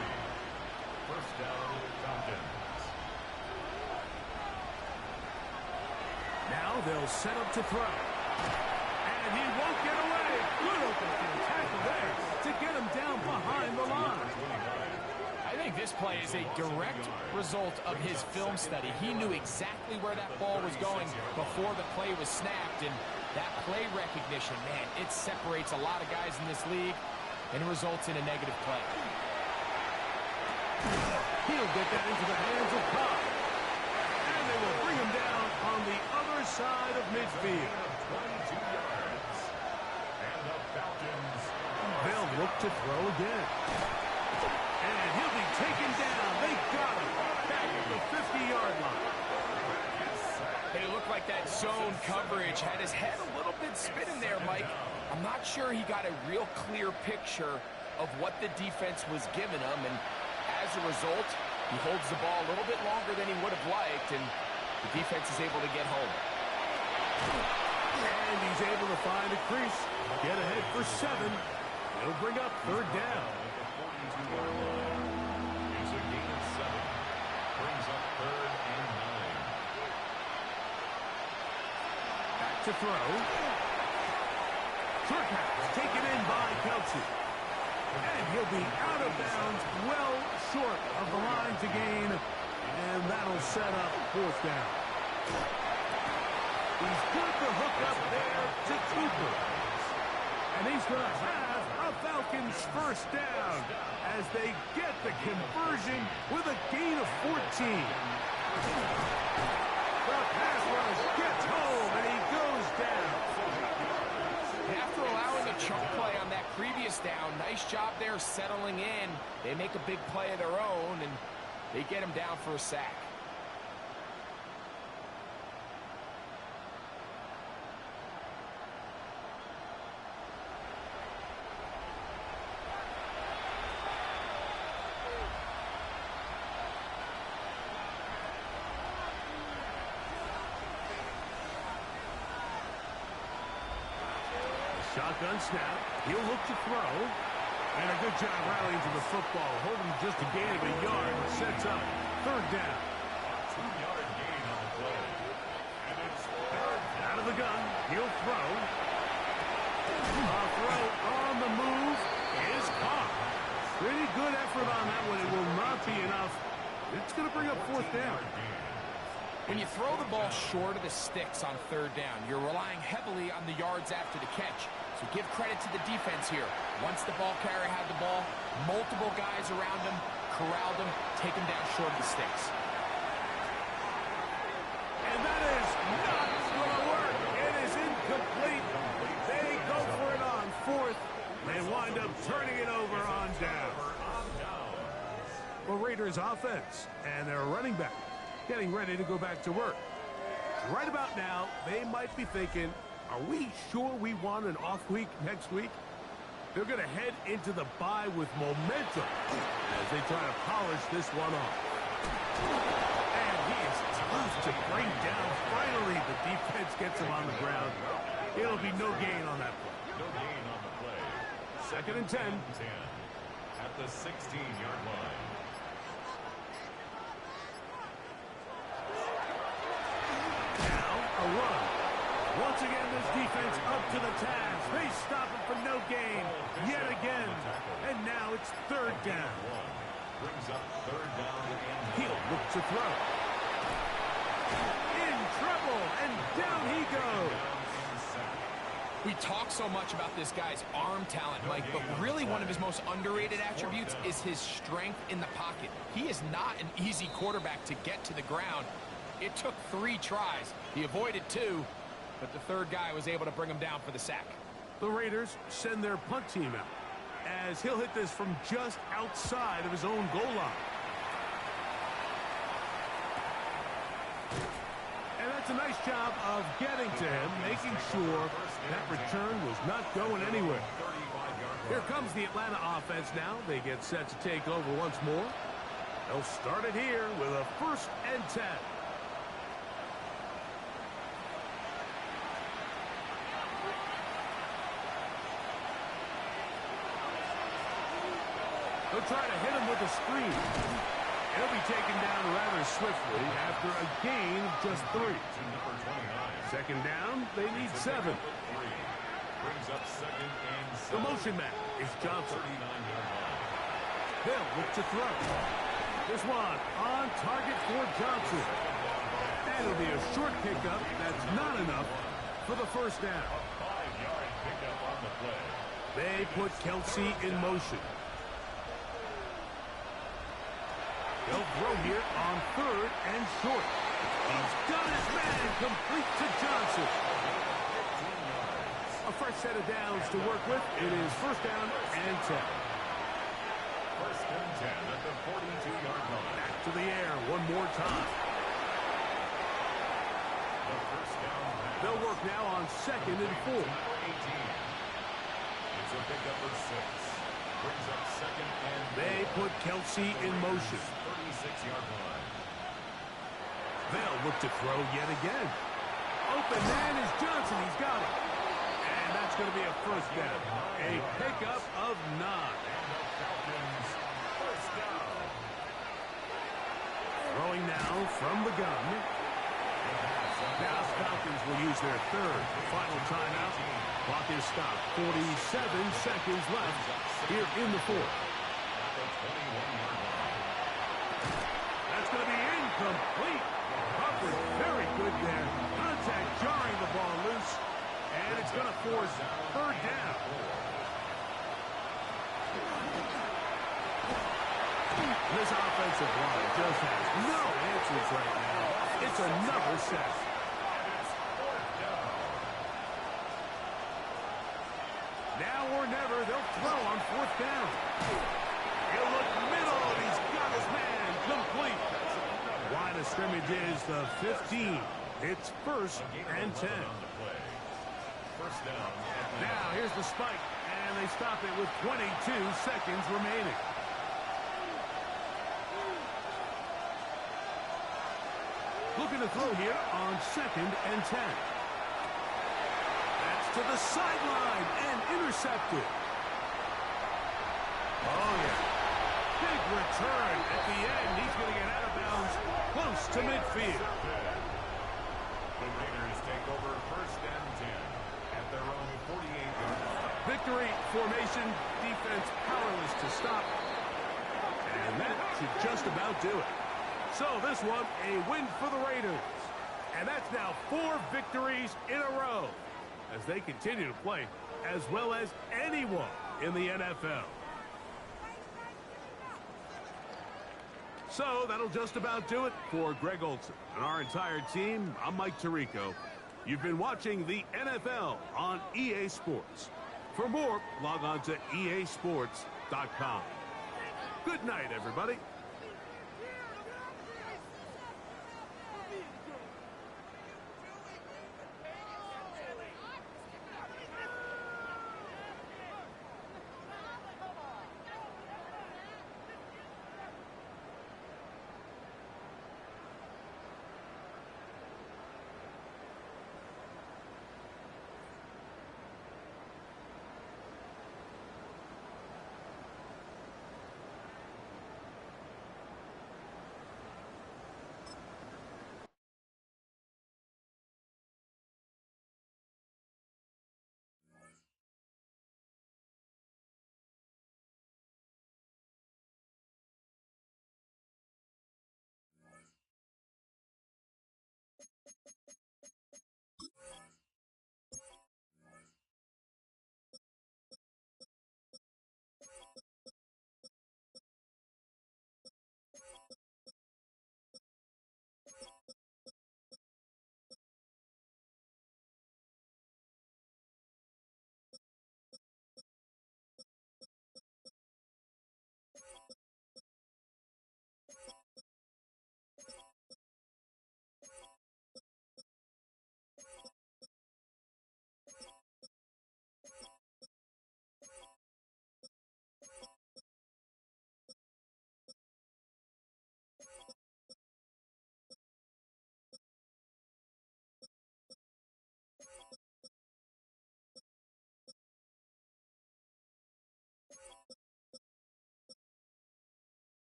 First down, Falcons. Now they'll set up to throw. And he won't get away. Good open field tackle there to get him down behind the line. I think this play is a direct result of his film study. He knew exactly where that ball was going before the play was snapped, and that play recognition, man, it separates a lot of guys in this league, and it results in a negative play. He'll get that into the hands of Cobb. And they will bring him down on the other side of midfield. 22 yards. And the Falcons. They'll look to throw again. And he'll be taken down. They got him back at the 50-yard line. It looked like that zone coverage had his head a little bit spinning there, Mike. I'm not sure he got a real clear picture of what the defense was giving him, and as a result, he holds the ball a little bit longer than he would have liked, and the defense is able to get home. And he's able to find a crease, get ahead for 7. He'll bring up 3rd down. It's a gain of 7. Brings up 3rd and 9. Back to throw. Short pass taken in by Kelsey. And he'll be out of bounds, well short of the line to gain. And that'll set up 4th down. He's good to hook up there to Cooper. And he's going to have a Falcons first down as they get the conversion with a gain of 14. The pass rush gets home, and he goes down. After allowing a chunk play on that previous down, nice job there settling in. They make a big play of their own, and they get him down for a sack. Shotgun snap. He'll look to throw. And a good job rallying to the football. Holding just a gain of a yard. Sets up 3rd down. A 2-yard gain on the play. And it's 3rd down. Out of the gun. He'll throw. A throw on the move is caught. Pretty good effort on that one. It will not be enough. It's going to bring up 4th down. When you throw the ball short of the sticks on 3rd down, you're relying heavily on the yards after the catch. So give credit to the defense here. Once the ball carrier had the ball, multiple guys around him, corralled him, take him down short of the sticks. And that is not going to work. It is incomplete. They go for it on fourth. They wind up turning it over on down. The Raiders offense and their running back getting ready to go back to work. Right about now, they might be thinking, are we sure we want an off week next week? They're going to head into the bye with momentum as they try to polish this one off. And he is tough to bring down. Finally, the defense gets him on the ground. It'll be no gain on that play. No gain on the play. 2nd and 10. At the 16-yard line. Now, a run. Once again, this defense up to the task. They stop him for no gain yet again. And now it's 3rd down. Brings up 3rd down and He'll look to throw. In trouble, and down he goes. We talk so much about this guy's arm talent, Mike, but really one of his most underrated attributes is his strength in the pocket. He is not an easy quarterback to get to the ground. It took 3 tries. He avoided 2, but the 3rd guy was able to bring him down for the sack. The Raiders send their punt team out as he'll hit this from just outside of his own goal line. And that's a nice job of getting to him, making sure that return was not going anywhere. Here comes the Atlanta offense now. They get set to take over once more. They'll start it here with a 1st and 10. They'll try to hit him with a screen. He'll be taken down rather swiftly after a gain of just 3. 2nd down, they need 7. brings up 2nd and 7. The motion man is Johnson. They'll look to throw. This one on target for Johnson. And it'll be a short pickup. That's not enough for the 1st down. A 5-yard pickup on the play. They put Kelsey in motion. They'll throw here on 3rd and short. He's got his man complete to Johnson. A fresh set of downs to work with. It is 1st down and 10. 1st and 10 at the 42-yard line. Back to the air one more time. The 1st down pass. They'll work now on 2nd and 4. Number 18. It's a pickup of 6. Brings up 2nd and They put Kelsey in motion. 36-yard line. They'll look to throw yet again. Open man is Johnson. He's got it. And that's going to be a 1st down. A pickup of 9. Falcons 1st down. Throwing now from the gun. Now Falcons will use their 3rd final timeout. Clock is stopped. 47 seconds left here in the 4th. That's going to be incomplete. Covered very good there. Contact jarring the ball loose. And it's going to force 3rd down. This offensive line just has no answers right now. It's another sack. Now or never, they'll throw on 4th down. He'll look middle, and he's got his man complete. Line of scrimmage is the 15. It's 1st and 10. First down. Now here's the spike, and they stop it with 22 seconds remaining. Looking to throw here on 2nd and 10. That's to the sideline and intercepted. Oh, yeah. Big return at the end. He's going to get out of bounds close to midfield. The Raiders take over 1st and 10 at their own 48-yard line. Victory formation, defense powerless to stop. And that should just about do it. So this one, a win for the Raiders. And that's now 4 victories in a row as they continue to play as well as anyone in the NFL. So that'll just about do it for Greg Olson and our entire team. I'm Mike Tirico. You've been watching the NFL on EA Sports. For more, log on to easports.com. Good night, everybody.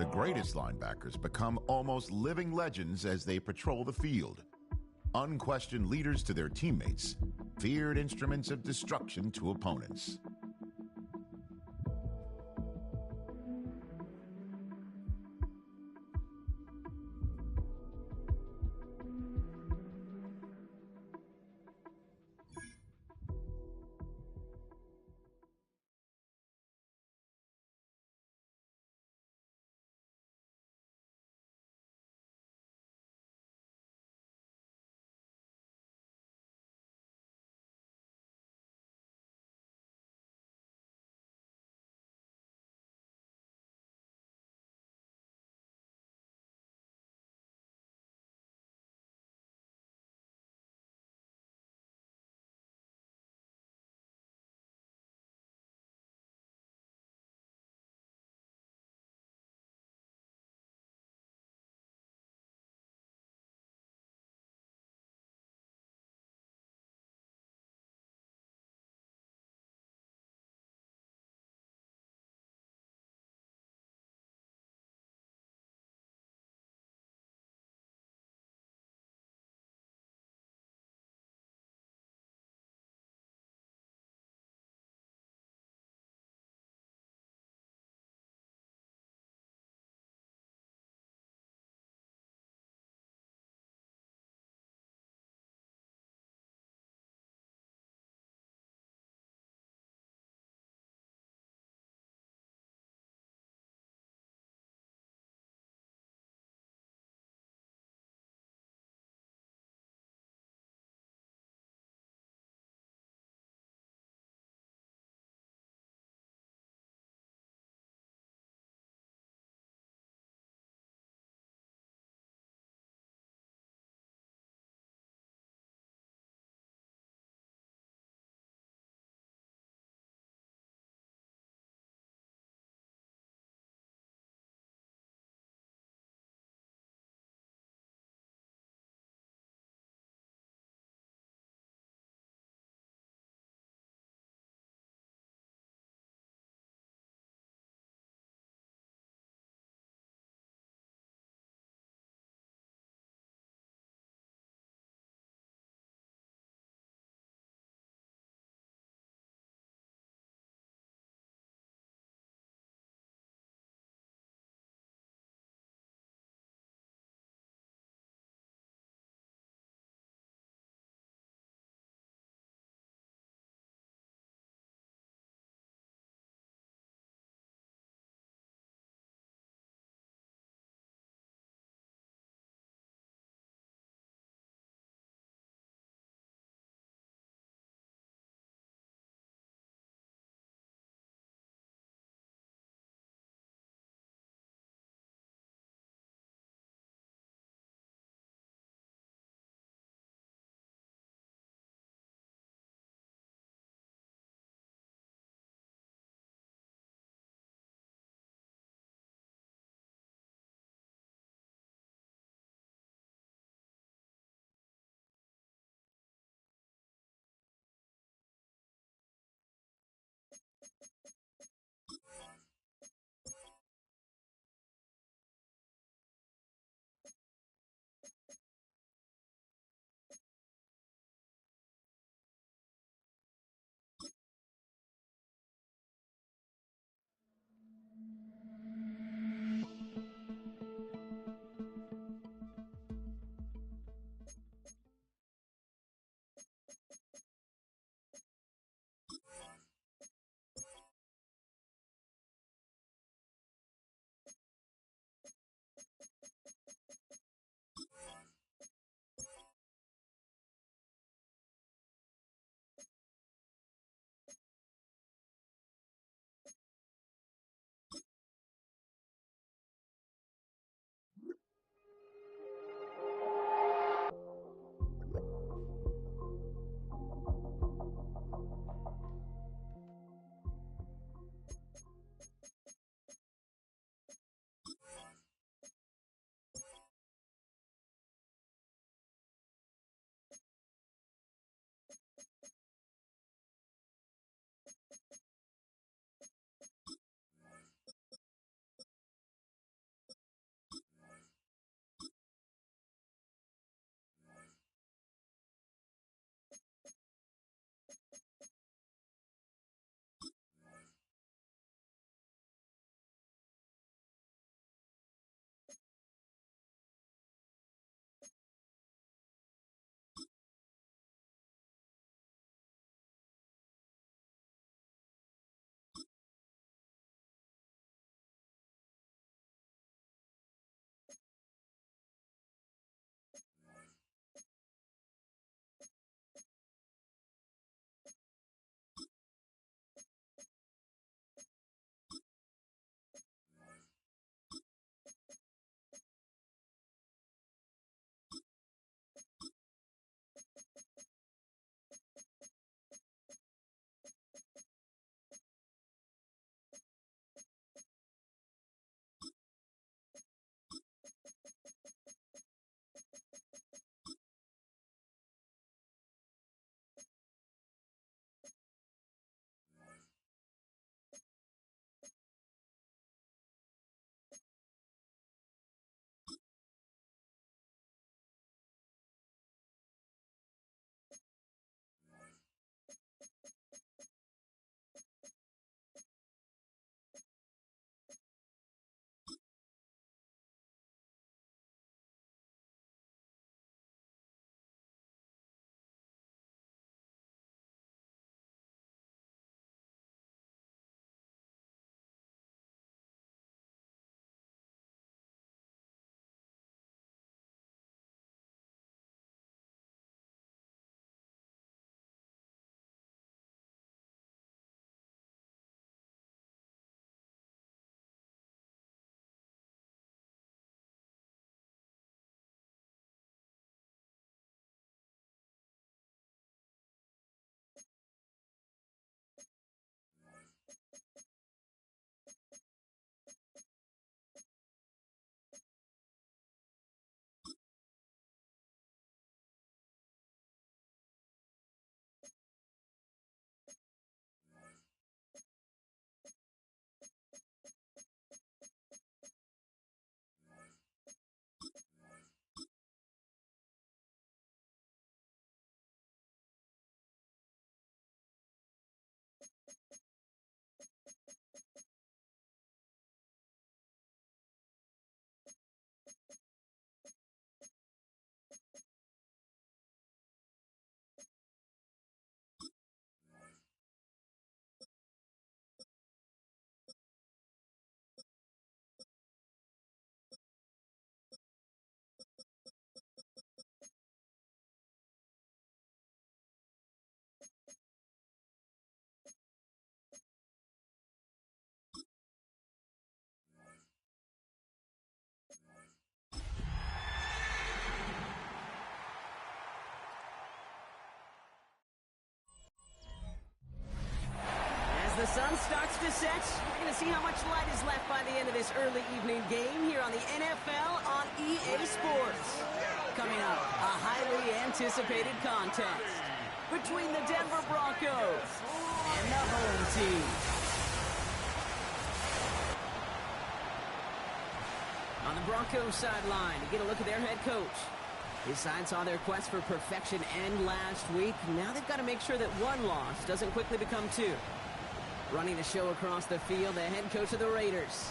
The greatest linebackers become almost living legends as they patrol the field. Unquestioned leaders to their teammates, feared instruments of destruction to opponents. the sun starts to set, we're going to see how much light is left by the end of this early evening game here on the NFL on EA Sports. Coming up, a highly anticipated contest between the Denver Broncos and the home team. On the Broncos sideline, you get a look at their head coach. His side saw their quest for perfection end last week. Now they've got to make sure that one loss doesn't quickly become two. Running the show across the field, the head coach of the Raiders.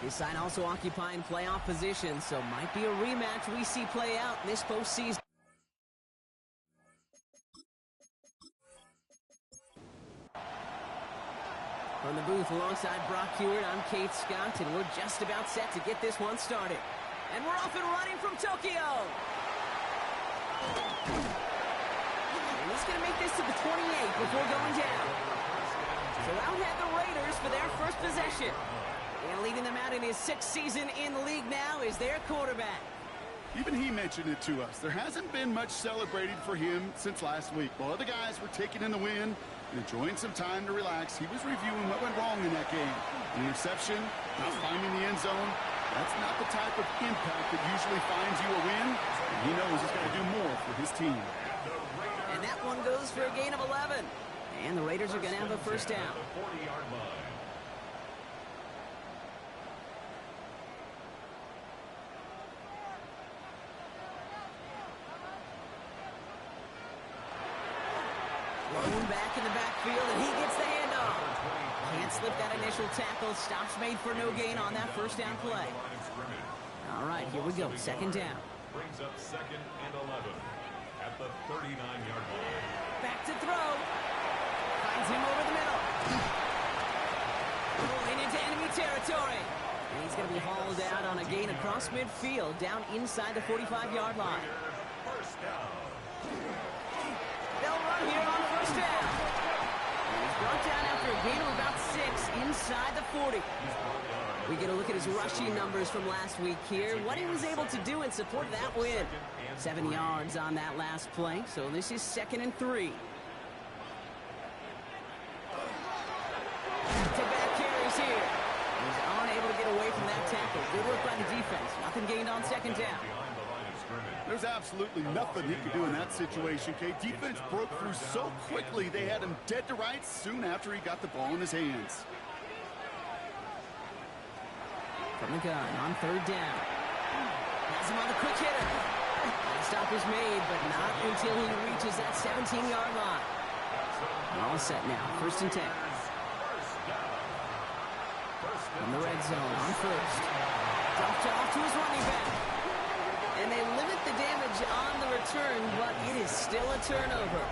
His side also occupying playoff position, so might be a rematch we see play out in this postseason. From the booth alongside Brock Hewitt, I'm Kate Scott, and we're just about set to get this one started. And we're off and running from Tokyo. And he's going to make this to the 28 before going down. So out head the Raiders for their first possession. And leading them out in his 6th season in the league now is their quarterback. Even he mentioned it to us. There hasn't been much celebrated for him since last week. While other guys were taking in the win and enjoying some time to relax, he was reviewing what went wrong in that game. An interception, not finding the end zone. That's not the type of impact that usually finds you a win. And he knows he's got to do more for his team. And that one goes for a gain of 11. And the Raiders are going to have a first down. Thrown back in the backfield, and he gets the handoff. Can't slip that initial tackle. Stops made for no gain on that first down play. All right, here we go. Second down. Brings up 2nd and 11 at the 39-yard line. Back to throw. Finds him over the middle. Rolling into enemy territory. And he's going to be hauled out on a gain across midfield, down inside the 45-yard line. First down. They'll run here on first down. And he's brought down after a gain of about 6 inside the 40. We get a look at his rushing numbers from last week here. What he was able to do in support of that win. 7 yards on that last play, so this is 2nd and 3. Back-to-back carries here. He's unable to get away from that tackle. Good work by the defense. Nothing gained on 2nd down. There's absolutely nothing he could do in that situation, Kate. Defense broke through so quickly they had him dead to rights soon after he got the ball in his hands. From the gun on 3rd down. Has him on the quick hitter. Stop is made, but not until he reaches that 17-yard line. All set now. 1st and 10. From the red zone on 1st. Dumped off to his running back. And they limit the damage on the return, but it is still a turnover.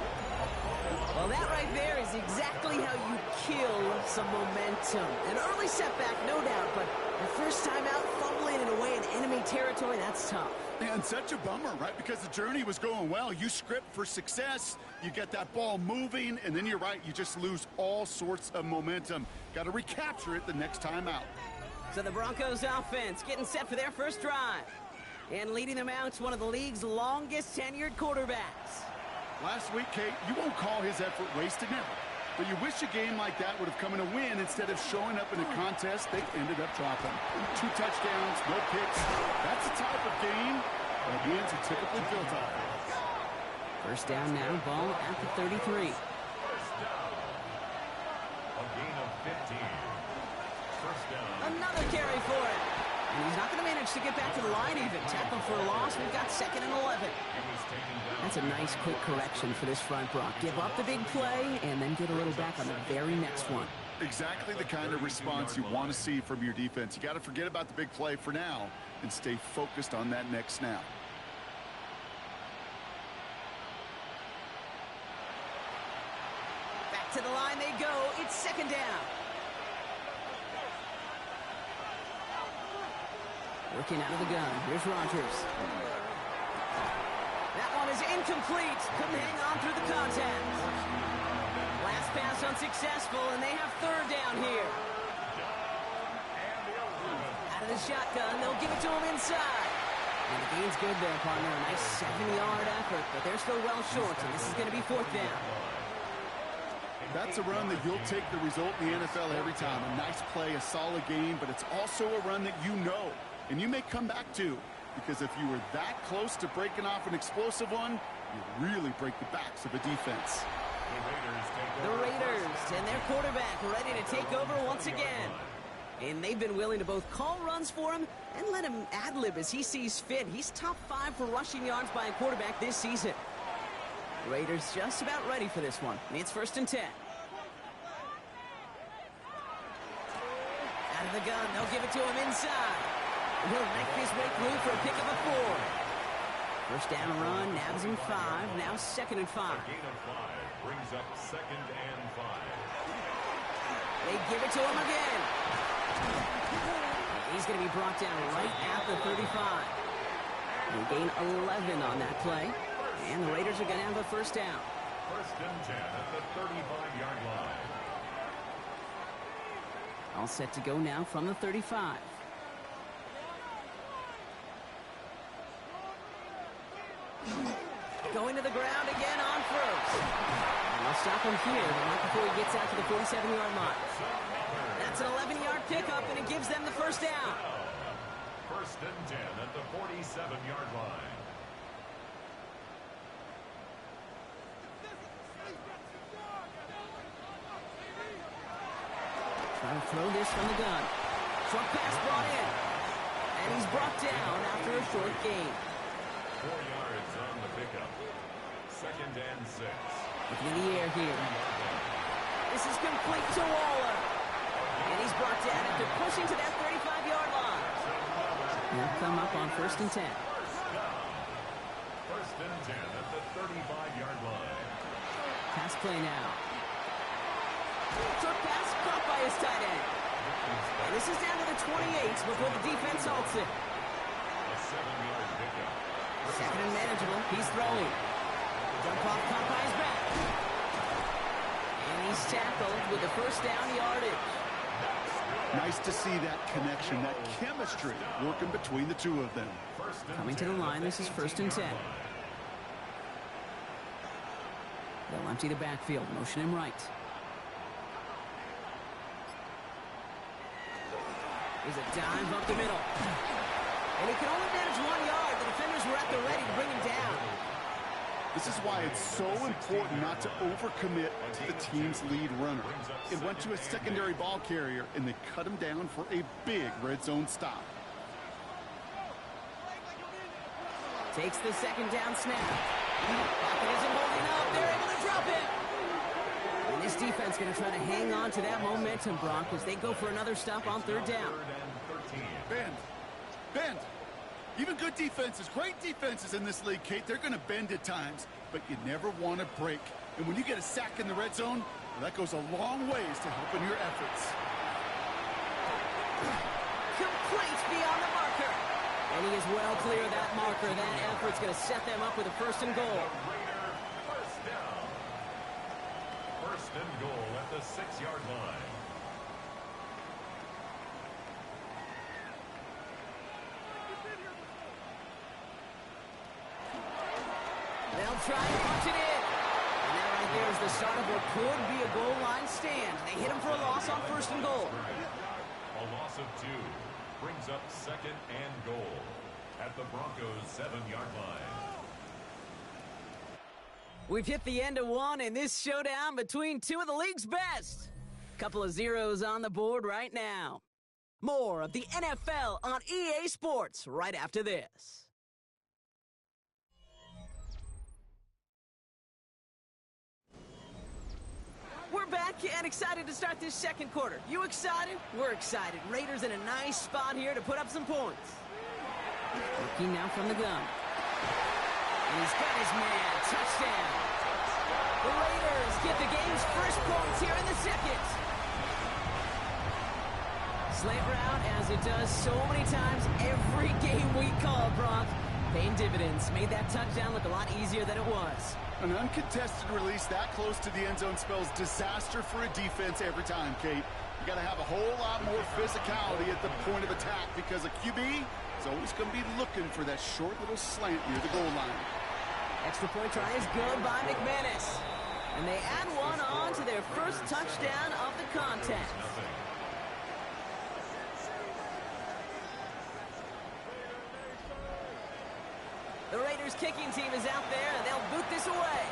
Well, that right there is exactly how you kill some momentum. An early setback, no doubt, but the first time out, fumbling it away in enemy territory, that's tough. And such a bummer, right? Because the journey was going well. You script for success, you get that ball moving, and then you're right, you just lose all sorts of momentum. Got to recapture it the next time out. So the Broncos offense getting set for their first drive. And leading them out, one of the league's longest tenured quarterbacks. Last week, Kate, you won't call his effort wasted, never. But you wish a game like that would have come in a win instead of showing up in a contest they ended up dropping. 2 touchdowns, no picks. That's the type of game that wins are typically built on. First down now, ball at the 33. First down. A gain of 15. First down. Another carry for it. And he's not going to manage to get back to the line even. Tackle for a loss. We've got 2nd and 11. That's a nice quick correction for this front, Brock. Give up the big play and then get a little back on the very next one. Exactly the kind of response you want to see from your defense. You got to forget about the big play for now and stay focused on that next snap. Back to the line they go. It's 2nd down. Working out of the gun. Here's Rodgers. That one is incomplete. Couldn't hang on through the contact. Last pass unsuccessful, and they have 3rd down here. Out of the shotgun, they'll give it to him inside. And the gain's good there, partner. A nice 7-yard effort, but they're still well short, and this is going to be 4th down. That's a run that you'll take the result in the NFL every time. A nice play, a solid game, but it's also a run that you know, and you may come back to, because if you were that close to breaking off an explosive one, you really break the backs of a defense. The Raiders and their quarterback ready to take over once again. And they've been willing to both call runs for him and let him ad-lib as he sees fit. He's top 5 for rushing yards by a quarterback this season. Raiders just about ready for this one. It's 1st and 10. Out of the gun, they'll give it to him inside. He'll make his way through for a pick of a 4. First down run, nabs him 5. Now 2nd and 5. Gain of 5 brings up 2nd and 5. They give it to him again. He's going to be brought down right at the 35. They gain 11 on that play. And the Raiders are going to have a first down. 1st and 10 at the 35-yard line. All set to go now from the 35. Going to the ground again on first. And they'll stop him here, but not before he gets out to the 47-yard line. That's an 11-yard pickup, and it gives them the first down. 1st and 10 at the 47-yard line. Trying to throw this from the gun. Short pass brought in. And he's brought down after a short gain. 4 yards on the pickup. 2nd and 6. Looking in the air here. This is complete to Waller. And he's brought down after pushing to that 35-yard line. They'll come up on 1st and 10. 1st and 10 at the 35-yard line. Pass play now. Short pass caught by his tight end. And this is down to the 28 before the defense halts it. A 7-yard pickup. 2nd and manageable. He's throwing. Jump off caught by his back. And he's tackled with the first down yardage. Nice to see that connection, that chemistry working between the two of them. Coming to the line, this is 1st and 10. They'll empty the backfield, motion him right. There's a dive up the middle. And he can only manage 1 yard. The defenders were at the ready to bring him down. This is why it's so important not to overcommit to the team's lead runner. It went to a secondary ball carrier, and they cut him down for a big red zone stop. Takes the 2nd down snap. Pocket isn't holding up. They're able to drop it. And this defense going to try to hang on to that momentum, Brock, as they go for another stop on 3rd down. Bend. Even good defenses, great defenses in this league, Kate, they're going to bend at times, but you never want to break. And when you get a sack in the red zone, well, that goes a long ways to helping your efforts. Complete beyond the marker. And he is well clear of that marker. That effort's going to set them up with a 1st and goal. First down. 1st and goal at the 6-yard line. They'll try and punch it in. And that right there is the start of what could be a goal line stand. They hit him for a loss on 1st and goal. A loss of 2 brings up 2nd and goal at the Broncos' 7-yard line. We've hit the end of one in this showdown between two of the league's best. Couple of zeros on the board right now. More of the NFL on EA Sports right after this. We're back and excited to start this 2nd quarter. You excited? We're excited. Raiders in a nice spot here to put up some points. Looking now from the gun. And he's got his man. Touchdown. The Raiders get the game's first points here in the 2nd. Slant route, as it does so many times every game we call, Brock. Paying dividends. Made that touchdown look a lot easier than it was. An uncontested release that close to the end zone spells disaster for a defense every time, Kate. You got to have a whole lot more physicality at the point of attack because a QB is always going to be looking for that short little slant near the goal line. Extra point try is good by McManus. And they add one on to their first touchdown of the contest. The Raiders kicking team is out there, and they'll boot this away.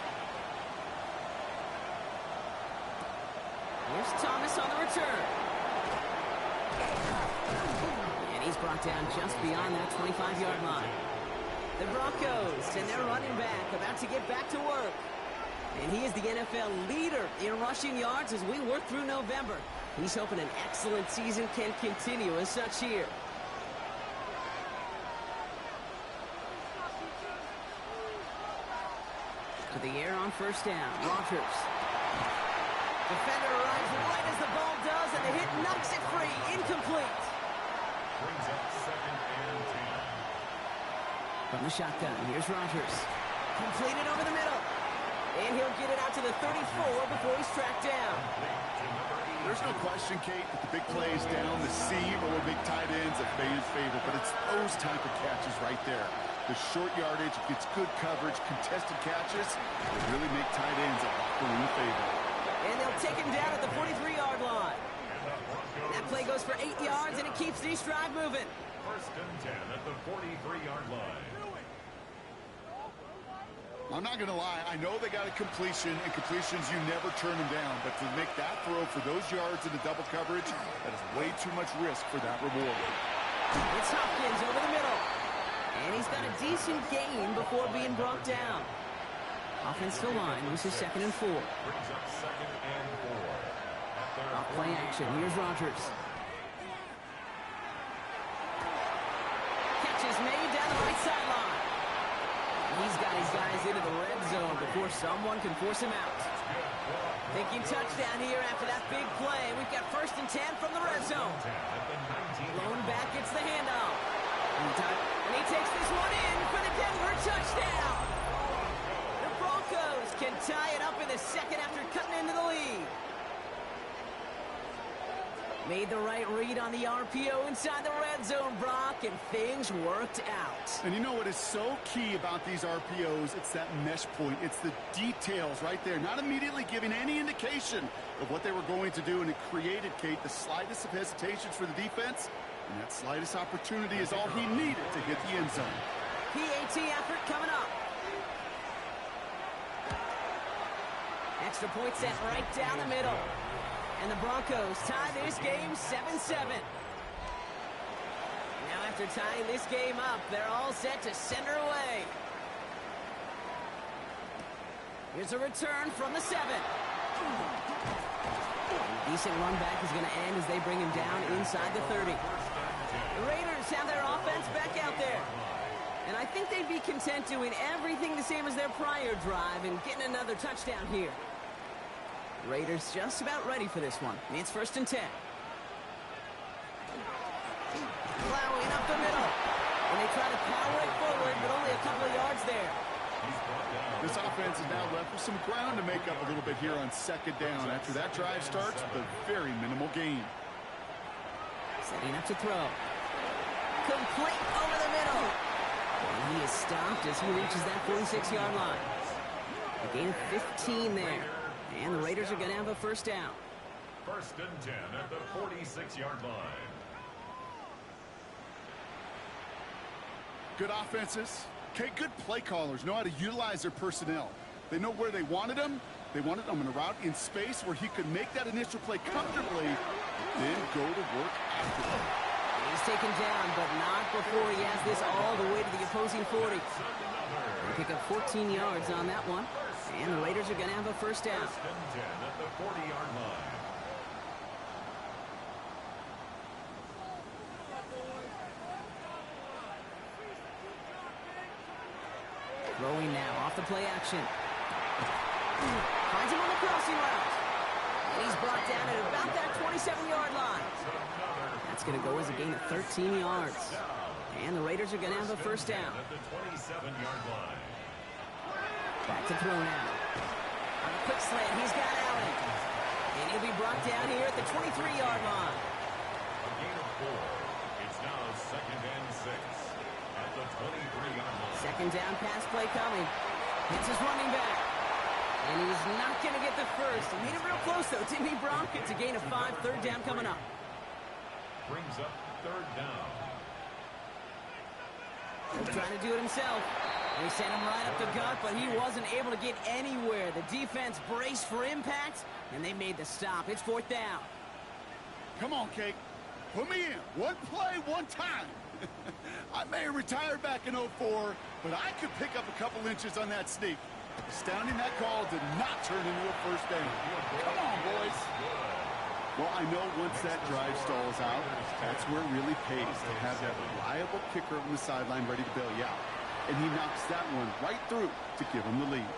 Here's Thomas on the return. And he's brought down just beyond that 25-yard line. The Broncos and their running back about to get back to work. And he is the NFL leader in rushing yards as we work through November. He's hoping an excellent season can continue as such here. To the air on first down. Rodgers. Defender arrives right as the ball does, and the hit knocks it free. Incomplete. Brings up 2nd and 10. From the shotgun, here's Rodgers. Completed over the middle. And he'll get it out to the 34 before he's tracked down. There's no question, Kate, that the big plays down the seam or big tight ends are fans' favorite, but it's those type of catches right there. The short yardage, gets good coverage, contested catches, they really make tight ends a locker room favorite. And they'll take him down at the 43-yard line. That play goes for 8 yards, and it keeps the drive moving. 1st and 10 at the 43-yard line. I'm not going to lie, I know they got a completion, and completions, you never turn them down. But to make that throw for those yards in the double coverage, that is way too much risk for that reward. It's Hopkins over the middle. And he's got a decent gain before being brought down. Offensive line, this is 2nd and 4. Brings up 2nd and 4. Off play action, here's Rodgers. Catch is made down the right sideline. He's got his guys into the red zone before someone can force him out. Thinking touchdown here after that big play. We've got 1st and 10 from the red zone. Blown back, gets the handoff. And he takes this one in for the Denver touchdown. The Broncos can tie it up in the second after cutting into the lead. Made the right read on the RPO inside the red zone, Brock, and things worked out. And you know what is so key about these RPOs? It's that mesh point. It's the details right there. Not immediately giving any indication of what they were going to do, and it created, Kate, the slightest of hesitations for the defense. And that slightest opportunity is all he needed to hit the end zone. PAT effort coming up. Extra point set right down the middle. And the Broncos tie this game 7-7. Now after tying this game up, they're all set to send her away. Here's a return from the 7. Decent run back is going to end as they bring him down inside the 30. The Raiders have their offense back out there. And I think they'd be content doing everything the same as their prior drive and getting another touchdown here. Raiders just about ready for this one. It's 1st and 10. Plowing up the middle. And they try to power it forward, but only a couple of yards there. This offense is now left with some ground to make up a little bit here on 2nd down after that drive starts with a very minimal gain. Setting up to throw. Complete over the middle. And he is stopped as he reaches that 46-yard line. A gain of 15 there. And the Raiders are going to have a 1st down. 1st and 10 at the 46-yard line. Good offenses. Okay, good play callers know how to utilize their personnel. They know where they wanted him. They wanted him in a route in space where he could make that initial play comfortably, then go to work after him. He's taken down, but not before he has this all the way to the opposing 40. They pick up 14 yards on that one. And the Raiders are going to have a 1st down. 1st and 10 at the 40-yard line. Throwing now off the play action. Finds him on the crossing route. And he's brought down at about that 27-yard line. That's going to go as a gain of 13 yards. And the Raiders are going to have a 1st down. At the 27-yard line. Back to throw now. On a quick slant, he's got Allen. And he'll be brought down here at the 23-yard line. A gain of 4. It's now 2nd and 6 at the 23-yard line. 2nd down pass play coming. Hits his running back. And he's not going to get the first. He made it real close, though, didn't he, Brock? It's a gain of 5, third down coming up. Brings up third down. He's trying to do it himself. They sent him right up the gut, but he wasn't able to get anywhere. The defense braced for impact, and they made the stop. It's fourth down. Come on, Kate. Put me in. One play, one time. I may have retired back in 04, but I could pick up a couple inches on that sneak. Astounding that call did not turn into a first down. Come on, boys. Well, I know once that drive stalls out, that's where it really pays to have that reliable kicker on the sideline ready to bail you out. And he knocks that one right through to give him the lead.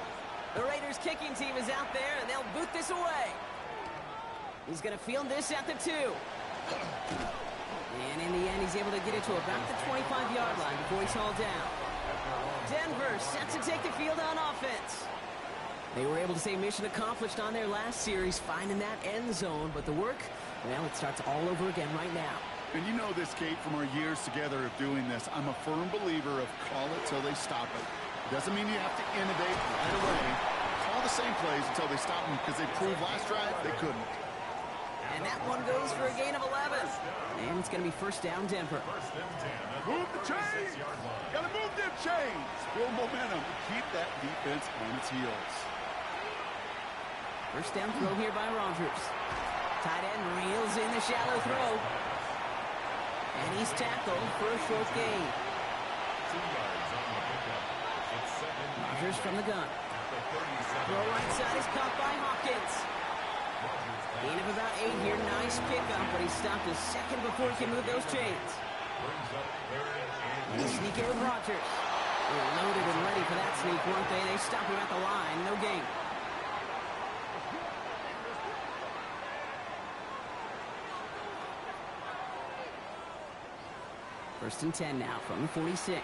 The Raiders kicking team is out there, and they'll boot this away. He's going to field this at the 2. And in the end, he's able to get it to about the 25-yard line before he's hauled down. Denver set to take the field on offense. They were able to say mission accomplished on their last series, finding that end zone. But the work, well, it starts all over again right now. And you know this, Kate, from our years together of doing this. I'm a firm believer of call it till they stop it. Doesn't mean you have to innovate right away. Call the same plays until they stop them, because they proved last drive they couldn't. And that one goes for a gain of 11. And it's going to be first down, Denver. Move the chains! Gotta move them chains! Build momentum to keep that defense on its heels. First down throw here by Rodgers. Tight end reels in the shallow throw. And he's tackled for a short gain. 2 yards on the pickup. It's second. Rodgers from the gun. Throw right side is caught by Hopkins. Gain of about 8 here. Nice pickup, but he stopped a second before he can move those chains. And he's sneaking with Rodgers. They were loaded and ready for that sneak, weren't they? They stop him at the line. No gain. First and 10 now from the 46.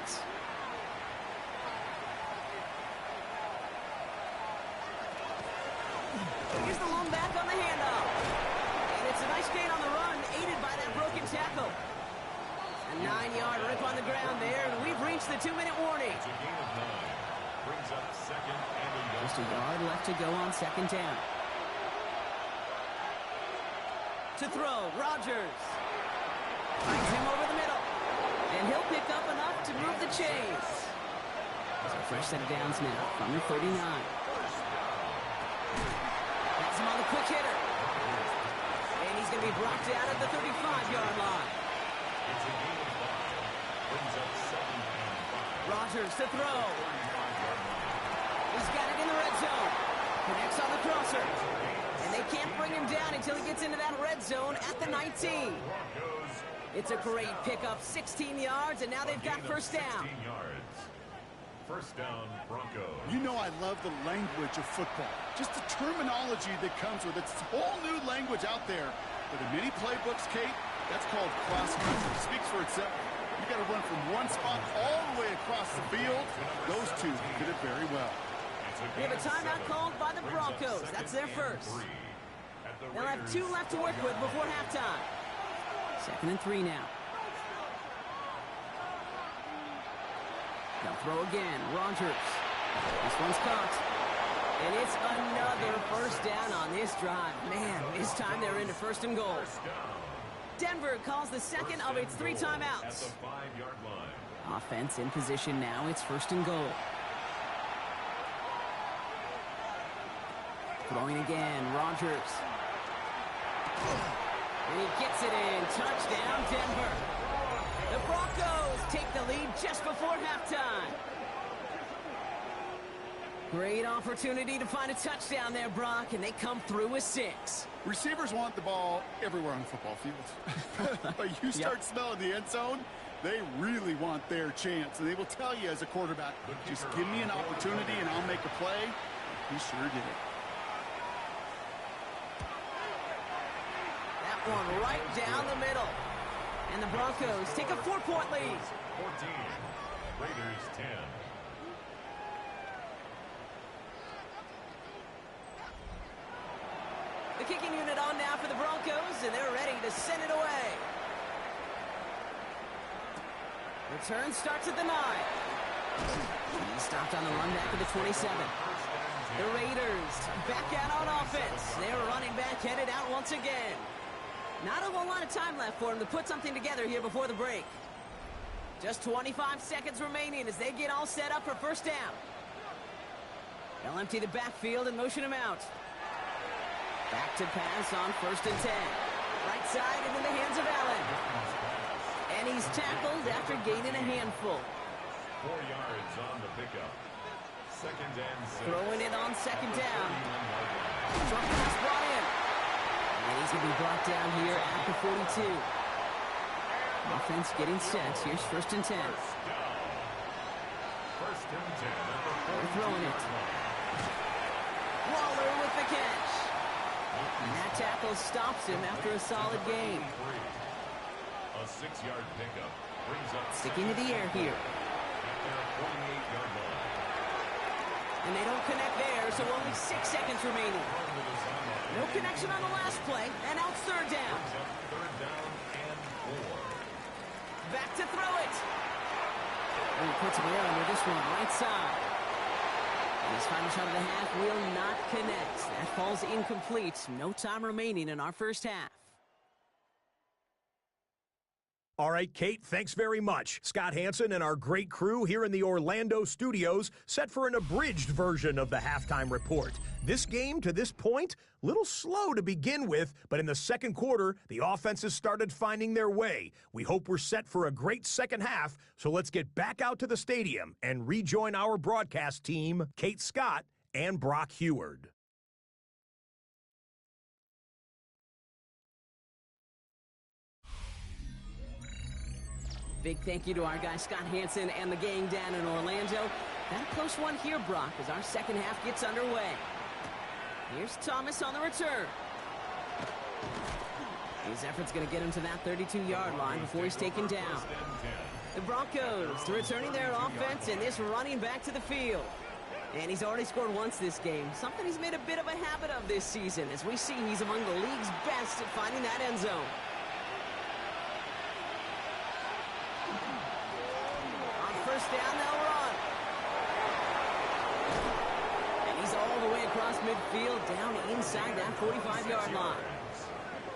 Here's the long back on the handoff. And it's a nice gain on the run, aided by that broken tackle. A 9-yard rip on the ground there, and we've reached the 2-minute warning. It's a gain of 9. Brings up second and a yard. Just a yard left to go on second down. To throw, Rodgers. Finds him over the middle. And he'll pick up enough to move the chains. So fresh set of downs now from the 39. That's him on the quick hitter. And he's going to be brought down at the 35-yard line. It's a gain of 5. Brings up second and 5. Rodgers to throw. He's got it in the red zone. Connects on the crosser. And they can't bring him down until he gets into that red zone at the 19. It's a great pickup, 16 yards, and now they've got first down. 16 yards. First down, Broncos. You know I love the language of football. Just the terminology that comes with it. It's a whole new language out there. But in many playbooks, Kate, that's called cross-country. It speaks for itself. You got to run from one spot all the way across the field. Those two did it very well. We have a timeout called by the Broncos. That's their first. They'll have 2 left to work with before halftime. Second and 3 now. They'll throw again. Rodgers. This one's caught. And it's another first down on this drive. Man, this time they're into first and goal. Denver calls the second of its 3 timeouts. At the 5-yard line. Offense in position now. It's first and goal. Throwing again. Rodgers. And he gets it in. Touchdown, Denver. The Broncos take the lead just before halftime. Great opportunity to find a touchdown there, Brock, and they come through with 6. Receivers want the ball everywhere on the football field. But you start smelling the end zone, they really want their chance. And they will tell you as a quarterback, just give me an opportunity and I'll make a play. He sure did it. One right down the middle. And the Broncos take a 4-point lead. 14. Raiders 10. The kicking unit on now for the Broncos, and they're ready to send it away. Return starts at the 9. He stopped on the run back at the 27. The Raiders back out on offense. Their running back headed out once again. Not a whole lot of time left for him to put something together here before the break. Just 25 seconds remaining as they get all set up for first down. They'll empty the backfield and motion him out. Back to pass on 1st and 10. Right side and in the hands of Allen. And he's tackled after gaining a handful. 4 yards on the pickup. 2nd and 6. Throwing it on 2nd down. Short pass brought in. And he's going to be brought down here at the 42. Offense getting set. Here's 1st and 10. 1st and 10. They're throwing it. Waller with the catch. And that tackle stops him after a solid gain. A 6-yard pickup brings up Sticking to the air here. at their 48-yard line. And they don't connect there, so only 6 seconds remaining. No connection on the last play, and out 3rd down. 3rd down and 4. Back to throw it. And he puts it in with this one, right side. And his final shot of the half will not connect. That falls incomplete. No time remaining in our first half. All right, Kate, thanks very much. Scott Hansen and our great crew here in the Orlando studios set for an abridged version of the halftime report. This game, to this point, a little slow to begin with, but in the second quarter, the offenses started finding their way. We hope we're set for a great second half, so let's get back out to the stadium and rejoin our broadcast team, Kate Scott and Brock Heward. Big thank you to our guy Scott Hansen and the gang down in Orlando. That a close one here, Brock, as our second half gets underway. Here's Thomas on the return. His effort's going to get him to that 32-yard line before he's taken down. The Broncos returning their offense and this running back to the field. And he's already scored once this game, something he's made a bit of a habit of this season. As we see, he's among the league's best at finding that end zone. First down, they'll run. And he's all the way across midfield, down inside that 45-yard line.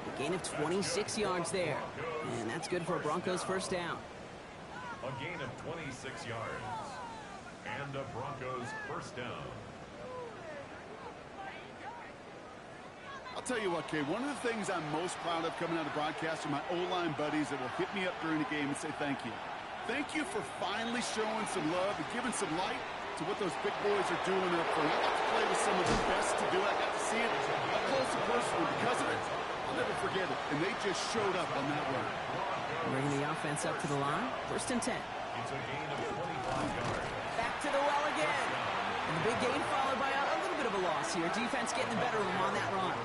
A gain of 26 yards there. And that's good for a Broncos first down. A gain of 26 yards. And a Broncos first down. I'll tell you what, Kay, one of the things I'm most proud of coming out of broadcast are my O-line buddies that will hit me up during the game and say thank you. Thank you for finally showing some love and giving some light to what those big boys are doing up front. I got to play with some of the best to do it. I got to see it up close and personal. Because of it, I'll never forget it. And they just showed up on that run. Bringing the offense up to the line. 1st and 10. It's a gain of 25 yards. Back to the well again. And the big gain followed by a little bit of a loss here. Defense getting the better of them on that run.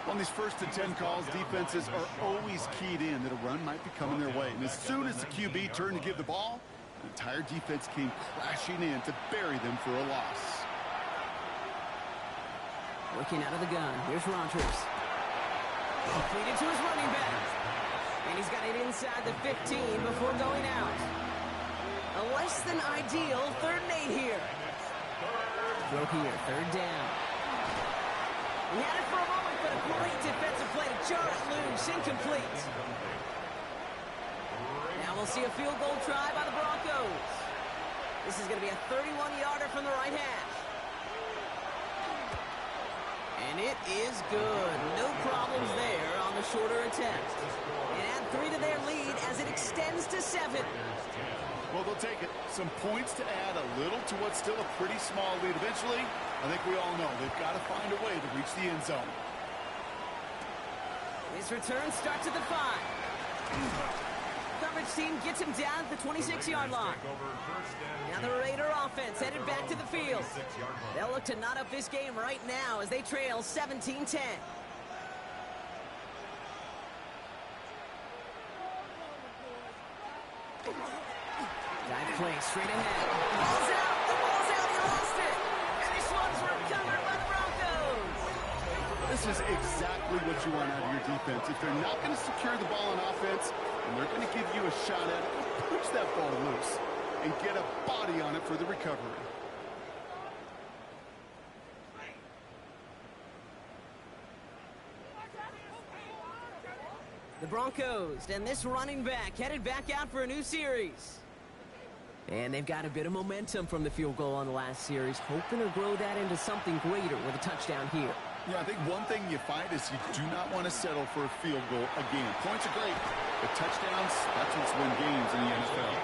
On these 1st and 10 calls, defenses are always keyed in that a run might be coming their way. And as soon as the QB turned to give the ball, the entire defense came crashing in to bury them for a loss. Working out of the gun. Here's Rodgers. Completed to his running back. And he's got it inside the 15 before going out. A less than ideal 3rd and 8 here. Throw here, 3rd down. He had it for a moment, but a great defensive play to jar it loose, incomplete. Now we'll see a field goal try by the Broncos. This is going to be a 31-yarder from the right hash. And it is good. No problems there on the shorter attempt. And add 3 to their lead as it extends to 7. Well, they'll take it. Some points to add a little to what's still a pretty small lead. Eventually, I think we all know they've got to find a way to reach the end zone. His return starts at the 5. Coverage team gets him down at the 26-yard line. Now the Raider offense headed back to the field. They'll look to knot up this game right now as they trail 17-10. Dive play straight ahead. Ball's out. The ball's out. He lost it. And this one's recovered by the Broncos. This is exactly what you want out of your defense. If they're not going to secure the ball on offense, and they're going to give you a shot at it, push that ball loose and get a body on it for the recovery. The Broncos and this running back headed back out for a new series. And they've got a bit of momentum from the field goal on the last series, hoping to grow that into something greater with a touchdown here. Yeah, I think one thing you find is you do not want to settle for a field goal again. Points are great, but touchdowns, that's what's win games in the NFL.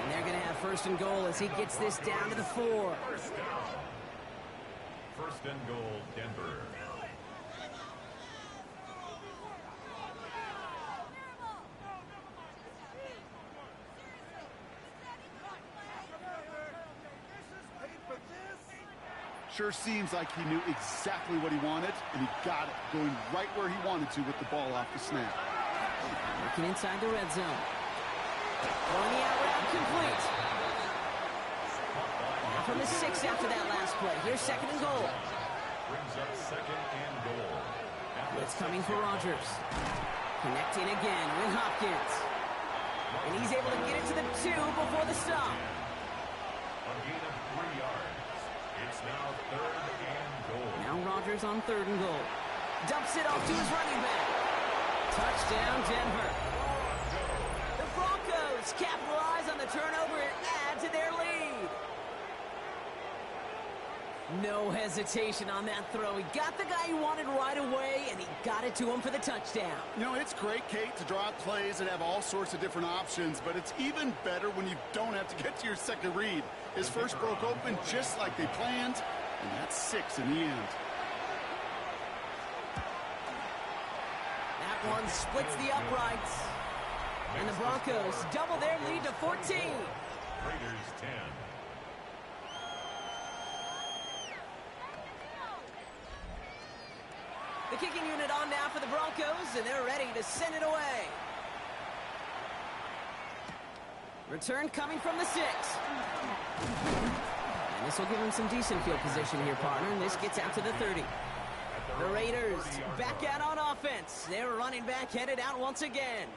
And they're going to have first and goal as he gets this down to the 4. First and goal, Denver. Sure seems like he knew exactly what he wanted, and he got it, going right where he wanted to with the ball off the snap. Looking inside the red zone. Throwing the out route complete. Now from the 6 after that last play. Here's second and goal. Brings up second and goal. It's coming for Rodgers. Connecting again with Hopkins. And he's able to get it to the 2 before the stop. A gain of 3 yards. It's now third and goal. Now Rodgers on third and goal. Dumps it off to his running back. Touchdown, Denver. The Broncos capitalize on the turnover and add to their lead. No hesitation on that throw. He got the guy he wanted right away, and he got it to him for the touchdown. You know, it's great, Kate, to draw up plays and have all sorts of different options, but it's even better when you don't have to get to your second read. His first broke open just like they planned, and that's 6 in the end. That one splits the uprights. And the Broncos double their lead to 14. Raiders 10. The kicking unit on now for the Broncos, and they're ready to send it away. Return coming from the 6. And this will give him some decent field position here, partner, and this gets out to the 30. The Raiders back out on offense. Their running back headed out once again.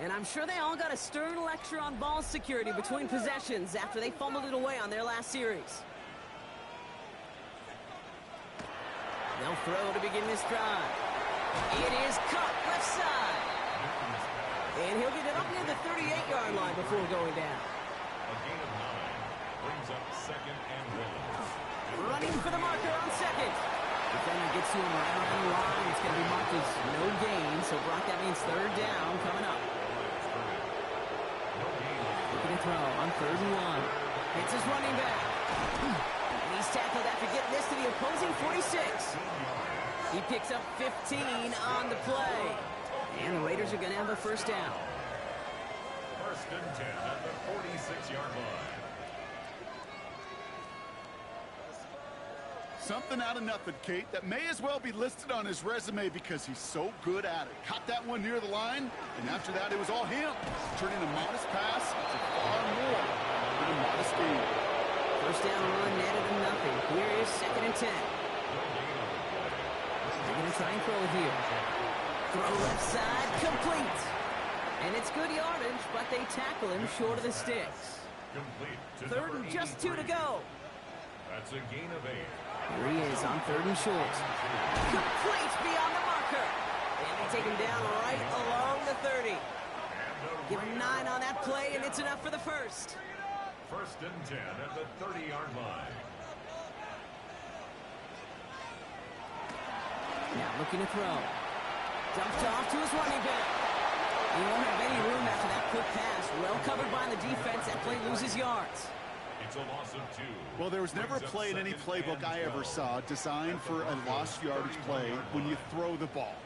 And I'm sure they all got a stern lecture on ball security between possessions after they fumbled it away on their last series. They'll throw to begin this drive. It is caught left side. And he'll get it up near the 38-yard line before going down. A gain of 9. Brings up second and goal. Running for the marker on second. Defender gets to him right around the line. It's going to be marked as no gain. So, Brock, that means third down coming up. Looking to throw on third and 1. Hits his running back. And he's tackled after getting this to the opposing 46. He picks up 15 on the play. And the Raiders are going to have a first down. First and 10 at the 46-yard line. Something out of nothing, Kate, that may as well be listed on his resume because he's so good at it. Caught that one near the line, and after that, it was all him. Turning a modest pass to far more than a modest game. First down run, netted to nothing. Here is second and 10. They're going to try and throw it here. Throw left side, complete. And it's good yardage, but they tackle him short of the sticks. Third and just 2 to go. That's a gain of 8. Here he is on third and short. Complete beyond the marker. And they take him down right along the 30. Give him 9 on that play, and it's enough for the first. First and 10 at the 30-yard line. Now looking to throw. Dumped off to his running back. He won't have any room after that quick pass. Well covered by the defense. That play loses yards. It's a loss of 2. Well, there was never a play in any playbook I ever saw designed for a lost yardage play when you throw the ball.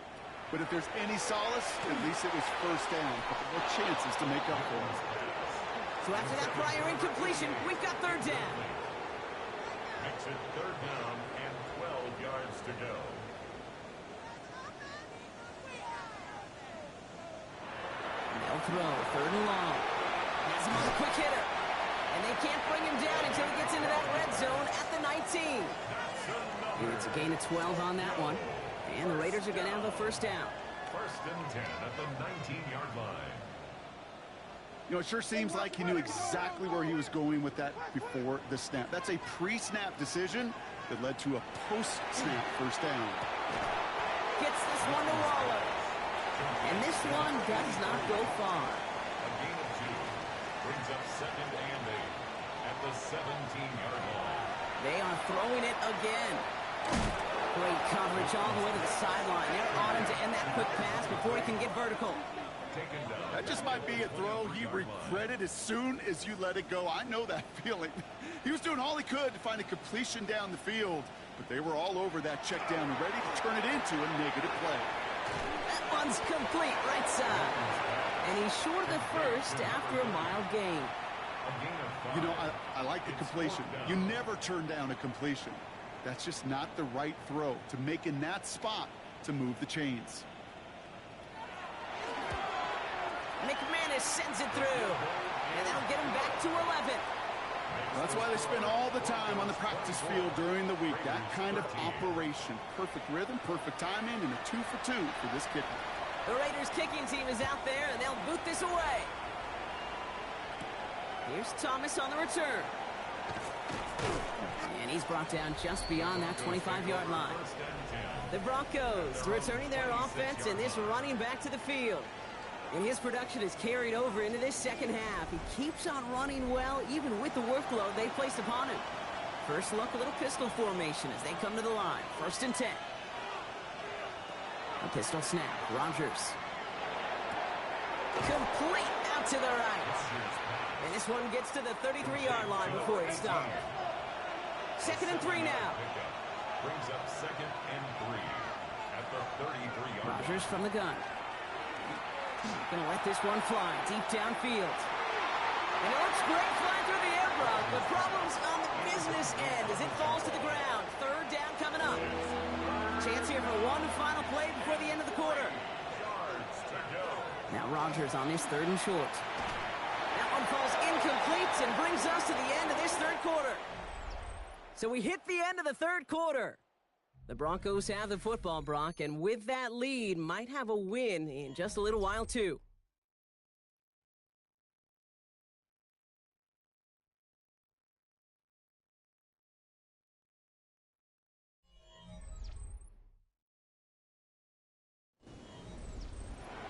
But if there's any solace, at least it was first down. But there were chances to make up for it. So after that prior incompletion, we've got third down. Makes it third down and 12 yards to go. They'll throw, third and long. Has him on a quick hitter. And they can't bring him down until he gets into that red zone at the 19. And it's a gain of 12 on that one. And the Raiders are going to have a first down. First and 10 at the 19-yard line. You know, it sure seems like he knew exactly where he was going with that before the snap. That's a pre-snap decision that led to a post-snap first down. Gets this one to Waller. this one does not go far. A gain of 2 brings up 2nd and 8 at the 17-yard line. They are throwing it again. Great coverage all the way to the sideline. They're on him to end that quick pass before he can get vertical. That just might be a throw he regretted as soon as you let it go. I know that feeling. He was doing all he could to find a completion down the field, but they were all over that check down, ready to turn it into a negative play. That one's complete right side. And he's short of the first after a mild gain. You know, I like the completion. You never turn down a completion. That's just not the right throw to make in that spot to move the chains. McManus sends it through. And that'll get him back to 11. That's why they spend all the time on the practice field during the week. That kind of operation. Perfect rhythm, perfect timing, and a 2 for 2 for this kicker. The Raiders kicking team is out there, and they'll boot this away. Here's Thomas on the return. And he's brought down just beyond that 25-yard line. The Broncos returning their offense and this running back to the field. And his production is carried over into this second half. He keeps on running well, even with the workload they placed upon him. First look, a little pistol formation as they come to the line. 1st and 10. A pistol snap. Rodgers. Complete out to the right. And this one gets to the 33-yard line before it's stopped. 2nd and 3 now. Brings up 2nd and 3 at the 33-yard line. Rodgers from the gun. Gonna let this one fly deep downfield. And it looks great flying through the air, Brock. The problem's on the business end as it falls to the ground. 3rd down coming up. Chance here for one final play before the end of the quarter. Now Rodgers on his 3rd and short. That one falls incomplete and brings us to the end of this 3rd quarter. So we hit the end of the 3rd quarter. The Broncos have the football, Brock, and with that lead, might have a win in just a little while, too.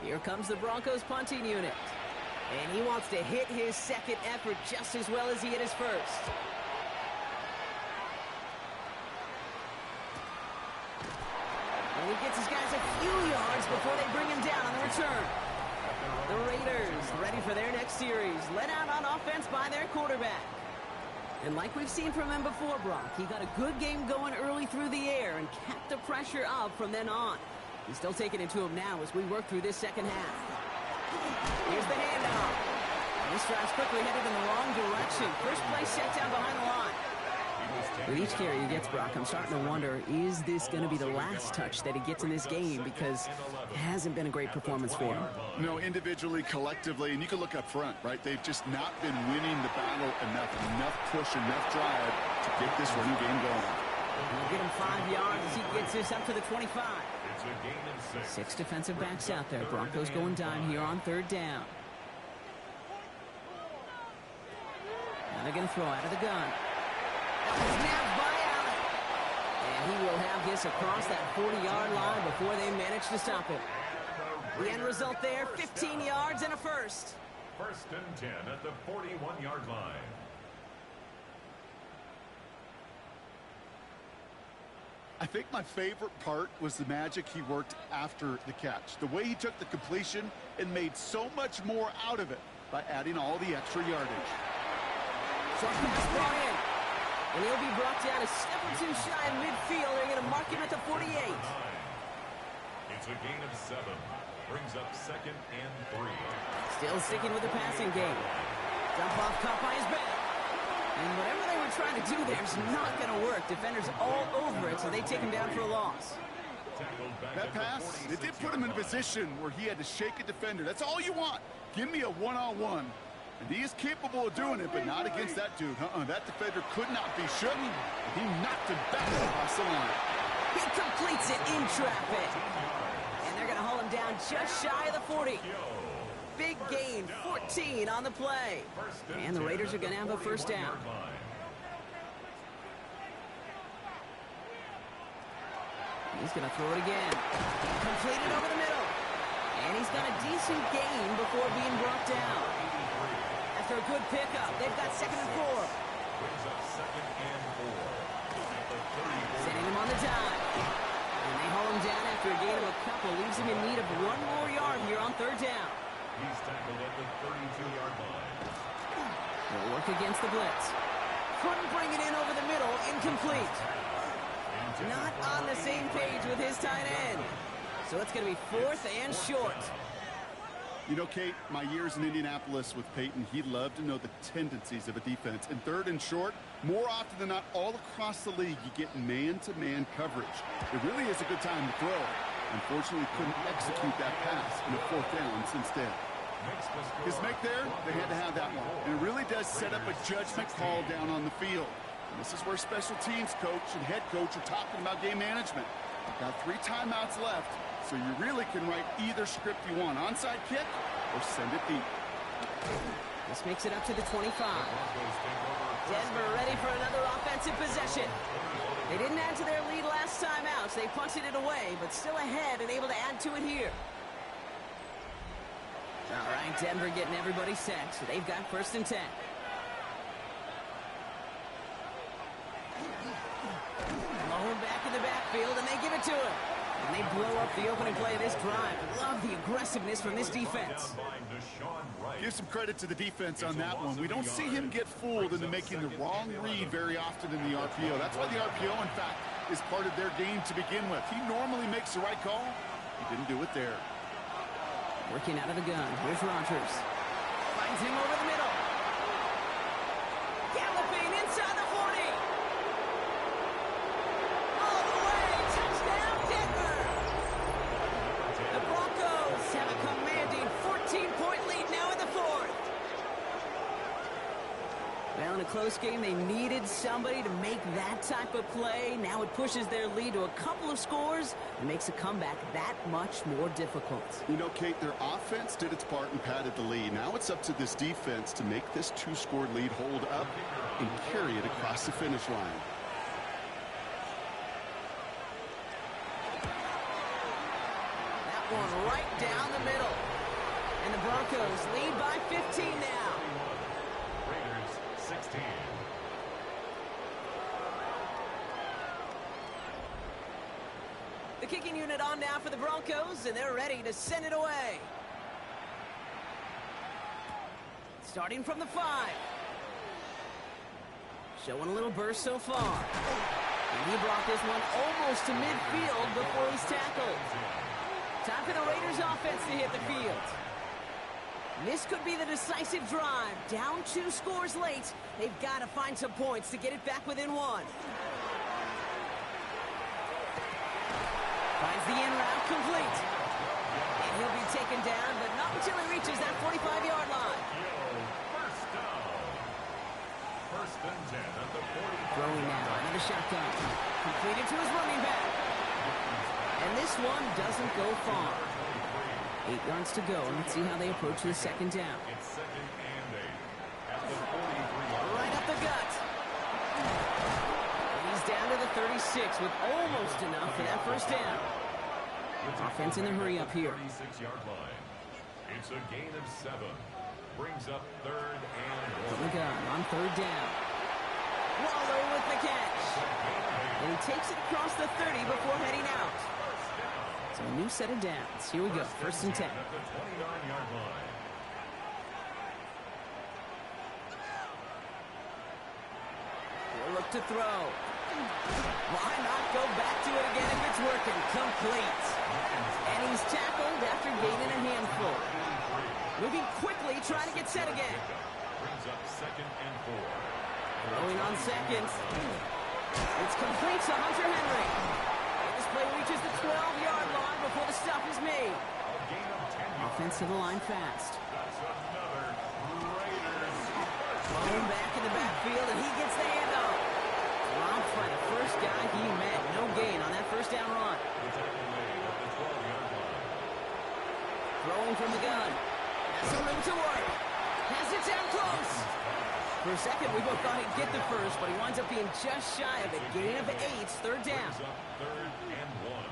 Here comes the Broncos punting unit. And he wants to hit his 2nd effort just as well as he hit his 1st. And he gets his guys a few yards before they bring him down on the return. The Raiders ready for their next series, led out on offense by their quarterback. And like we've seen from him before, Brock, he got a good game going early through the air and kept the pressure up from then on. He's still taking it to him now as we work through this second half. Here's the handoff. And this drive's quickly headed in the wrong direction. First play set down behind the line. With each carry he gets, Brock, I'm starting to wonder, is this going to be the last touch that he gets in this game? Because it hasn't been a great performance for him. No, individually, collectively, and you can look up front, right? They've just not been winning the battle enough push, enough drive to get this running game going. He'll get him 5 yards as he gets this up to the 25. 6 defensive backs out there. Broncos going dime here on 3rd down. Now they're going to throw out of the gun. Snapped by Allen. And he will have this across that 40-yard line before they manage to stop him. The end result there, 15 yards and a 1st. 1st and 10 at the 41-yard line. I think my favorite part was the magic he worked after the catch. The way he took the completion and made so much more out of it by adding all the extra yardage. Short pass brought in. And he'll be brought down a step or two shy of midfield. They're going to mark him at the 48. It's a gain of 7. Brings up 2nd and 3. Still sticking with the passing game. Dump off caught by his back. And whatever they were trying to do there is not going to work. Defenders all over it, so they take him down for a loss. That pass, it did put him in a position where he had to shake a defender. That's all you want. Give me a one-on-one. And he is capable of doing it, but not against that dude. That defender could not be shook. He knocked him back across the line. He completes it in traffic. And they're going to haul him down just shy of the 40. Big gain, 14 on the play. And the Raiders are going to have a 1st down. He's going to throw it again. Completed over the middle. And he he's got a decent gain before being brought down. After a good pickup, they've got 2nd and 4. Brings up 2nd and 4. Sending him on the dive. And they haul him down after a gain of a couple. Leaves him in need of 1 more yard here on 3rd down. He's tackled at the 32-yard line. They'll work against the blitz. Couldn't bring it in over the middle. Incomplete. Not on the same page with his tight end. So it's going to be 4th and short. You know, Kate, my years in Indianapolis with Peyton, he loved to know the tendencies of a defense. And 3rd and short, more often than not, all across the league, you get man-to-man coverage. It really is a good time to throw. Unfortunately, couldn't execute that pass in a 4th down instead. His make there, they had to have that one. And it really does set up a judgment call down on the field. And this is where special teams coach and head coach are talking about game management. Got 3 timeouts left, so you really can write either script you want. Onside kick or send it deep. This makes it up to the 25. Denver ready for another offensive possession. They didn't add to their lead last time out, so they punted it away, but still ahead and able to add to it here. All right, Denver getting everybody set, so they've got 1st and 10. Low back in the backfield, and they give it to him. And they blow up the opening play of this drive. Love the aggressiveness from this defense. Give some credit to the defense on that one. We don't see him get fooled into making the wrong read very often in the RPO. That's why the RPO, in fact, is part of their game to begin with. He normally makes the right call. He didn't do it there. Working out of the gun. Here's Rodgers. Finds him over the middle. Galloping inside the 40. All the way. Touchdown, Denver. The Broncos have a commanding 14-point lead now in the 4th. Well, in a close game, they needed somebody to make that type of play. Now it pushes their lead to a couple of scores and makes a comeback that much more difficult. You know, Kate, their offense did its part and padded the lead. Now it's up to this defense to make this 2-score lead hold up and carry it across the finish line. That one right down the middle. And the Broncos lead by 15 now. 16. The kicking unit on now for the Broncos, and they're ready to send it away. Starting from the 5. Showing a little burst so far. And he brought this one almost to midfield before he's tackled. Time for the Raiders offense to hit the field. This could be the decisive drive. Down 2 scores late. They've got to find some points to get it back within 1. Finds the in route complete. And he'll be taken down, but not until he reaches that 45-yard line. First down. 1st and 10 at the 45. Throwing now, another shotgun. Completed to his running back. And this one doesn't go far. 8 yards to go, and let's see how they approach the 2nd down. It's 2nd and 8 at the 43. Right up the gut. And he's down to the 36 with almost enough for that 1st down. Offense in the hurry up here. 36-yard line. It's a gain of 7. Brings up 3rd and 1. From the gun on 3rd down. Waller with the catch. And he takes it across the 30 before heading out. So a new set of downs. Here we go. 1st and 10. At the 29-yard line. He'll look to throw. Why not go back to it again if it's working? Complete. And he's tackled after gaining a handful. Moving quickly, trying to get set again. Brings up 2nd and 4. Throwing on 2nd. It's complete to Hunter Henry. This play reaches the 12-yard line before the stop is made. Offense to the line fast. That's another Raiders. Thrown back in the backfield, and he gets the handoff. Robbed by the first guy he met. No gain on that 1st down run. Throwing from the gun. Has a room to work. Has it down close. For a second, we both thought he'd get the first, but he winds up being just shy of it. Gain of 8, 3rd down. 3rd and 1.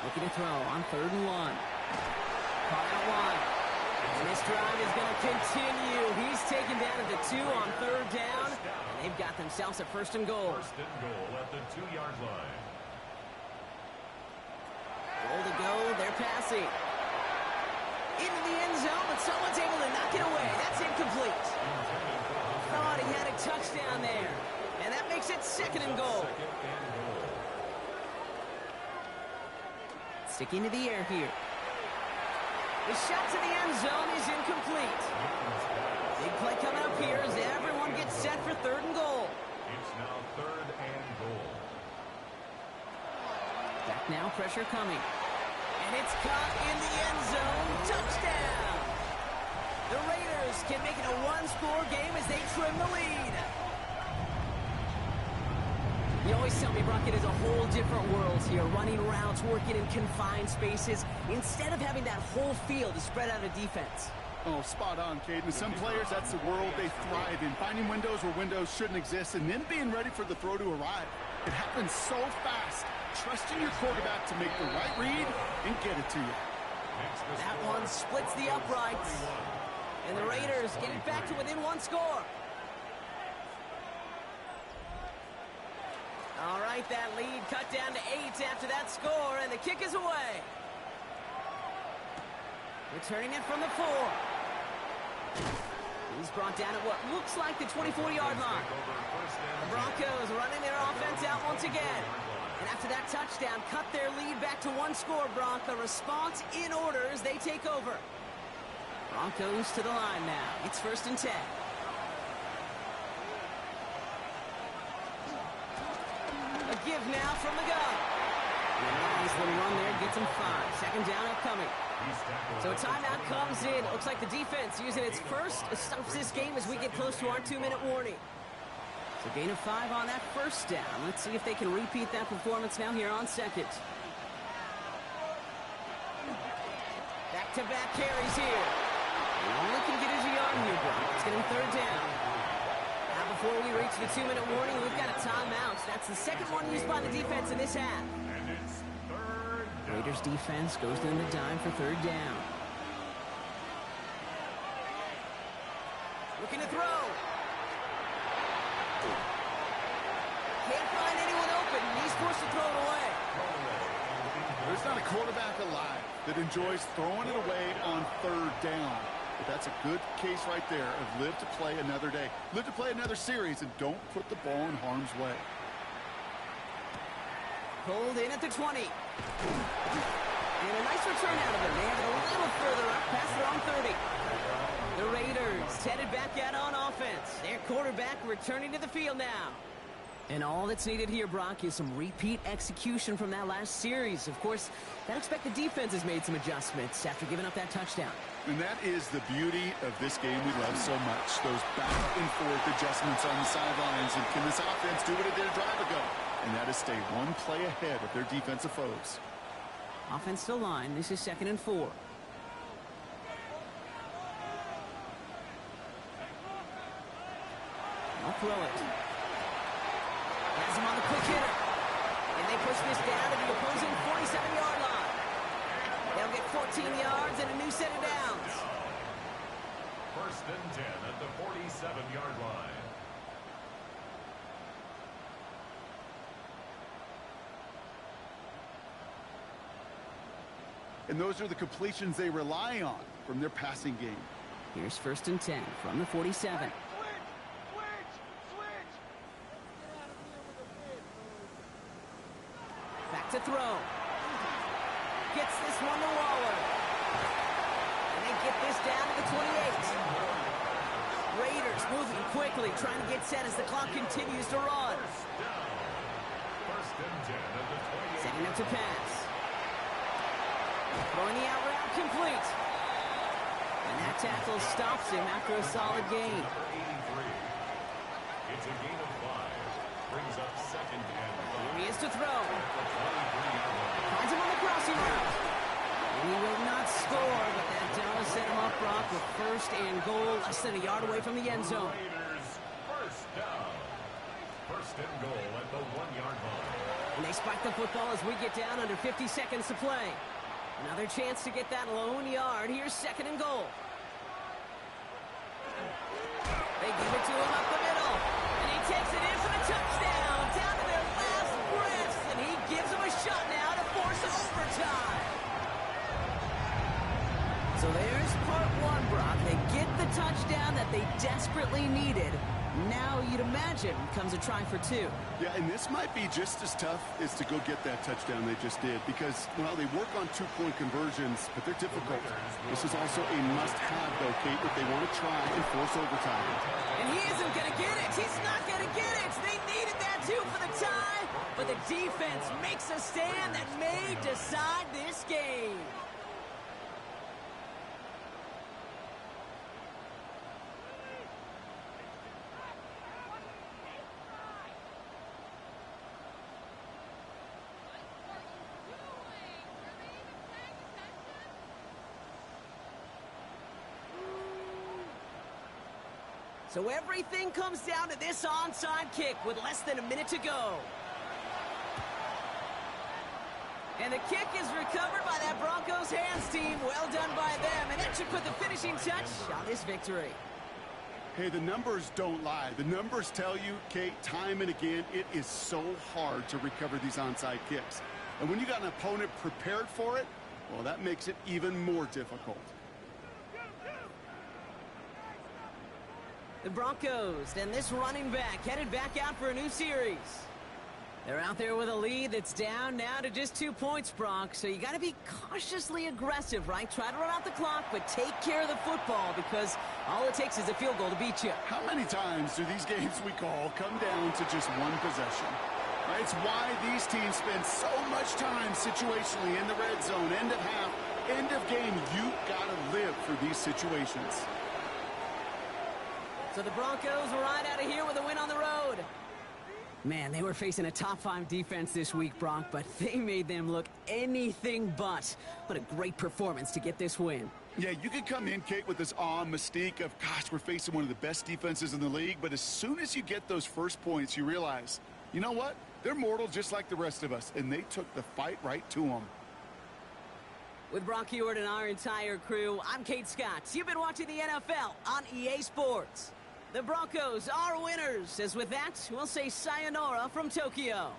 Looking to throw on 3rd and 1. Caught out wide. And this drive is going to continue. He's taken down at the 2 on 3rd down. And they've got themselves a 1st and goal. 1st and goal at the 2-yard line. Goal to go. They're passing. Into the end zone, but someone's able to knock it away. That's incomplete. Thought he had a touchdown there. And that makes it 2nd and goal. Sticking to the air here. The shot to the end zone is incomplete. Big play coming up here as everyone gets set for 3rd and goal. It's now 3rd and goal. Back now, pressure coming. And it's caught in the end zone. Touchdown! The Raiders can make it a 1-score game as they trim the lead. You always tell me, Brock, it is a whole different world here. Running routes, working in confined spaces, instead of having that whole field to spread out a defense. Oh, spot on, Caden. Some players, that's the world they thrive in. Finding windows where windows shouldn't exist and then being ready for the throw to arrive. It happens so fast. Trusting your quarterback to make the right read and get it to you. That one splits the uprights. And the Raiders get it back to within 1 score. All right, that lead cut down to 8 after that score, and the kick is away. Returning it from the 4. He's brought down at what looks like the 24-yard line. The Broncos running their offense out once again. And after that touchdown, cut their lead back to 1 score, Bronc. A response in order as they take over. Broncos to the line now. It's 1st and 10. A give now from the gun. And a nice little run there gets him 5. 2nd down upcoming. So a timeout comes in. It looks like the defense using its first stops this game as we get close to our 2-minute warning. So gain of 5 on that 1st down. Let's see if they can repeat that performance now here on 2nd. Back-to-back carries here. And only can get his yard here, Brock. It's going to be 3rd down. Now before we reach the 2-minute warning, we've got a timeout. That's the 2nd one used by the defense in this half. And it's 3rd down. Raiders defense goes in the dime for 3rd down. Looking to throw. Can't find anyone open. He's forced to throw it away. There's not a quarterback alive that enjoys throwing it away on 3rd down. But that's a good case right there of live to play another day. Live to play another series and don't put the ball in harm's way. Pulled in at the 20. And a nice return out of it. They have it a little further up past their own 30. The Raiders headed back out on offense. Their quarterback returning to the field now. And all that's needed here, Brock, is some repeat execution from that last series. Of course, that expected defense has made some adjustments after giving up that touchdown. And that is the beauty of this game we love so much. Those back and forth adjustments on the sidelines. And can this offense do what it did a drive ago? And that is stay 1 play ahead of their defensive foes. Offense to line. This is 2nd and 4. I'll throw it. Has him on the quick hitter. And they push this down to the opposing 47-yard line. They'll get 14 yards and a new set of downs. 1st and 10 at the 47-yard line. And those are the completions they rely on from their passing game. Here's 1st and 10 from the 47. Back to throw. Gets this one to Waller. And they get this down to the 28. Raiders moving quickly, trying to get set as the clock continues to run. 1st and 10 at the 28. Setting up to pass. Throwing the out route complete. And that tackle stops him after a solid gain. Number 83. It's a gain of 5. Brings up 2nd and 5. Here he is to throw. Finds him on the crossing route. And he will not score, but that does set him up, Brock, with 1st and goal, less than a yard away from the end zone. Raiders 1st down. 1st and goal at the 1-yard line. And they spike the football as we get down under 50 seconds to play. Another chance to get that lone yard. Here's 2nd and goal. They give it to him up the middle. And he takes it in for the touchdown. Down to their last breaths. And he gives them a shot now to force an overtime. So there's part 1, Brock. They get the touchdown that they desperately needed. Now you'd imagine comes a try for 2. Yeah, and this might be just as tough as to go get that touchdown they just did because, well, they work on 2-point conversions, but they're difficult. This is also a must-have, though, Kate, if they want to try and force overtime. And he isn't going to get it. He's not going to get it. They needed that, too, for the tie. But the defense makes a stand that may decide this game. So everything comes down to this onside kick with less than a minute to go. And the kick is recovered by that Broncos hands team. Well done by them. And that should put the finishing touch on this victory. Hey, the numbers don't lie. The numbers tell you, Kate, time and again, it is so hard to recover these onside kicks. And when you got an opponent prepared for it, well, that makes it even more difficult. The Broncos and this running back headed back out for a new series. They're out there with a lead that's down now to just 2 points, Bronc. So you got to be cautiously aggressive, right? Try to run out the clock, but take care of the football because all it takes is a field goal to beat you. How many times do these games we call come down to just one possession? Right? It's why these teams spend so much time situationally in the red zone, end of half, end of game. You got to live for these situations. So the Broncos were right out of here with a win on the road. Man, they were facing a top-5 defense this week, Bronc, but they made them look anything but. What a great performance to get this win. Yeah, you could come in, Kate, with this awe and mystique of, gosh, we're facing one of the best defenses in the league, but as soon as you get those first points, you realize, you know what? They're mortal just like the rest of us, and they took the fight right to them. With Brock Ewart and our entire crew, I'm Kate Scott. You've been watching the NFL on EA Sports. The Broncos are winners, as with that, we'll say sayonara from Tokyo.